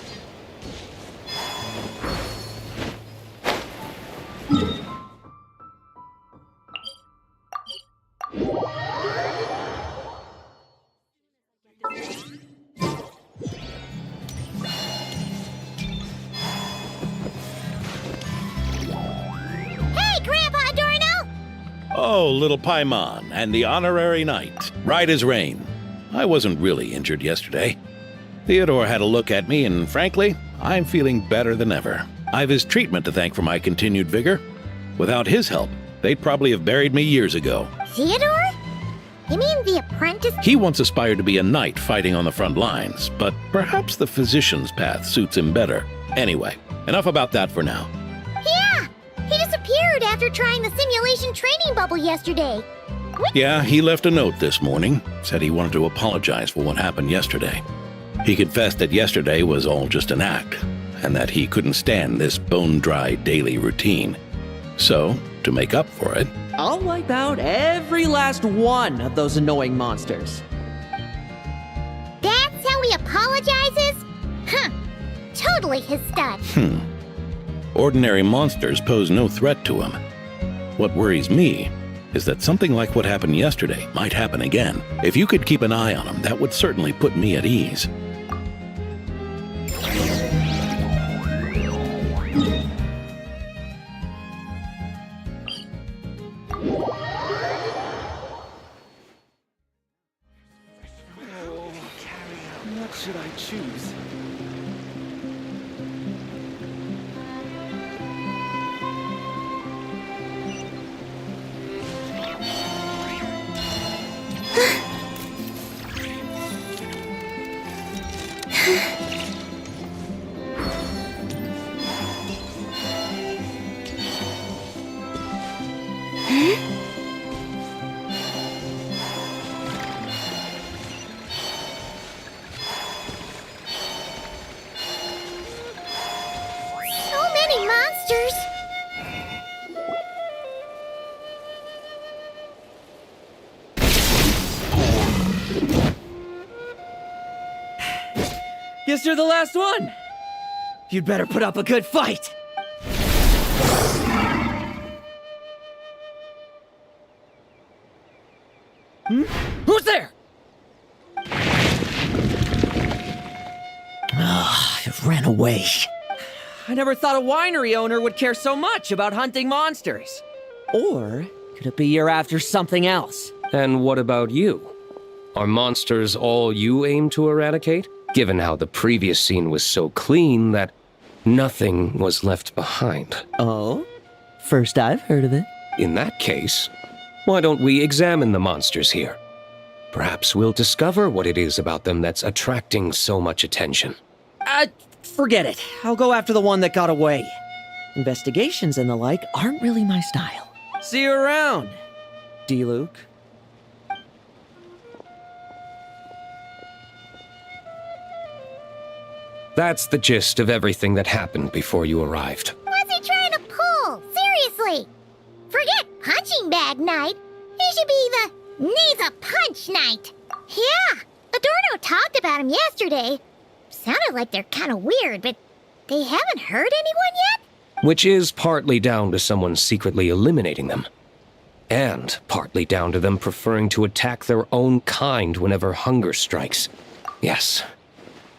Hey, Grandpa Adorno! Oh, little Paimon and the Honorary Knight. Right as rain. I wasn't really injured yesterday. Theodore had a look at me, and frankly, I'm feeling better than ever. I've his treatment to thank for my continued vigor. Without his help, they'd probably have buried me years ago. Theodore? You mean the apprentice? He once aspired to be a knight fighting on the front lines, but perhaps the physician's path suits him better. Anyway, enough about that for now. Yeah! He disappeared after trying the simulation training bubble yesterday. Yeah, he left a note this morning. Said he wanted to apologize for what happened yesterday. He confessed that yesterday was all just an act, and that he couldn't stand this bone-dry daily routine. So, to make up for it, I'll wipe out every last one of those annoying monsters. That's how he apologizes? Huh. Totally his stud. Ordinary monsters pose no threat to him. What worries me is that something like what happened yesterday might happen again. If you could keep an eye on him, that would certainly put me at ease. What should I choose? So many monsters! Guess you're the last one. You'd better put up a good fight. Who's there? It ran away. I never thought a winery owner would care so much about hunting monsters. Or could it be you're after something else? And what about you? Are monsters all you aim to eradicate? Given how the previous scene was so clean that Nothing was left behind. Oh? First I've heard of it. In that case, why don't we examine the monsters here? Perhaps we'll discover what it is about them that's attracting so much attention. Forget it. I'll go after the one that got away. Investigations and the like aren't really my style. See you around, D-Luke. That's the gist of everything that happened before you arrived. What's he trying to pull? Seriously! Forget punching bag night. It should be the needs a punch night. Yeah, Adorno talked about him yesterday. Sounded like they're kind of weird, but they haven't hurt anyone yet? Which is partly down to someone secretly eliminating them. And partly down to them preferring to attack their own kind whenever hunger strikes. Yes.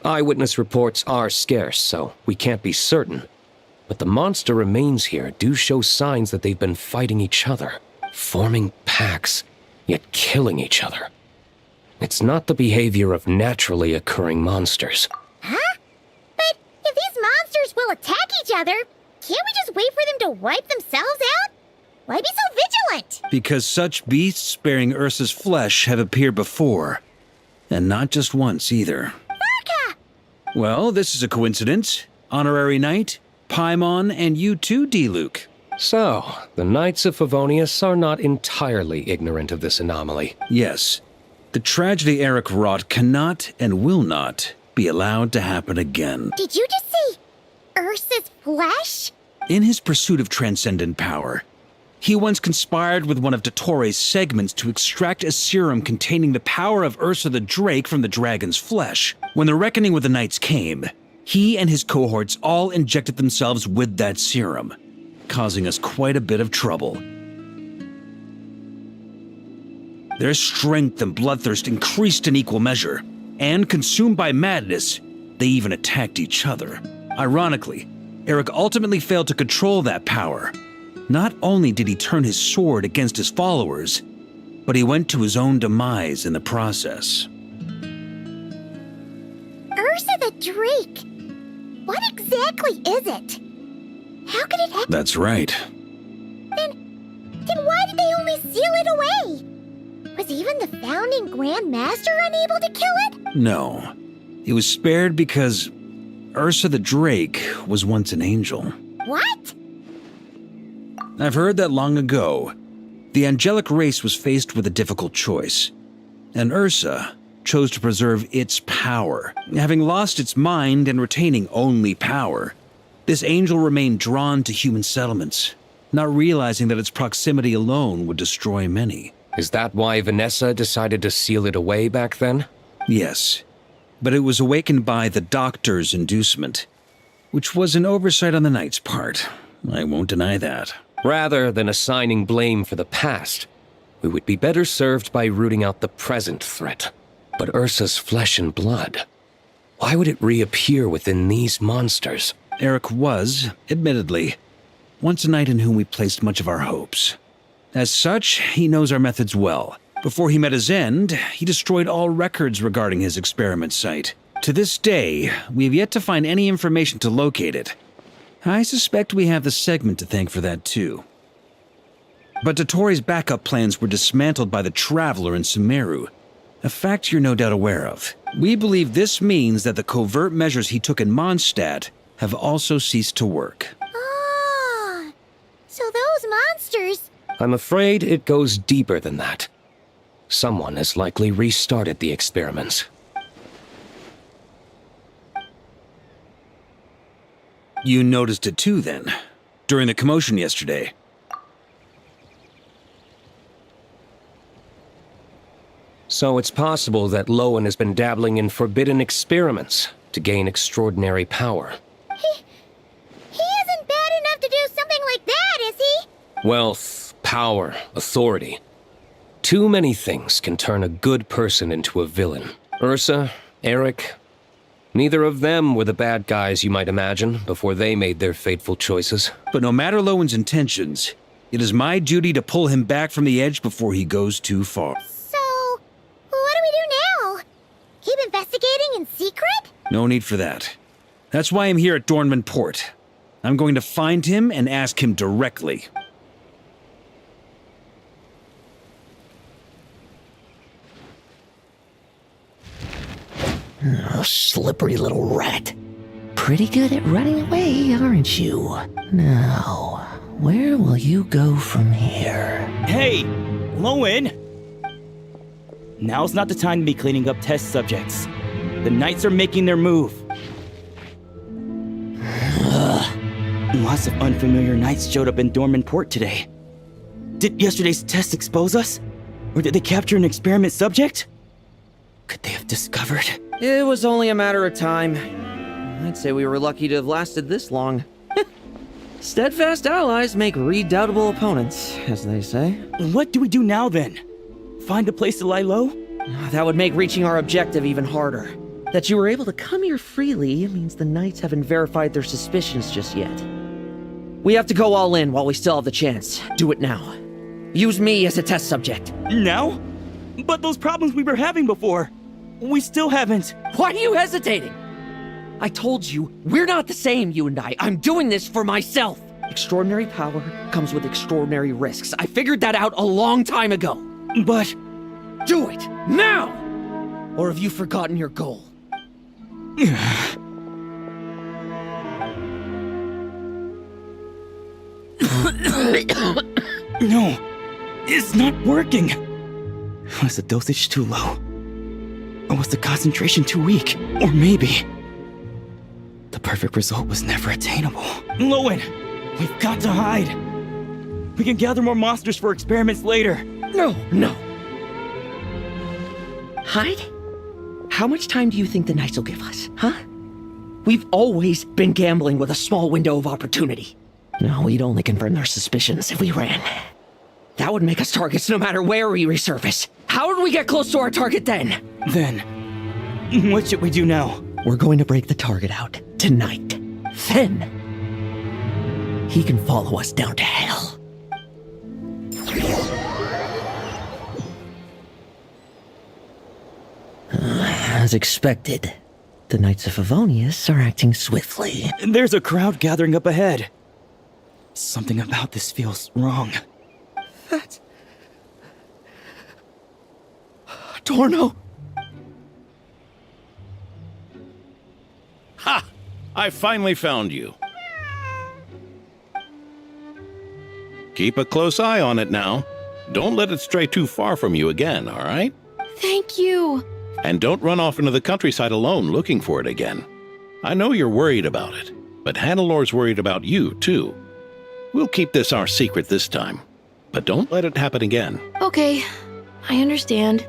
Eyewitness reports are scarce, so we can't be certain. But the monster remains here do show signs that they've been fighting each other, forming packs, yet killing each other. It's not the behavior of naturally occurring monsters. Huh? But if these monsters will attack each other, can't we just wait for them to wipe themselves out? Why be so vigilant? Because such beasts bearing Ursa's flesh have appeared before. And not just once either. Varka! Well, this is a coincidence. Honorary Knight, Paimon, and you too, D-Luke. So, the Knights of Favonius are not entirely ignorant of this anomaly. Yes. The tragedy Eric wrought cannot and will not be allowed to happen again. Did you just say Ursa's flesh? In his pursuit of transcendent power, he once conspired with one of Dottores' segments to extract a serum containing the power of Ursa the Drake from the dragon's flesh. When the reckoning with the Knights came, he and his cohorts all injected themselves with that serum, causing us quite a bit of trouble. Their strength and bloodthirst increased in equal measure, and consumed by madness, they even attacked each other. Ironically, Eric ultimately failed to control that power. Not only did he turn his sword against his followers, but he went to his own demise in the process. Ursa the Drake? What exactly is it? How could it happen? That's right. Then why did they only seal it away? Was even the founding Grand Master unable to kill it? No. It was spared because Ursa the Drake was once an angel. What? I've heard that long ago, the angelic race was faced with a difficult choice, and Ursa chose to preserve its power. Having lost its mind and retaining only power, this angel remained drawn to human settlements, not realizing that its proximity alone would destroy many. Is that why Vanessa decided to seal it away back then? Yes, but it was awakened by the doctor's inducement, which was an oversight on the Knight's part. I won't deny that. Rather than assigning blame for the past, we would be better served by rooting out the present threat. But Ursa's flesh and blood, why would it reappear within these monsters? Eric was, admittedly, once a knight in whom we placed much of our hopes. As such, he knows our methods well. Before he met his end, he destroyed all records regarding his experiment site. To this day, we have yet to find any information to locate it. I suspect we have the segment to thank for that too. But Dottores' backup plans were dismantled by the Traveler in Sumeru, a fact you're no doubt aware of. We believe this means that the covert measures he took in Mondstadt have also ceased to work. Ah, so those monsters... I'm afraid it goes deeper than that. Someone has likely restarted the experiments. You noticed it too, then, during the commotion yesterday. So it's possible that Lowen has been dabbling in forbidden experiments to gain extraordinary power. He isn't bad enough to do something like that, is he? Wealth, power, authority. Too many things can turn a good person into a villain. Ursa, Eric, neither of them were the bad guys you might imagine before they made their fateful choices. But no matter Lowen's intentions, it is my duty to pull him back from the edge before he goes too far. So, what do we do now? Keep investigating in secret? No need for that. That's why I'm here at Dornman Port. I'm going to find him and ask him directly. Oh, slippery little rat. Pretty good at running away, aren't you? Now, where will you go from here? Hey, Lowen! Now's not the time to be cleaning up test subjects. The Knights are making their move. Lots of unfamiliar Knights showed up in Dornman Port today. Did yesterday's test expose us? Or did they capture an experiment subject? Could they have discovered? It was only a matter of time. I'd say we were lucky to have lasted this long. Steadfast allies make redoubtable opponents, as they say. What do we do now then? Find a place to lie low? That would make reaching our objective even harder. That you were able to come here freely means the Knights haven't verified their suspicions just yet. We have to go all in while we still have the chance. Do it now. Use me as a test subject. Now? But those problems we were having before, we still haven't. Why are you hesitating? I told you, we're not the same, you and I. I'm doing this for myself. Extraordinary power comes with extraordinary risks. I figured that out a long time ago. But... do it, now! Or have you forgotten your goal? No, it's not working. Was the dosage too low? Or was the concentration too weak? Or maybe... the perfect result was never attainable. Lowen, we've got to hide. We can gather more monsters for experiments later. No. Hide? How much time do you think the Knights will give us, huh? We've always been gambling with a small window of opportunity. No, we'd only confirm their suspicions if we ran. That would make us targets no matter where we resurface. How would we get close to our target then? Then, what should we do now? We're going to break the target out tonight. Then, he can follow us down to hell. As expected, the Knights of Favonius are acting swiftly. There's a crowd gathering up ahead. Something about this feels wrong. That's... Dorno! Ha! I finally found you. Keep a close eye on it now. Don't let it stray too far from you again, all right? Thank you. And don't run off into the countryside alone looking for it again. I know you're worried about it, but Hannelor's worried about you, too. We'll keep this our secret this time, but don't let it happen again. Okay, I understand.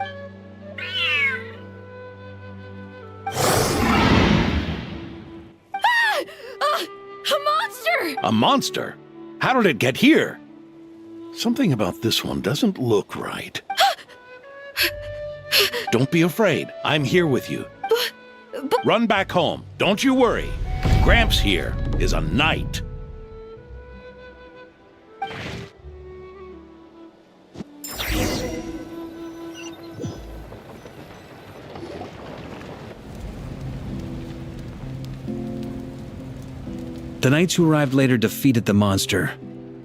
A monster! A monster? How did it get here? Something about this one doesn't look right. Don't be afraid. I'm here with you. But... run back home. Don't you worry. Gramps here is a knight. The knights who arrived later defeated the monster.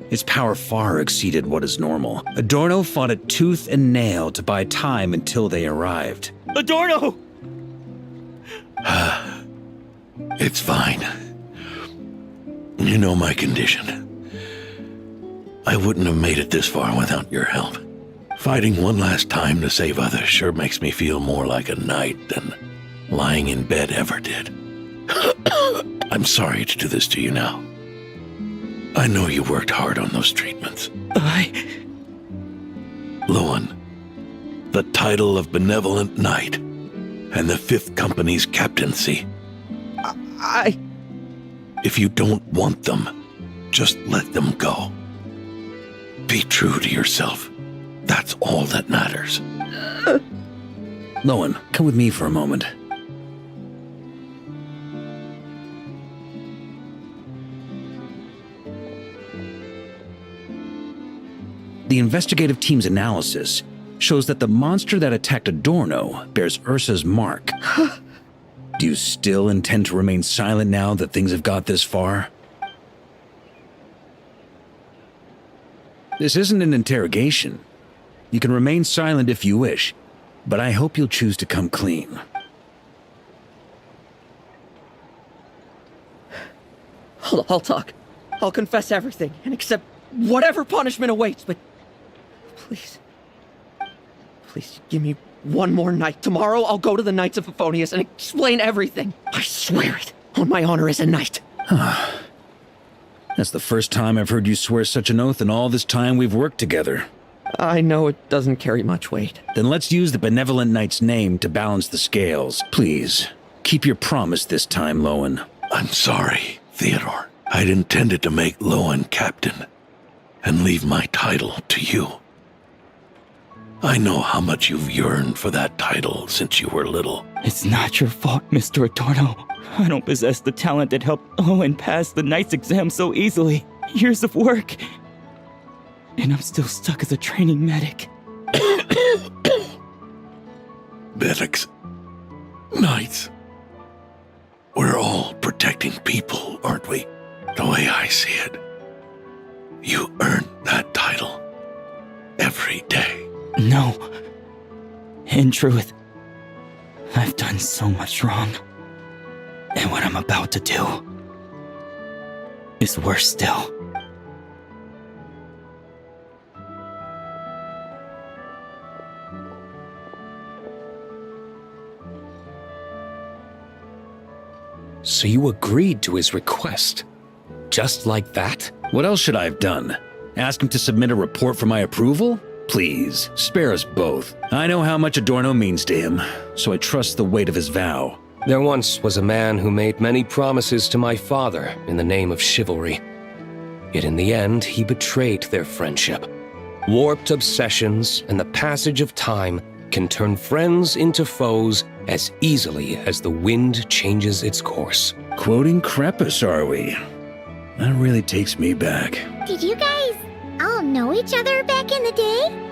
Its power far exceeded what is normal. Adorno fought it tooth and nail to buy time until they arrived. Adorno! It's fine. You know my condition. I wouldn't have made it this far without your help. Fighting one last time to save others sure makes me feel more like a knight than lying in bed ever did. I'm sorry to do this to you now. I know you worked hard on those treatments. Lowen, the title of Benevolent Knight and the Fifth Company's captaincy. If you don't want them, just let them go. Be true to yourself. That's all that matters. Lowen, come with me for a moment. The investigative team's analysis shows that the monster that attacked Adorno bears Ursa's mark. Do you still intend to remain silent now that things have got this far? This isn't an interrogation. You can remain silent if you wish, but I hope you'll choose to come clean. I'll talk. I'll confess everything and accept whatever punishment awaits, but please give me one more night. Tomorrow I'll go to the Knights of Favonius and explain everything. I swear it, on my honor as a knight. That's the first time I've heard you swear such an oath in all this time we've worked together. I know it doesn't carry much weight. Then let's use the benevolent knight's name to balance the scales. Please, keep your promise this time, Lowen. I'm sorry, Theodore. I'd intended to make Lowen captain and leave my title to you. I know how much you've yearned for that title since you were little. It's not your fault, Mr. Adorno. I don't possess the talent that helped Owen pass the knight's exam so easily. Years of work. And I'm still stuck as a training medic. Medics. Knights. We're all protecting people, aren't we? The way I see it. You earned that title. Every day. No. In truth, I've done so much wrong. And what I'm about to do is worse still. So you agreed to his request? Just like that? What else should I have done? Ask him to submit a report for my approval? Please, spare us both. I know how much Adorno means to him, so I trust the weight of his vow. There once was a man who made many promises to my father in the name of chivalry. Yet in the end, he betrayed their friendship. Warped obsessions and the passage of time can turn friends into foes as easily as the wind changes its course. Quoting Crepus, are we? That really takes me back. Did you guys all know each other back in the day?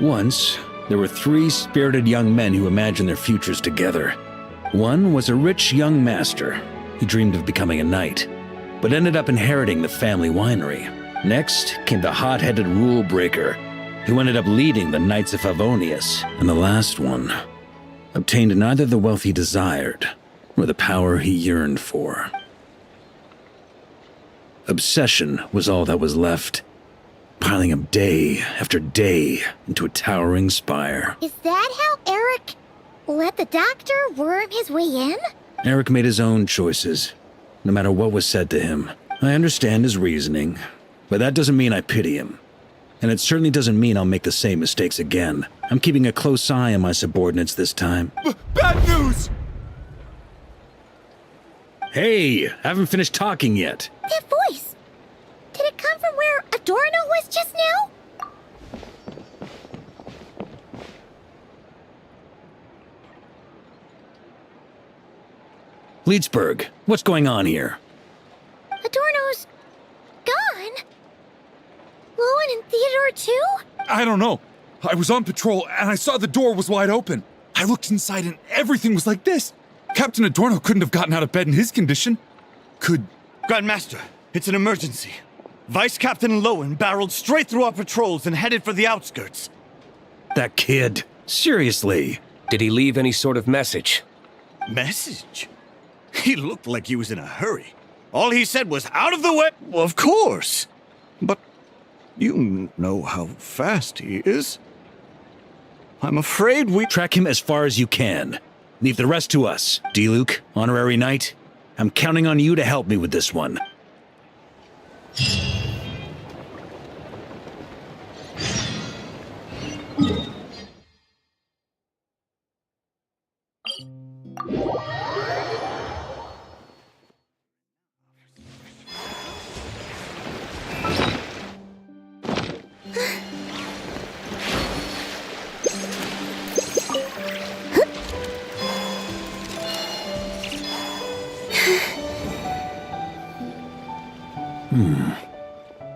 Once, there were 3 spirited young men who imagined their futures together. One was a rich young master. He dreamed of becoming a knight, but ended up inheriting the family winery. Next came the hot-headed rule breaker, who ended up leading the Knights of Favonius. And the last one obtained neither the wealth he desired, nor the power he yearned for. Obsession was all that was left, piling up day after day into a towering spire. Is that how Eric let the doctor worm his way in? Eric made his own choices, no matter what was said to him. I understand his reasoning, but that doesn't mean I pity him. And it certainly doesn't mean I'll make the same mistakes again. I'm keeping a close eye on my subordinates this time. Bad news! Hey, haven't finished talking yet. That voice! Did it come from where Adorno was just now? Leedsburg, what's going on here? Adorno's gone? Lowen and Theodore too? I don't know. I was on patrol and I saw the door was wide open. I looked inside and everything was like this. Captain Adorno couldn't have gotten out of bed in his condition. Grandmaster, it's an emergency. Vice Captain Lowen barreled straight through our patrols and headed for the outskirts. That kid. Seriously. Did he leave any sort of message? Message? He looked like he was in a hurry. All he said was, out of the way! Well, of course! But you know how fast he is. I'm afraid we— Track him as far as you can. Leave the rest to us. D-Luke, honorary knight, I'm counting on you to help me with this one.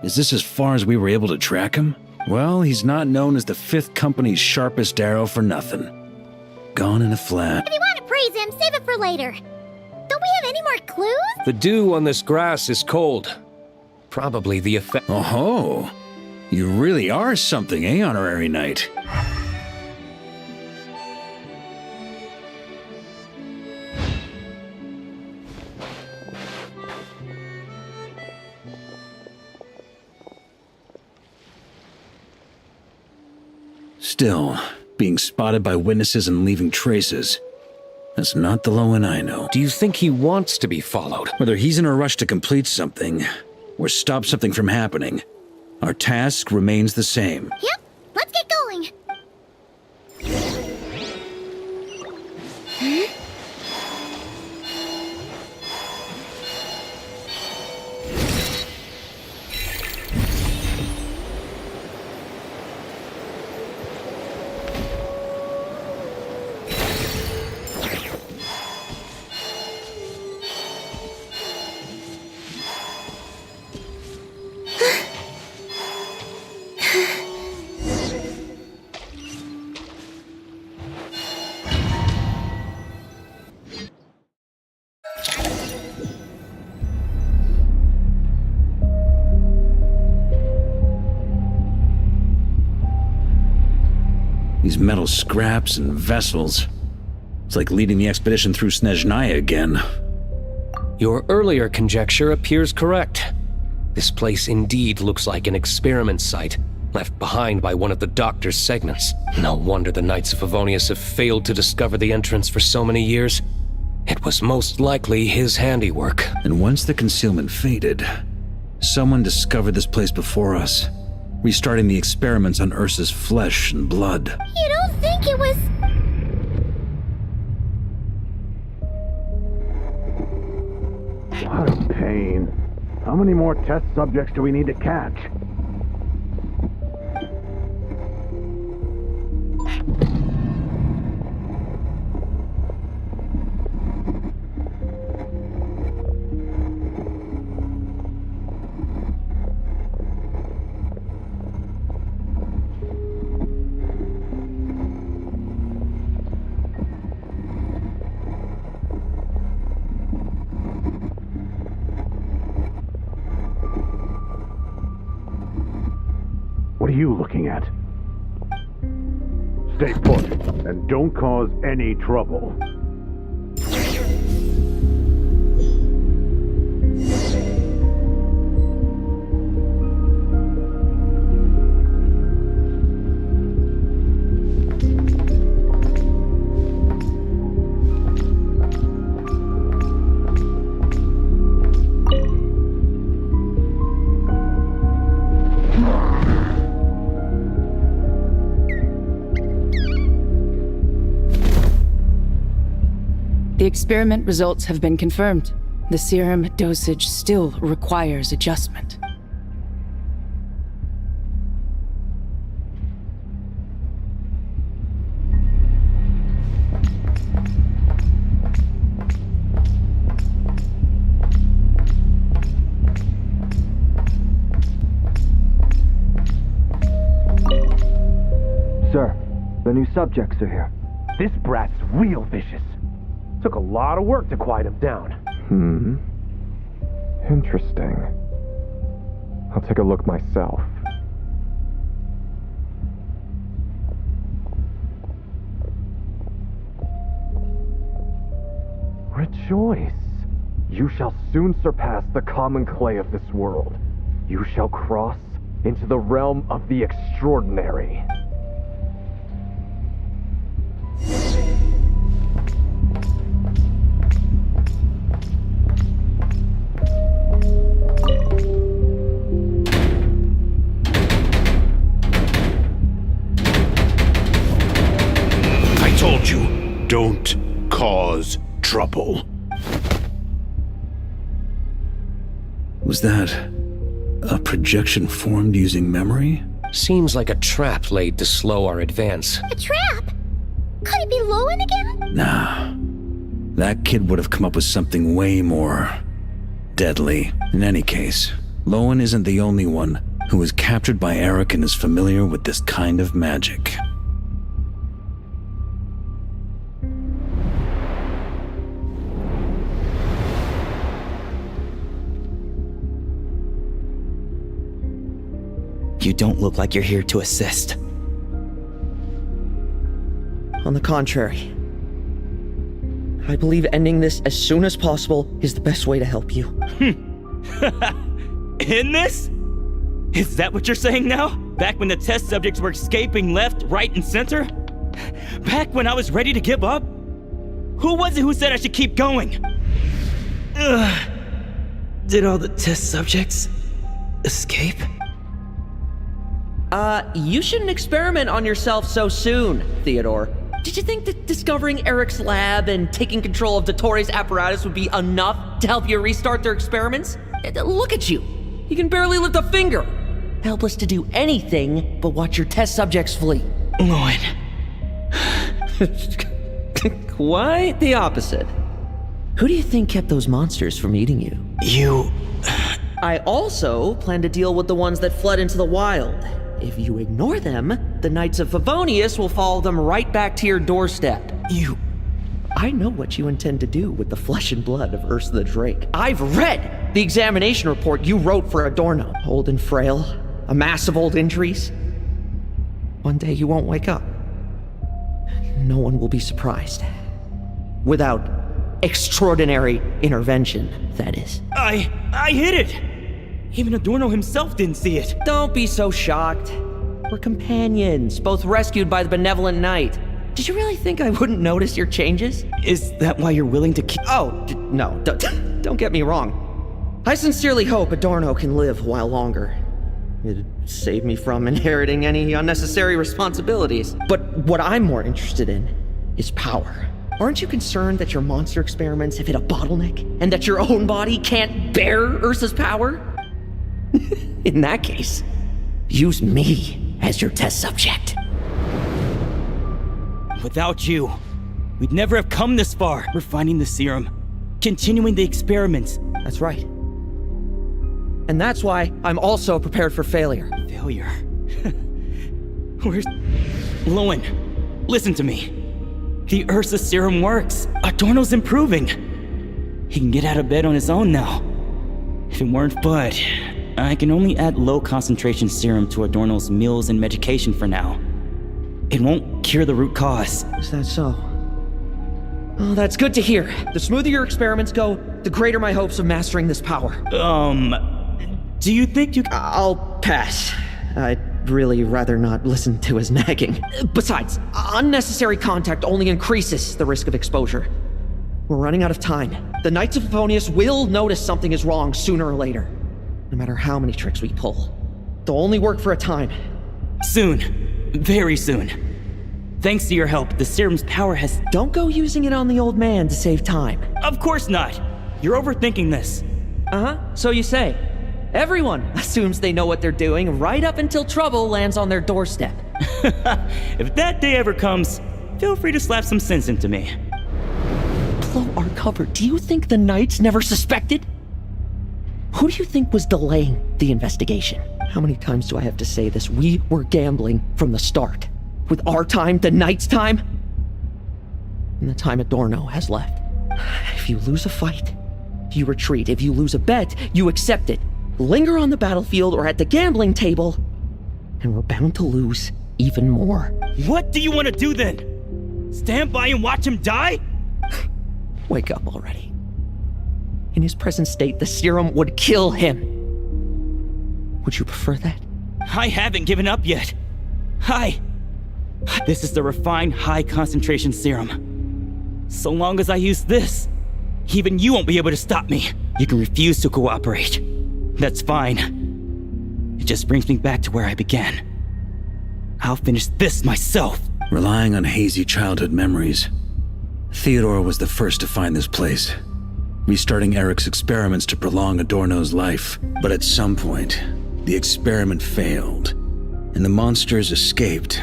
Is this as far as we were able to track him? Well, he's not known as the 5th Company's sharpest arrow for nothing. Gone in a flash. If you want to pray worry, Zim. Save it for later. Don't we have any more clues? The dew on this grass is cold. Probably the effect. Oh, you really are something, eh, Honorary Knight? Still, being spotted by witnesses and leaving traces. That's not the Lowen I know. Do you think he wants to be followed? Whether he's in a rush to complete something, or stop something from happening, our task remains the same. Yep, let's get going. These metal scraps and vessels. It's like leading the expedition through Snezhnaya again. Your earlier conjecture appears correct. This place indeed looks like an experiment site, left behind by one of the Doctor's segments. No wonder the Knights of Favonius have failed to discover the entrance for so many years. It was most likely his handiwork. And once the concealment faded, someone discovered this place before us, restarting the experiments on Ursa's flesh and blood. You don't think it was... What a pain. How many more test subjects do we need to catch? What are you looking at? Stay put, and don't cause any trouble. The experiment results have been confirmed. The serum dosage still requires adjustment. Sir, the new subjects are here. This brat's real vicious. Took a lot of work to quiet him down. Interesting. I'll take a look myself. Rejoice! You shall soon surpass the common clay of this world. You shall cross into the realm of the extraordinary. I told you, don't cause trouble. Was that a projection formed using memory? Seems like a trap laid to slow our advance. A trap? Could it be Lowen again? Nah. That kid would have come up with something way more deadly. In any case, Lowen isn't the only one who was captured by Eric and is familiar with this kind of magic. You don't look like you're here to assist. On the contrary, I believe ending this as soon as possible is the best way to help you. In this? Is that what you're saying now? Back when the test subjects were escaping left, right, and center? Back when I was ready to give up? Who was it who said I should keep going? Did all the test subjects escape? You shouldn't experiment on yourself so soon, Theodore. Did you think that discovering Eric's lab and taking control of Dottores' apparatus would be enough to help you restart their experiments? Look at you. You can barely lift a finger. Helpless to do anything but watch your test subjects flee. Lowen. Quite the opposite. Who do you think kept those monsters from eating you? You... I also plan to deal with the ones that fled into the wild. If you ignore them, the Knights of Favonius will follow them right back to your doorstep. I know what you intend to do with the flesh and blood of Ursa the Drake. I've read the examination report you wrote for Adorno. Old and frail, a mass of old injuries. One day you won't wake up. No one will be surprised. Without extraordinary intervention, that is. I hit it! Even Adorno himself didn't see it. Don't be so shocked. We're companions, both rescued by the benevolent knight. Did you really think I wouldn't notice your changes? Is that why you're willing to keep... No, don't get me wrong. I sincerely hope Adorno can live a while longer. It'd save me from inheriting any unnecessary responsibilities. But what I'm more interested in is power. Aren't you concerned that your monster experiments have hit a bottleneck and that your own body can't bear Ursa's power? In that case, use me as your test subject. Without you, we'd never have come this far. We're finding the serum, continuing the experiments. That's right. And that's why I'm also prepared for failure. Failure? Where's... Lowen, listen to me. The Ursa serum works. Adorno's improving. He can get out of bed on his own now. If it weren't but, I can only add low concentration serum to Adorno's meals and medication for now. It won't cure the root cause. Is that so? Oh, that's good to hear. The smoother your experiments go, the greater my hopes of mastering this power. Do you think you... I'll pass. I'd really rather not listen to his nagging. Besides, unnecessary contact only increases the risk of exposure. We're running out of time. The Knights of Favonius will notice something is wrong sooner or later. No matter how many tricks we pull. They'll only work for a time. Soon. Very soon. Thanks to your help, the serum's power has... Don't go using it on the old man to save time. Of course not. You're overthinking this. So you say. Everyone assumes they know what they're doing right up until trouble lands on their doorstep. If that day ever comes, feel free to slap some sense into me. Blow our cover. Do you think the Knights never suspected? Who do you think was delaying the investigation? How many times do I have to say this? We were gambling from the start. With our time, the Knights' time, and the time Adorno has left. If you lose a fight, you retreat. If you lose a bet, you accept it. Linger on the battlefield or at the gambling table, and we're bound to lose even more. What do you want to do then? Stand by and watch him die? Wake up already. In his present state, the serum would kill him. Would you prefer that? I haven't given up yet. This is the refined high-concentration serum. So long as I use this, even you won't be able to stop me. You can refuse to cooperate. That's fine. It just brings me back to where I began. I'll finish this myself. Relying on hazy childhood memories, Theodore was the first to find this place, restarting Eric's experiments to prolong Adorno's life. But at some point, the experiment failed, and the monsters escaped.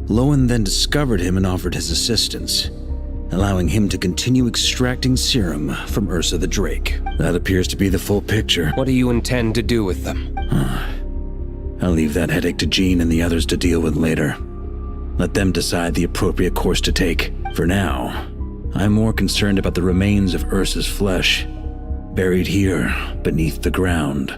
Lowen then discovered him and offered his assistance, allowing him to continue extracting serum from Ursa the Drake. That appears to be the full picture. What do you intend to do with them? I'll leave that headache to Jean and the others to deal with later. Let them decide the appropriate course to take. For now, I'm more concerned about the remains of Ursa's flesh, buried here beneath the ground.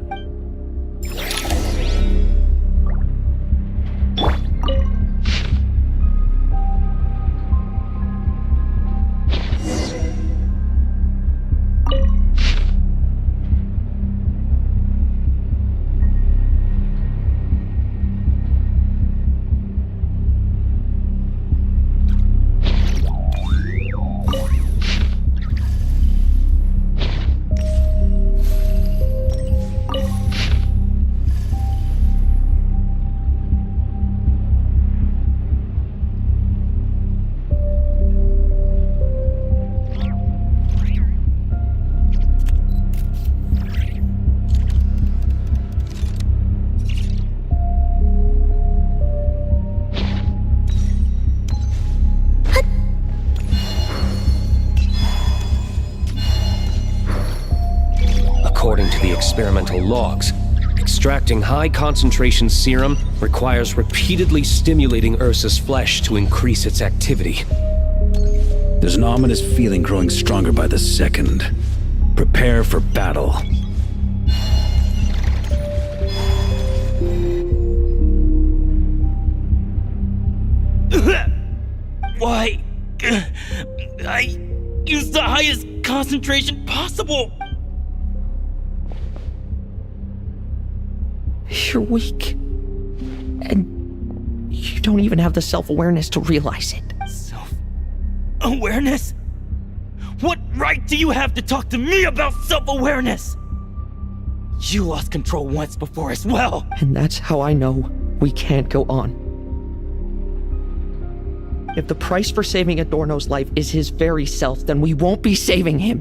experimental logs. Extracting high-concentration serum requires repeatedly stimulating Ursa's flesh to increase its activity. There's an ominous feeling growing stronger by the second. Prepare for battle. Why? I used the highest concentration possible. You're weak. And you don't even have the self-awareness to realize it. Self-awareness? What right do you have to talk to me about self-awareness? You lost control once before as well. And that's how I know we can't go on. If the price for saving Adorno's life is his very self, then we won't be saving him.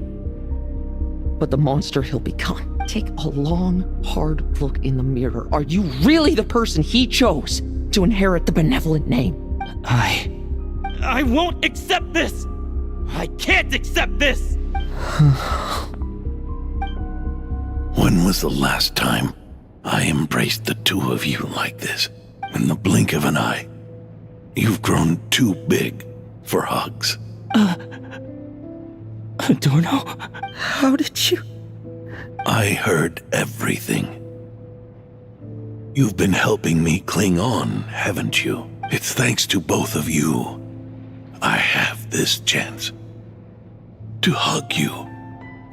But the monster he'll become. Take a long, hard look in the mirror. Are you really the person he chose to inherit the benevolent name? I won't accept this! I can't accept this! When was the last time I embraced the two of you like this? In the blink of an eye. You've grown too big for hugs. Adorno? How did you? I heard everything. You've been helping me cling on, haven't you? It's thanks to both of you I have this chance to hug you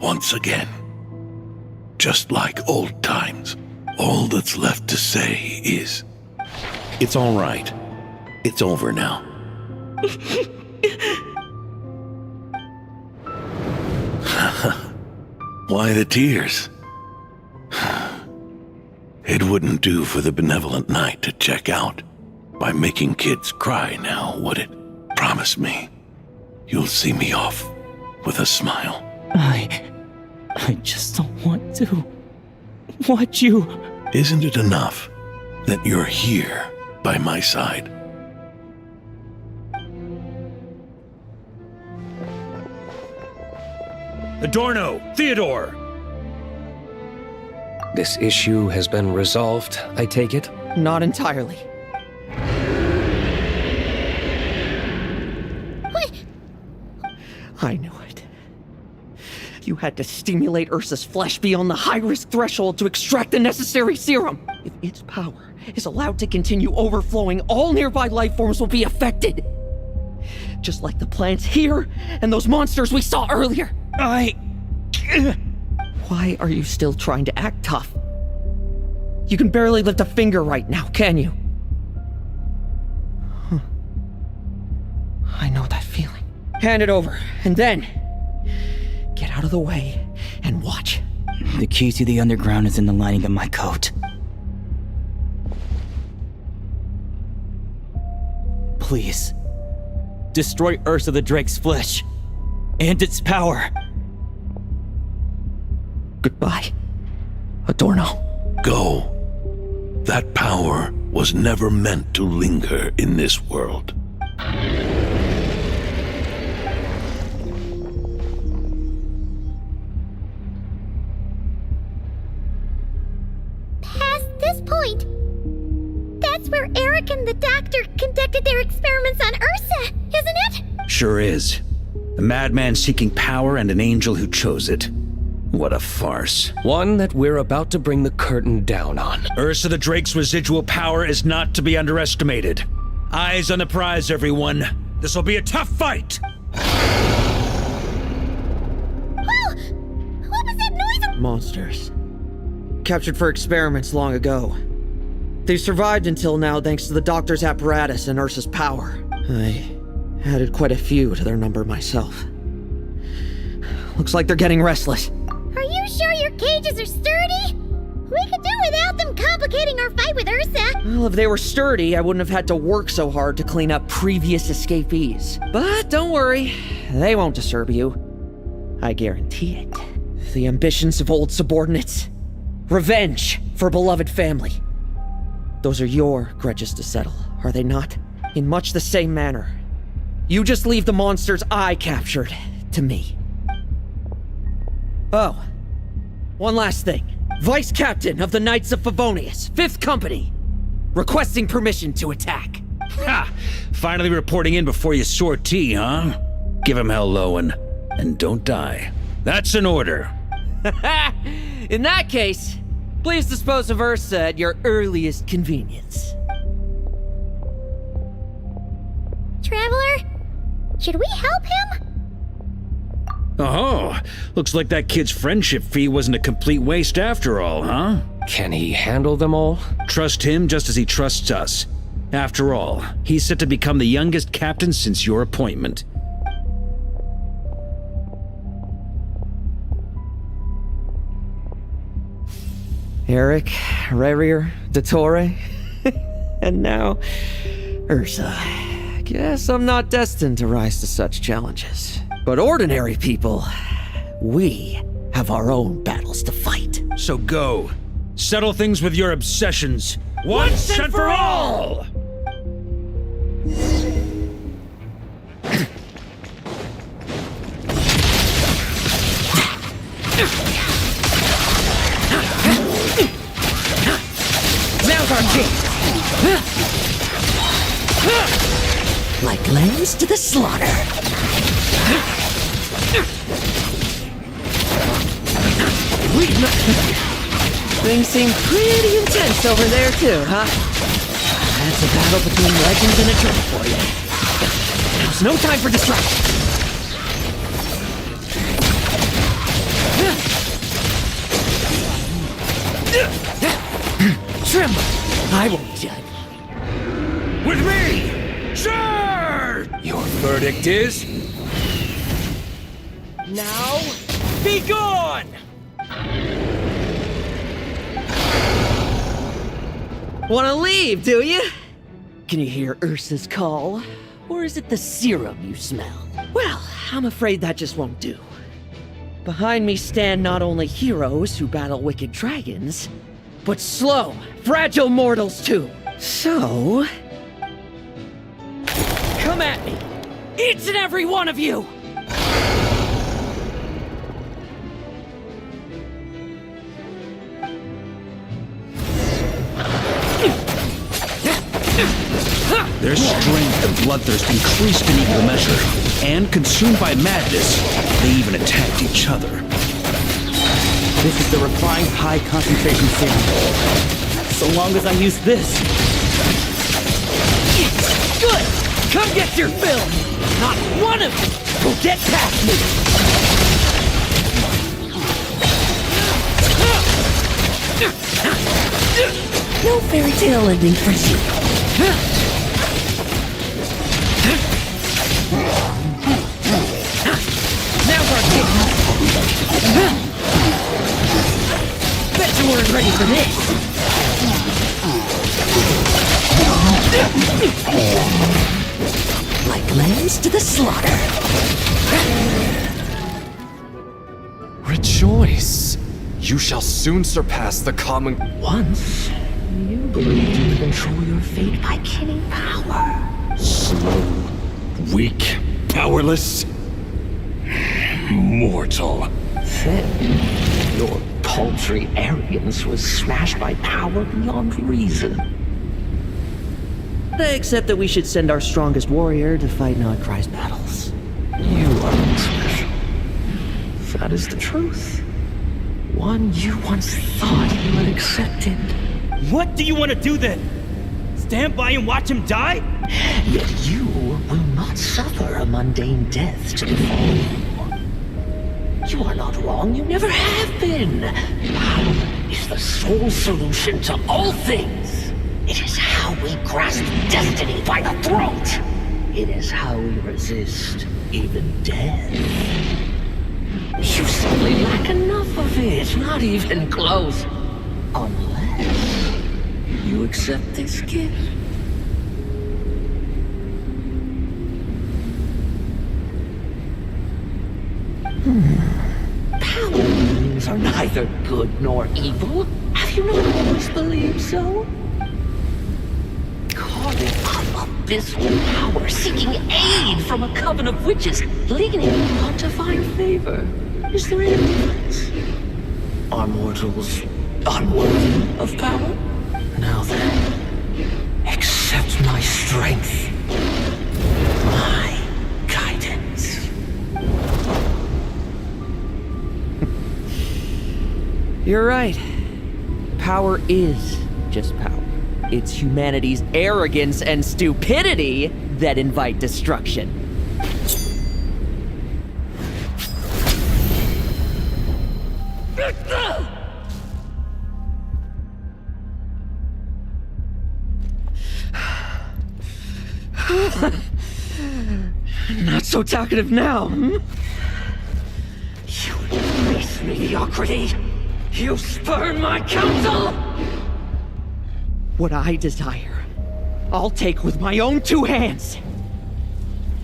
once again. Just like old times. All that's left to say is, it's all right. It's over now. Why the tears? It wouldn't do for the benevolent knight to check out by making kids cry now, would it? Promise me, you'll see me off with a smile. I just don't want to watch you. Isn't it enough that you're here by my side? Adorno! Theodore! This issue has been resolved, I take it? Not entirely. What? I knew it. You had to stimulate Ursa's flesh beyond the high-risk threshold to extract the necessary serum. If its power is allowed to continue overflowing, all nearby life forms will be affected. Just like the plants here and those monsters we saw earlier. Why are you still trying to act tough? You can barely lift a finger right now, can you? I know that feeling. Hand it over, and then get out of the way and watch. The key to the underground is in the lining of my coat. Please, destroy Ursa the Drake's flesh and its power. Goodbye, Adorno. Go. That power was never meant to linger in this world. Past this point, that's where Eric and the doctor conducted their experiments on Ursa, isn't it? Sure is. A madman seeking power and an angel who chose it. What a farce. One that we're about to bring the curtain down on. Ursa the Drake's residual power is not to be underestimated. Eyes on the prize, everyone. This will be a tough fight! Oh! What was that noise? Monsters. Captured for experiments long ago. They've survived until now thanks to the doctor's apparatus and Ursa's power. I added quite a few to their number myself. Looks like they're getting restless. Are you sure your cages are sturdy? We could do without them complicating our fight with Ursa. Well, if they were sturdy, I wouldn't have had to work so hard to clean up previous escapees. But don't worry, they won't disturb you. I guarantee it. The ambitions of old subordinates. Revenge for beloved family. Those are your grudges to settle, are they not? In much the same manner. You just leave the monsters I captured to me. Oh, one last thing. Vice Captain of the Knights of Favonius, 5th Company. Requesting permission to attack. Ha! Finally reporting in before you sortie, huh? Give him hell, Lowen, and don't die. That's an order. In that case, please dispose of Ursa at your earliest convenience. Traveler, should we help him? Oh, looks like that kid's friendship fee wasn't a complete waste after all, huh? Can he handle them all? Trust him just as he trusts us. After all, he's set to become the youngest captain since your appointment. Eric, Rerier, Dottore, and now Ursa. Guess I'm not destined to rise to such challenges. But ordinary people, we have our own battles to fight. So go. Settle things with your obsessions. Once and for all! Now's our chance! Like lambs to the slaughter. Things seem pretty intense over there too, huh? That's a battle between legends and a trick for you. There's no time for distraction. Tremble, I won't judge. With me! Sure! Your verdict is... Now, be gone! Wanna leave, do you? Can you hear Ursa's call? Or is it the serum you smell? Well, I'm afraid that just won't do. Behind me stand not only heroes who battle wicked dragons, but slow, fragile mortals too. So... come at me! Each and every one of you! Their strength and bloodthirst increased in equal measure, and consumed by madness, they even attacked each other. This is the refined high concentration serum. So long as I use this. Good! Come get your fill! Not one of you will get past me! No fairy tale ending for you. Now's our chance. Bet you weren't ready for this. Like lambs to the slaughter. Rejoice! You shall soon surpass the common... Once, you believed you could control your fate by killing power. Slow, weak, powerless, mortal. Then, your paltry arrogance was smashed by power beyond reason. Except that we should send our strongest warrior to fight Nodcry's battles. You are not special. That is the truth. One you once thought you had accepted. What do you want to do then? Stand by and watch him die? Yet you will not suffer a mundane death to befall you. You are not wrong, you never have been. Power is the sole solution to all things. It is how we grasp destiny by the throat. It is how we resist even death. You simply lack enough of it, not even close. Unless you accept this gift. Power means are neither good nor evil. Have you not always believed so? Calling up abysmal power, seeking aid from a coven of witches, leaning on to find favor. Is there any difference? Are mortals unworthy of power? Now then, accept my strength, my guidance. You're right. Power is just power. It's humanity's arrogance and stupidity that invite destruction. Not so talkative now, hmm? You base mediocrity! You spurn my counsel! What I desire, I'll take with my own two hands.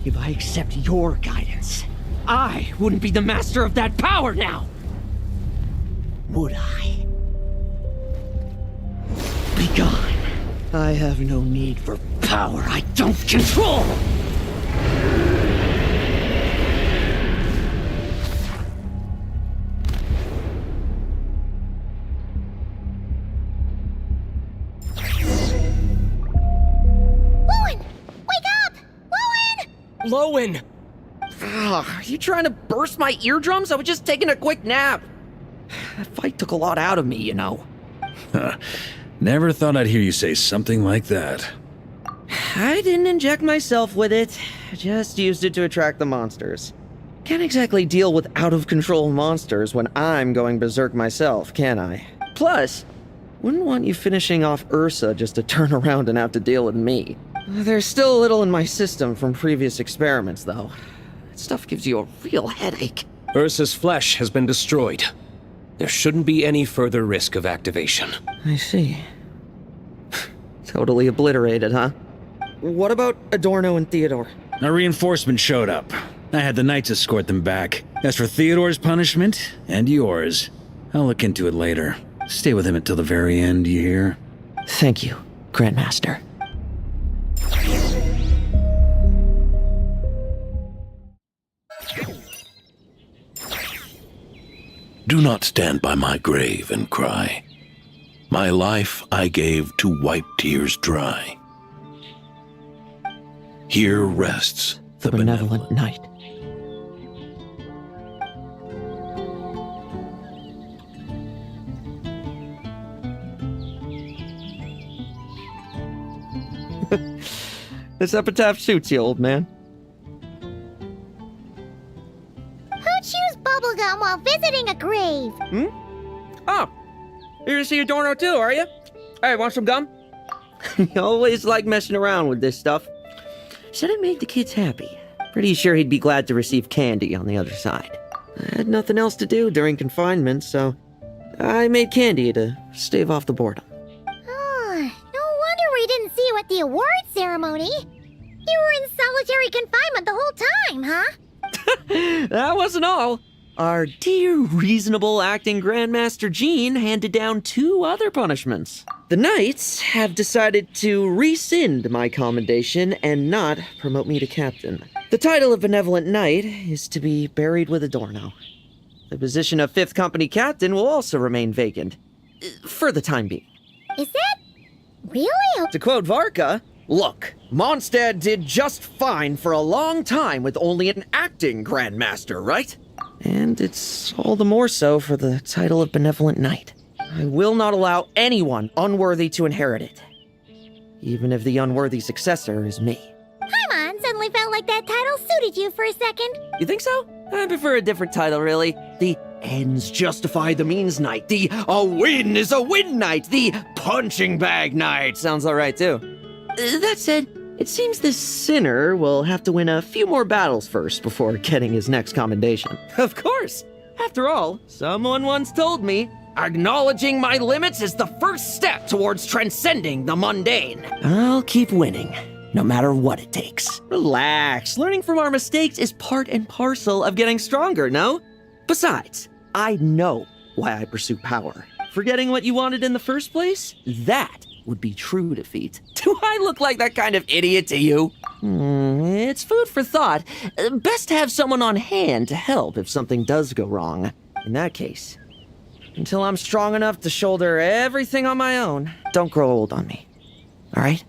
If I accept your guidance, I wouldn't be the master of that power now. Would I? Be gone. I have no need for power I don't control. Lowen! Are you trying to burst my eardrums? I was just taking a quick nap. That fight took a lot out of me, you know. Never thought I'd hear you say something like that. I didn't inject myself with it. I just used it to attract the monsters. Can't exactly deal with out-of-control monsters when I'm going berserk myself, can I? Plus, wouldn't want you finishing off Ursa just to turn around and have to deal with me. There's still a little in my system from previous experiments, though. That stuff gives you a real headache. Ursa's flesh has been destroyed. There shouldn't be any further risk of activation. I see. Totally obliterated, huh? What about Adorno and Theodore? A reinforcement showed up. I had the Knights escort them back. As for Theodore's punishment, and yours, I'll look into it later. Stay with him until the very end, you hear? Thank you, Grandmaster. Do not stand by my grave and cry. My life I gave to wipe tears dry. Here rests the benevolent knight. This epitaph suits you, old man. Who chews bubblegum while visiting a grave? Oh, you're to see Adorno too, are you? Hey, want some gum? You always like messing around with this stuff. Said it made the kids happy. Pretty sure he'd be glad to receive candy on the other side. I had nothing else to do during confinement, so I made candy to stave off the boredom. Oh, no wonder we didn't see you at the award ceremony. You were in solitary confinement the whole time, huh? That wasn't all. Our dear, reasonable acting Grandmaster Jean handed down 2 other punishments. The Knights have decided to rescind my commendation and not promote me to captain. The title of Benevolent Knight is to be buried with Adorno. The position of 5th Company Captain will also remain vacant, for the time being. Is that really? To quote Varka, look, Mondstadt did just fine for a long time with only an acting Grandmaster, right? And it's all the more so for the title of Benevolent Knight. I will not allow anyone unworthy to inherit it, even if the unworthy successor is me. Paimon suddenly felt like that title suited you for a second. You think so? I prefer a different title, really. The ends justify the means knight. The a win is a win knight. The punching bag knight sounds alright, too. That said, it seems this sinner will have to win a few more battles first before getting his next commendation. Of course! After all, someone once told me, acknowledging my limits is the first step towards transcending the mundane. I'll keep winning, no matter what it takes. Relax, learning from our mistakes is part and parcel of getting stronger, no? Besides, I know why I pursue power. Forgetting what you wanted in the first place? That would be true defeat. Do I look like that kind of idiot to you? It's food for thought. Best to have someone on hand to help if something does go wrong. In that case, until I'm strong enough to shoulder everything on my own. Don't grow old on me. All right?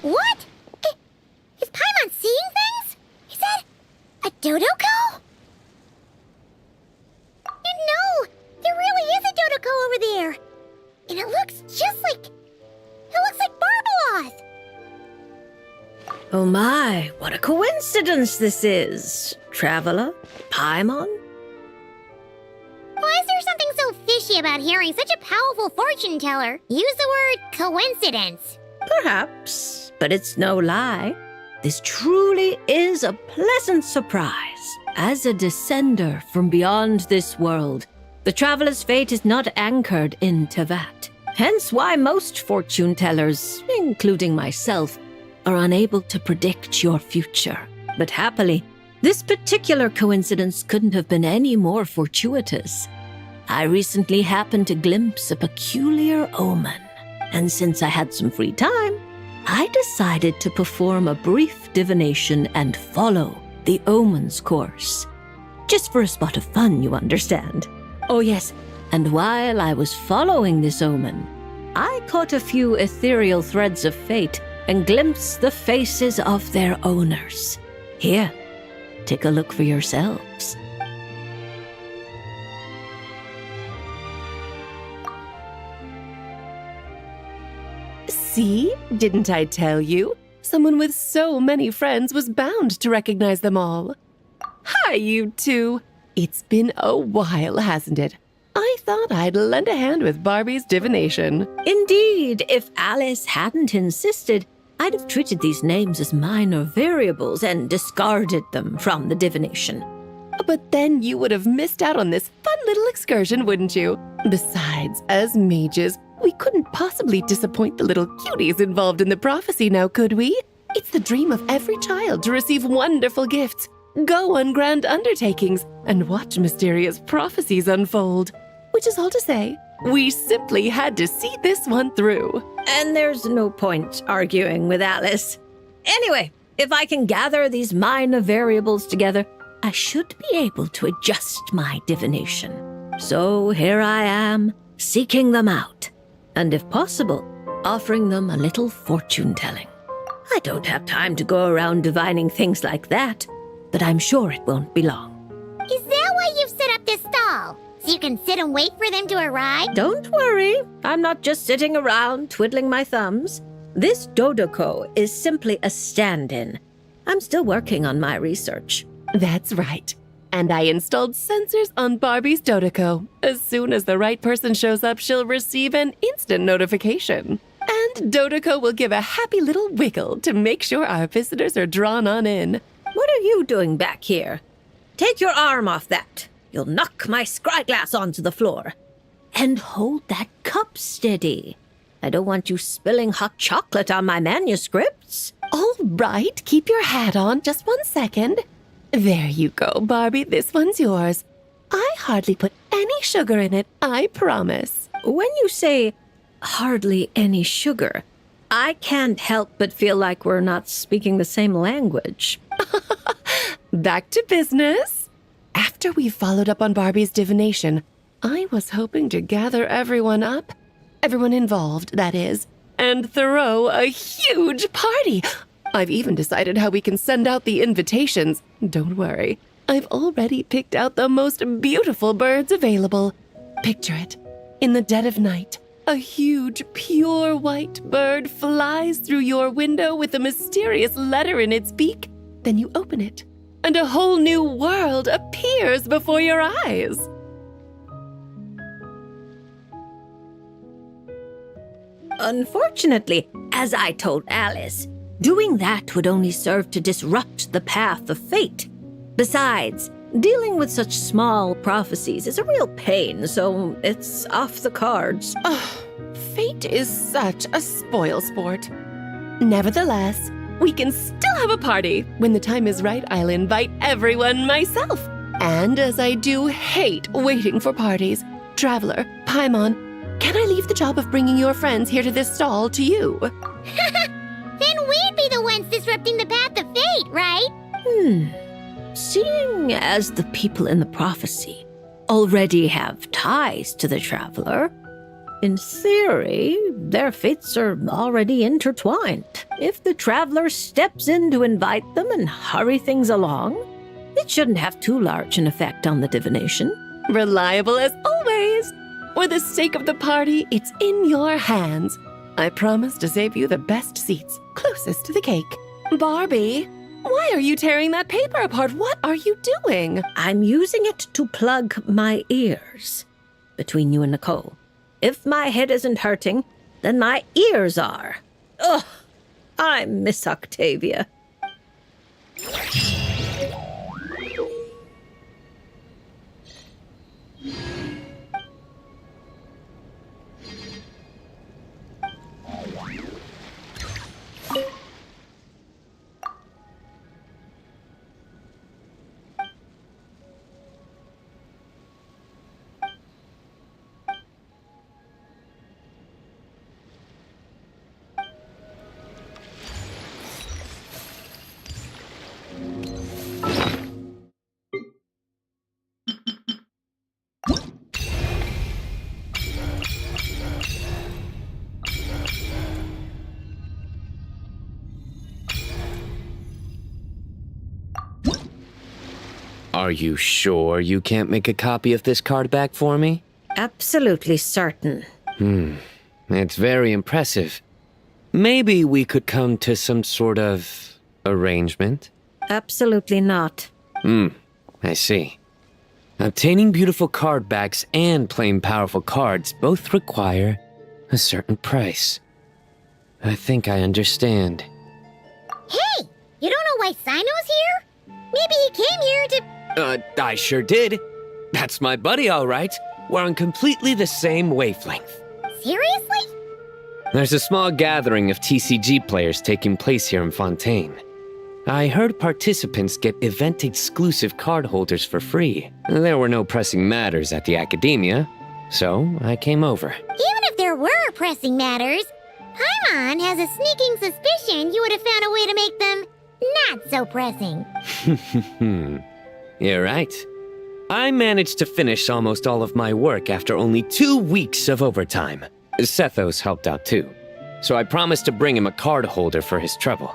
What? Is Paimon seeing things? Is that a Dodoko? No, there really is a Dodoko over there. And it looks just like... It looks like Barbaloth. Oh my, what a coincidence this is. Traveler? Paimon? Why is there something so fishy about hearing such a powerful fortune teller use the word coincidence? Perhaps, but it's no lie. This truly is a pleasant surprise. As a descender from beyond this world, the traveler's fate is not anchored in Tevat. Hence why most fortune tellers, including myself, are unable to predict your future. But happily, this particular coincidence couldn't have been any more fortuitous. I recently happened to glimpse a peculiar omen, and since I had some free time, I decided to perform a brief divination and follow the omen's course. Just for a spot of fun, you understand. Oh yes, and while I was following this omen, I caught a few ethereal threads of fate and glimpsed the faces of their owners. Here, take a look for yourselves. See? Didn't I tell you? Someone with so many friends was bound to recognize them all. Hi, you two. It's been a while, hasn't it? I thought I'd lend a hand with Barbie's divination. Indeed, if Alice hadn't insisted, I'd have treated these names as minor variables and discarded them from the divination. But then you would have missed out on this fun little excursion, wouldn't you? Besides, as mages, we couldn't possibly disappoint the little cuties involved in the prophecy now, could we? It's the dream of every child to receive wonderful gifts, go on grand undertakings, and watch mysterious prophecies unfold. Which is all to say, we simply had to see this one through. And there's no point arguing with Alice. Anyway, if I can gather these minor variables together, I should be able to adjust my divination. So here I am, seeking them out, and if possible, offering them a little fortune-telling. I don't have time to go around divining things like that, but I'm sure it won't be long. Is that why you've set up this stall? So you can sit and wait for them to arrive? Don't worry, I'm not just sitting around twiddling my thumbs. This Dodoko is simply a stand-in. I'm still working on my research. That's right. And I installed sensors on Barbie's Dodoko. As soon as the right person shows up, she'll receive an instant notification. And Dodoko will give a happy little wiggle to make sure our visitors are drawn on in. What are you doing back here? Take your arm off that. You'll knock my scryglass onto the floor. And hold that cup steady. I don't want you spilling hot chocolate on my manuscripts. All right, keep your hat on. Just 1 second. There you go, Barbie. This one's yours. I hardly put any sugar in it, I promise. When you say hardly any sugar, I can't help but feel like we're not speaking the same language. Back to business. After we followed up on Barbie's divination, I was hoping to gather everyone involved, that is, and throw a huge party. I've even decided how we can send out the invitations. Don't worry, I've already picked out the most beautiful birds available. Picture it. In the dead of night, a huge, pure white bird flies through your window with a mysterious letter in its beak. Then you open it, and a whole new world appears before your eyes. Unfortunately, as I told Alice, doing that would only serve to disrupt the path of fate. Besides, dealing with such small prophecies is a real pain, so it's off the cards. Fate is such a spoilsport. Nevertheless, we can still have a party. When the time is right, I'll invite everyone myself. And as I do hate waiting for parties, Traveler, Paimon, can I leave the job of bringing your friends here to this stall to you? Then we'd be the ones disrupting the path of fate, right? Seeing as the people in the prophecy already have ties to the Traveler, in theory, their fates are already intertwined. If the Traveler steps in to invite them and hurry things along, it shouldn't have too large an effect on the divination. Reliable as always. For the sake of the party, it's in your hands. I promise to save you the best seats, closest to the cake. Barbie, why are you tearing that paper apart? What are you doing? I'm using it to plug my ears. Between you and Nicole. If my head isn't hurting, then my ears are. Ugh, I miss Octavia. Are you sure you can't make a copy of this card back for me? Absolutely certain. It's very impressive. Maybe we could come to some sort of arrangement? Absolutely not. I see. Obtaining beautiful card backs and playing powerful cards both require a certain price. I think I understand. Hey, you don't know why Sino's here? Maybe he came here to... I sure did. That's my buddy, all right. We're on completely the same wavelength. Seriously? There's a small gathering of TCG players taking place here in Fontaine. I heard participants get event-exclusive card holders for free. There were no pressing matters at the Academia, so I came over. Even if there were pressing matters, Paimon has a sneaking suspicion you would have found a way to make them not so pressing. You're right. I managed to finish almost all of my work after only 2 weeks of overtime. Sethos helped out too, so I promised to bring him a card holder for his trouble.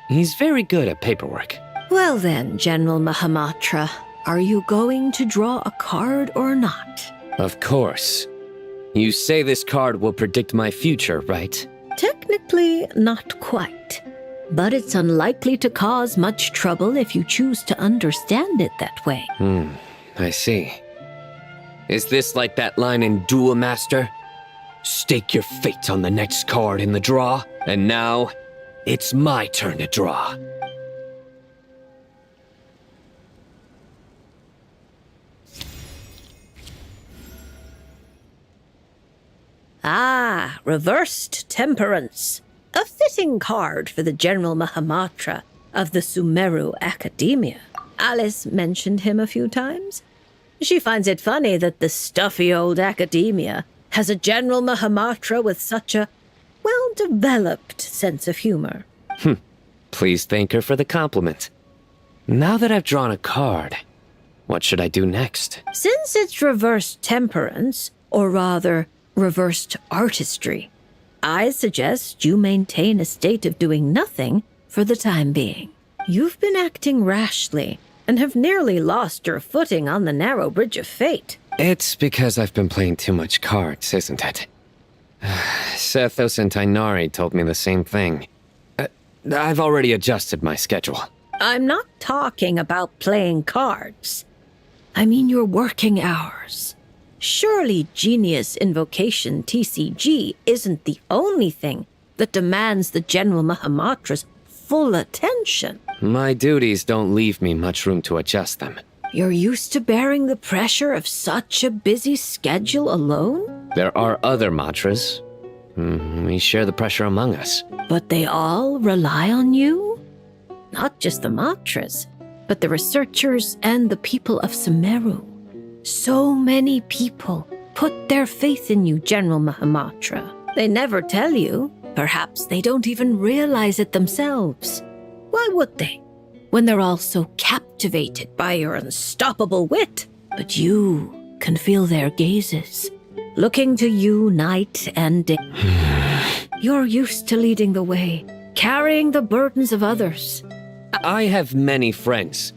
He's very good at paperwork. Well then, General Mahamatra, are you going to draw a card or not? Of course. You say this card will predict my future, right? Technically, not quite. But it's unlikely to cause much trouble if you choose to understand it that way. I see. Is this like that line in Duel Master? Stake your fate on the next card in the draw, and now, it's my turn to draw. Ah, reversed temperance. A fitting card for the General Mahamatra of the Sumeru Academia. Alice mentioned him a few times. She finds it funny that the stuffy old Academia has a General Mahamatra with such a, well-developed sense of humor. Please thank her for the compliment. Now that I've drawn a card, what should I do next? Since it's reversed temperance, or rather, reversed artistry, I suggest you maintain a state of doing nothing for the time being. You've been acting rashly, and have nearly lost your footing on the narrow bridge of fate. It's because I've been playing too much cards, isn't it? Sethos and Tainari told me the same thing. I've already adjusted my schedule. I'm not talking about playing cards. I mean your working hours. Surely Genius Invocation TCG isn't the only thing that demands the General Mahamatra's full attention. My duties don't leave me much room to adjust them. You're used to bearing the pressure of such a busy schedule alone? There are other mantras. We share the pressure among us. But they all rely on you? Not just the mantras, but the researchers and the people of Sumeru. So many people put their faith in you, General Mahamatra. They never tell you. Perhaps they don't even realize it themselves. Why would they? When they're all so captivated by your unstoppable wit. But you can feel their gazes, looking to you night and day. You're used to leading the way, carrying the burdens of others. I have many friends.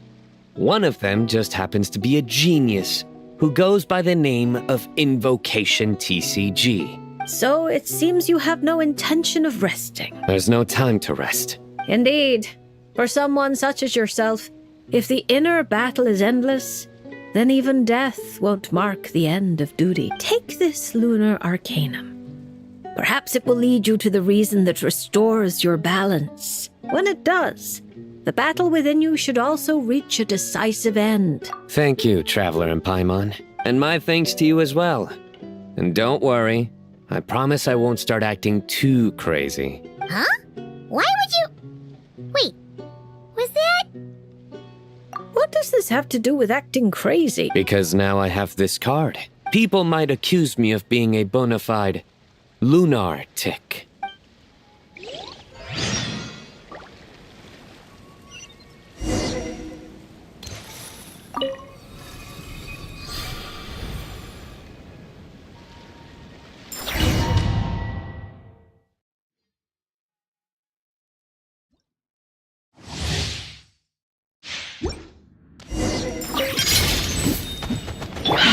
One of them just happens to be a genius who goes by the name of Invocation TCG. So it seems you have no intention of resting. There's no time to rest. Indeed. For someone such as yourself, if the inner battle is endless, then even death won't mark the end of duty. Take this lunar arcanum. Perhaps it will lead you to the reason that restores your balance. When it does, the battle within you should also reach a decisive end. Thank you, Traveler and Paimon. And my thanks to you as well. And don't worry, I promise I won't start acting too crazy. Huh? Why would you... Wait, was that... What does this have to do with acting crazy? Because now I have this card. People might accuse me of being a bona fide lunar tick.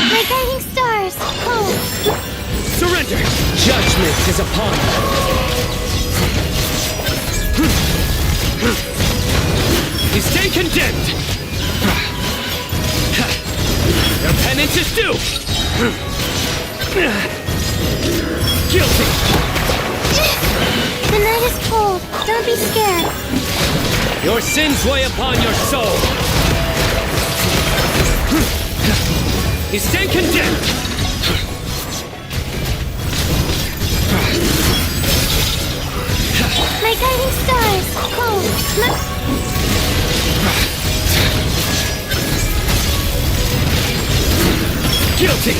My guiding stars! Oh! Surrender! Judgment is upon you! You stay condemned! Your penance is due! Guilty! The night is cold. Don't be scared. Your sins weigh upon your soul! You stay condemned! My guiding stars! Cold. Guilty!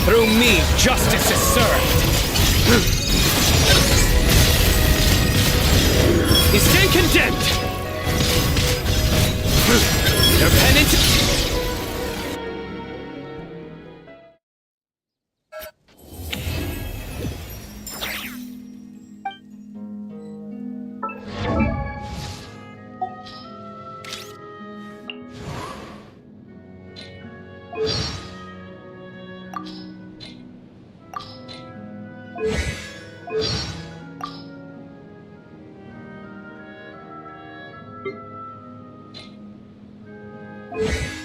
Through me, justice is served! You stay condemned! Your penance... Look.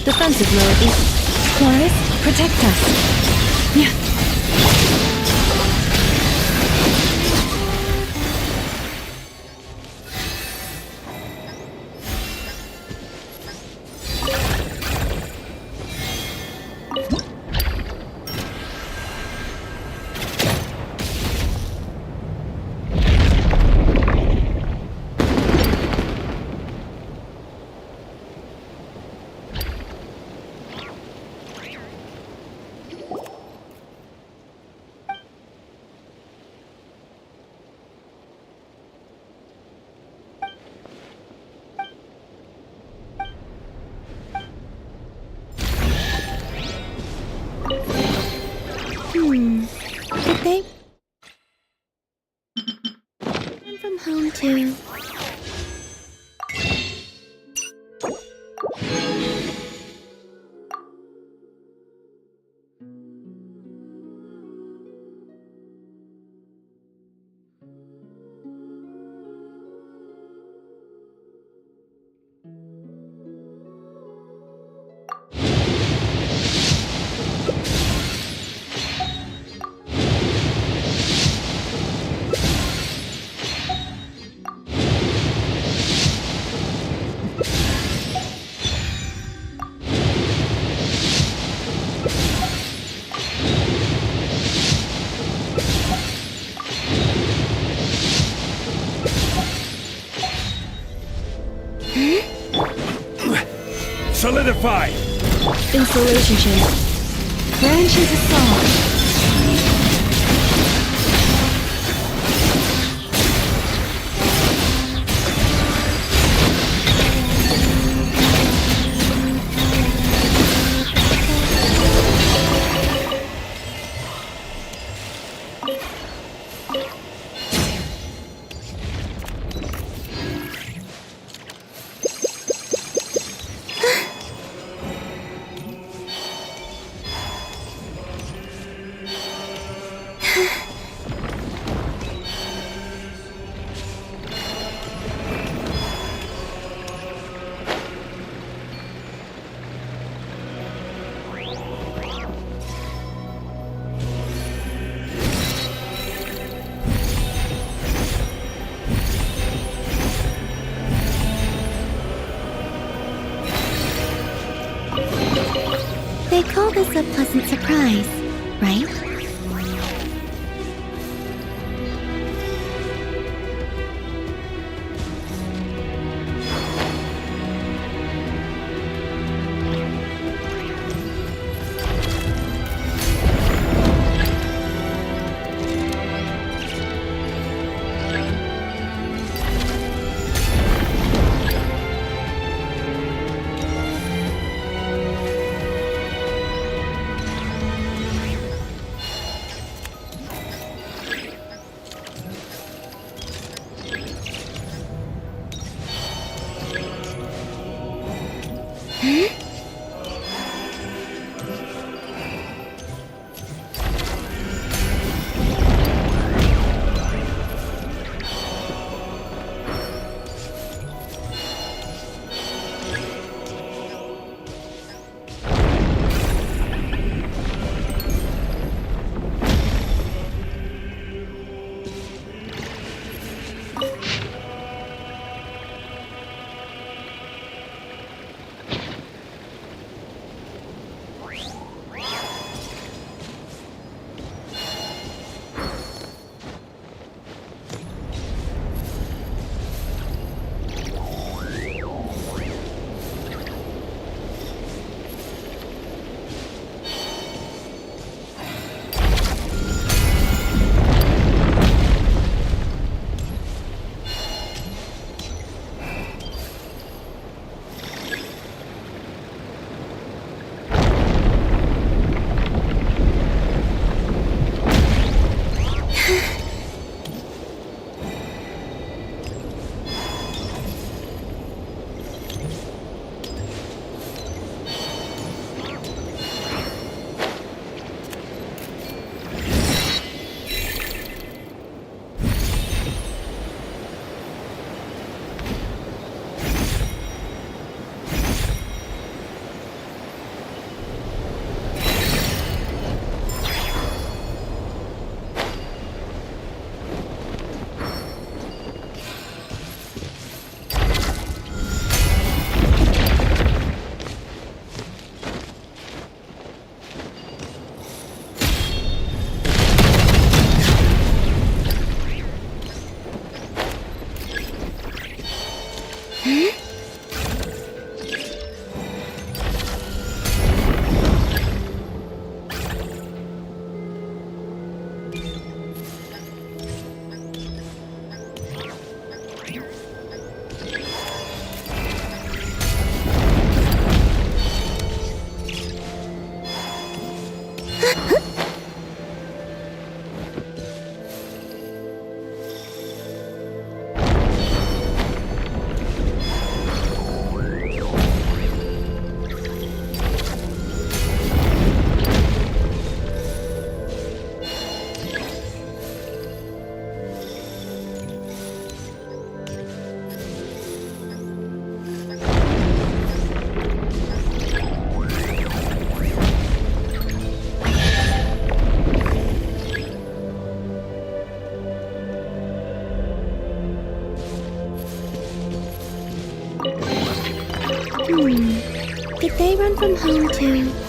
Defensive mode. Chloris, protect us. Yeah. Did they? I'm from home too. Solidify! Installation chamber. Branches assault. They call this a pleasant surprise, right? Did they run from home too?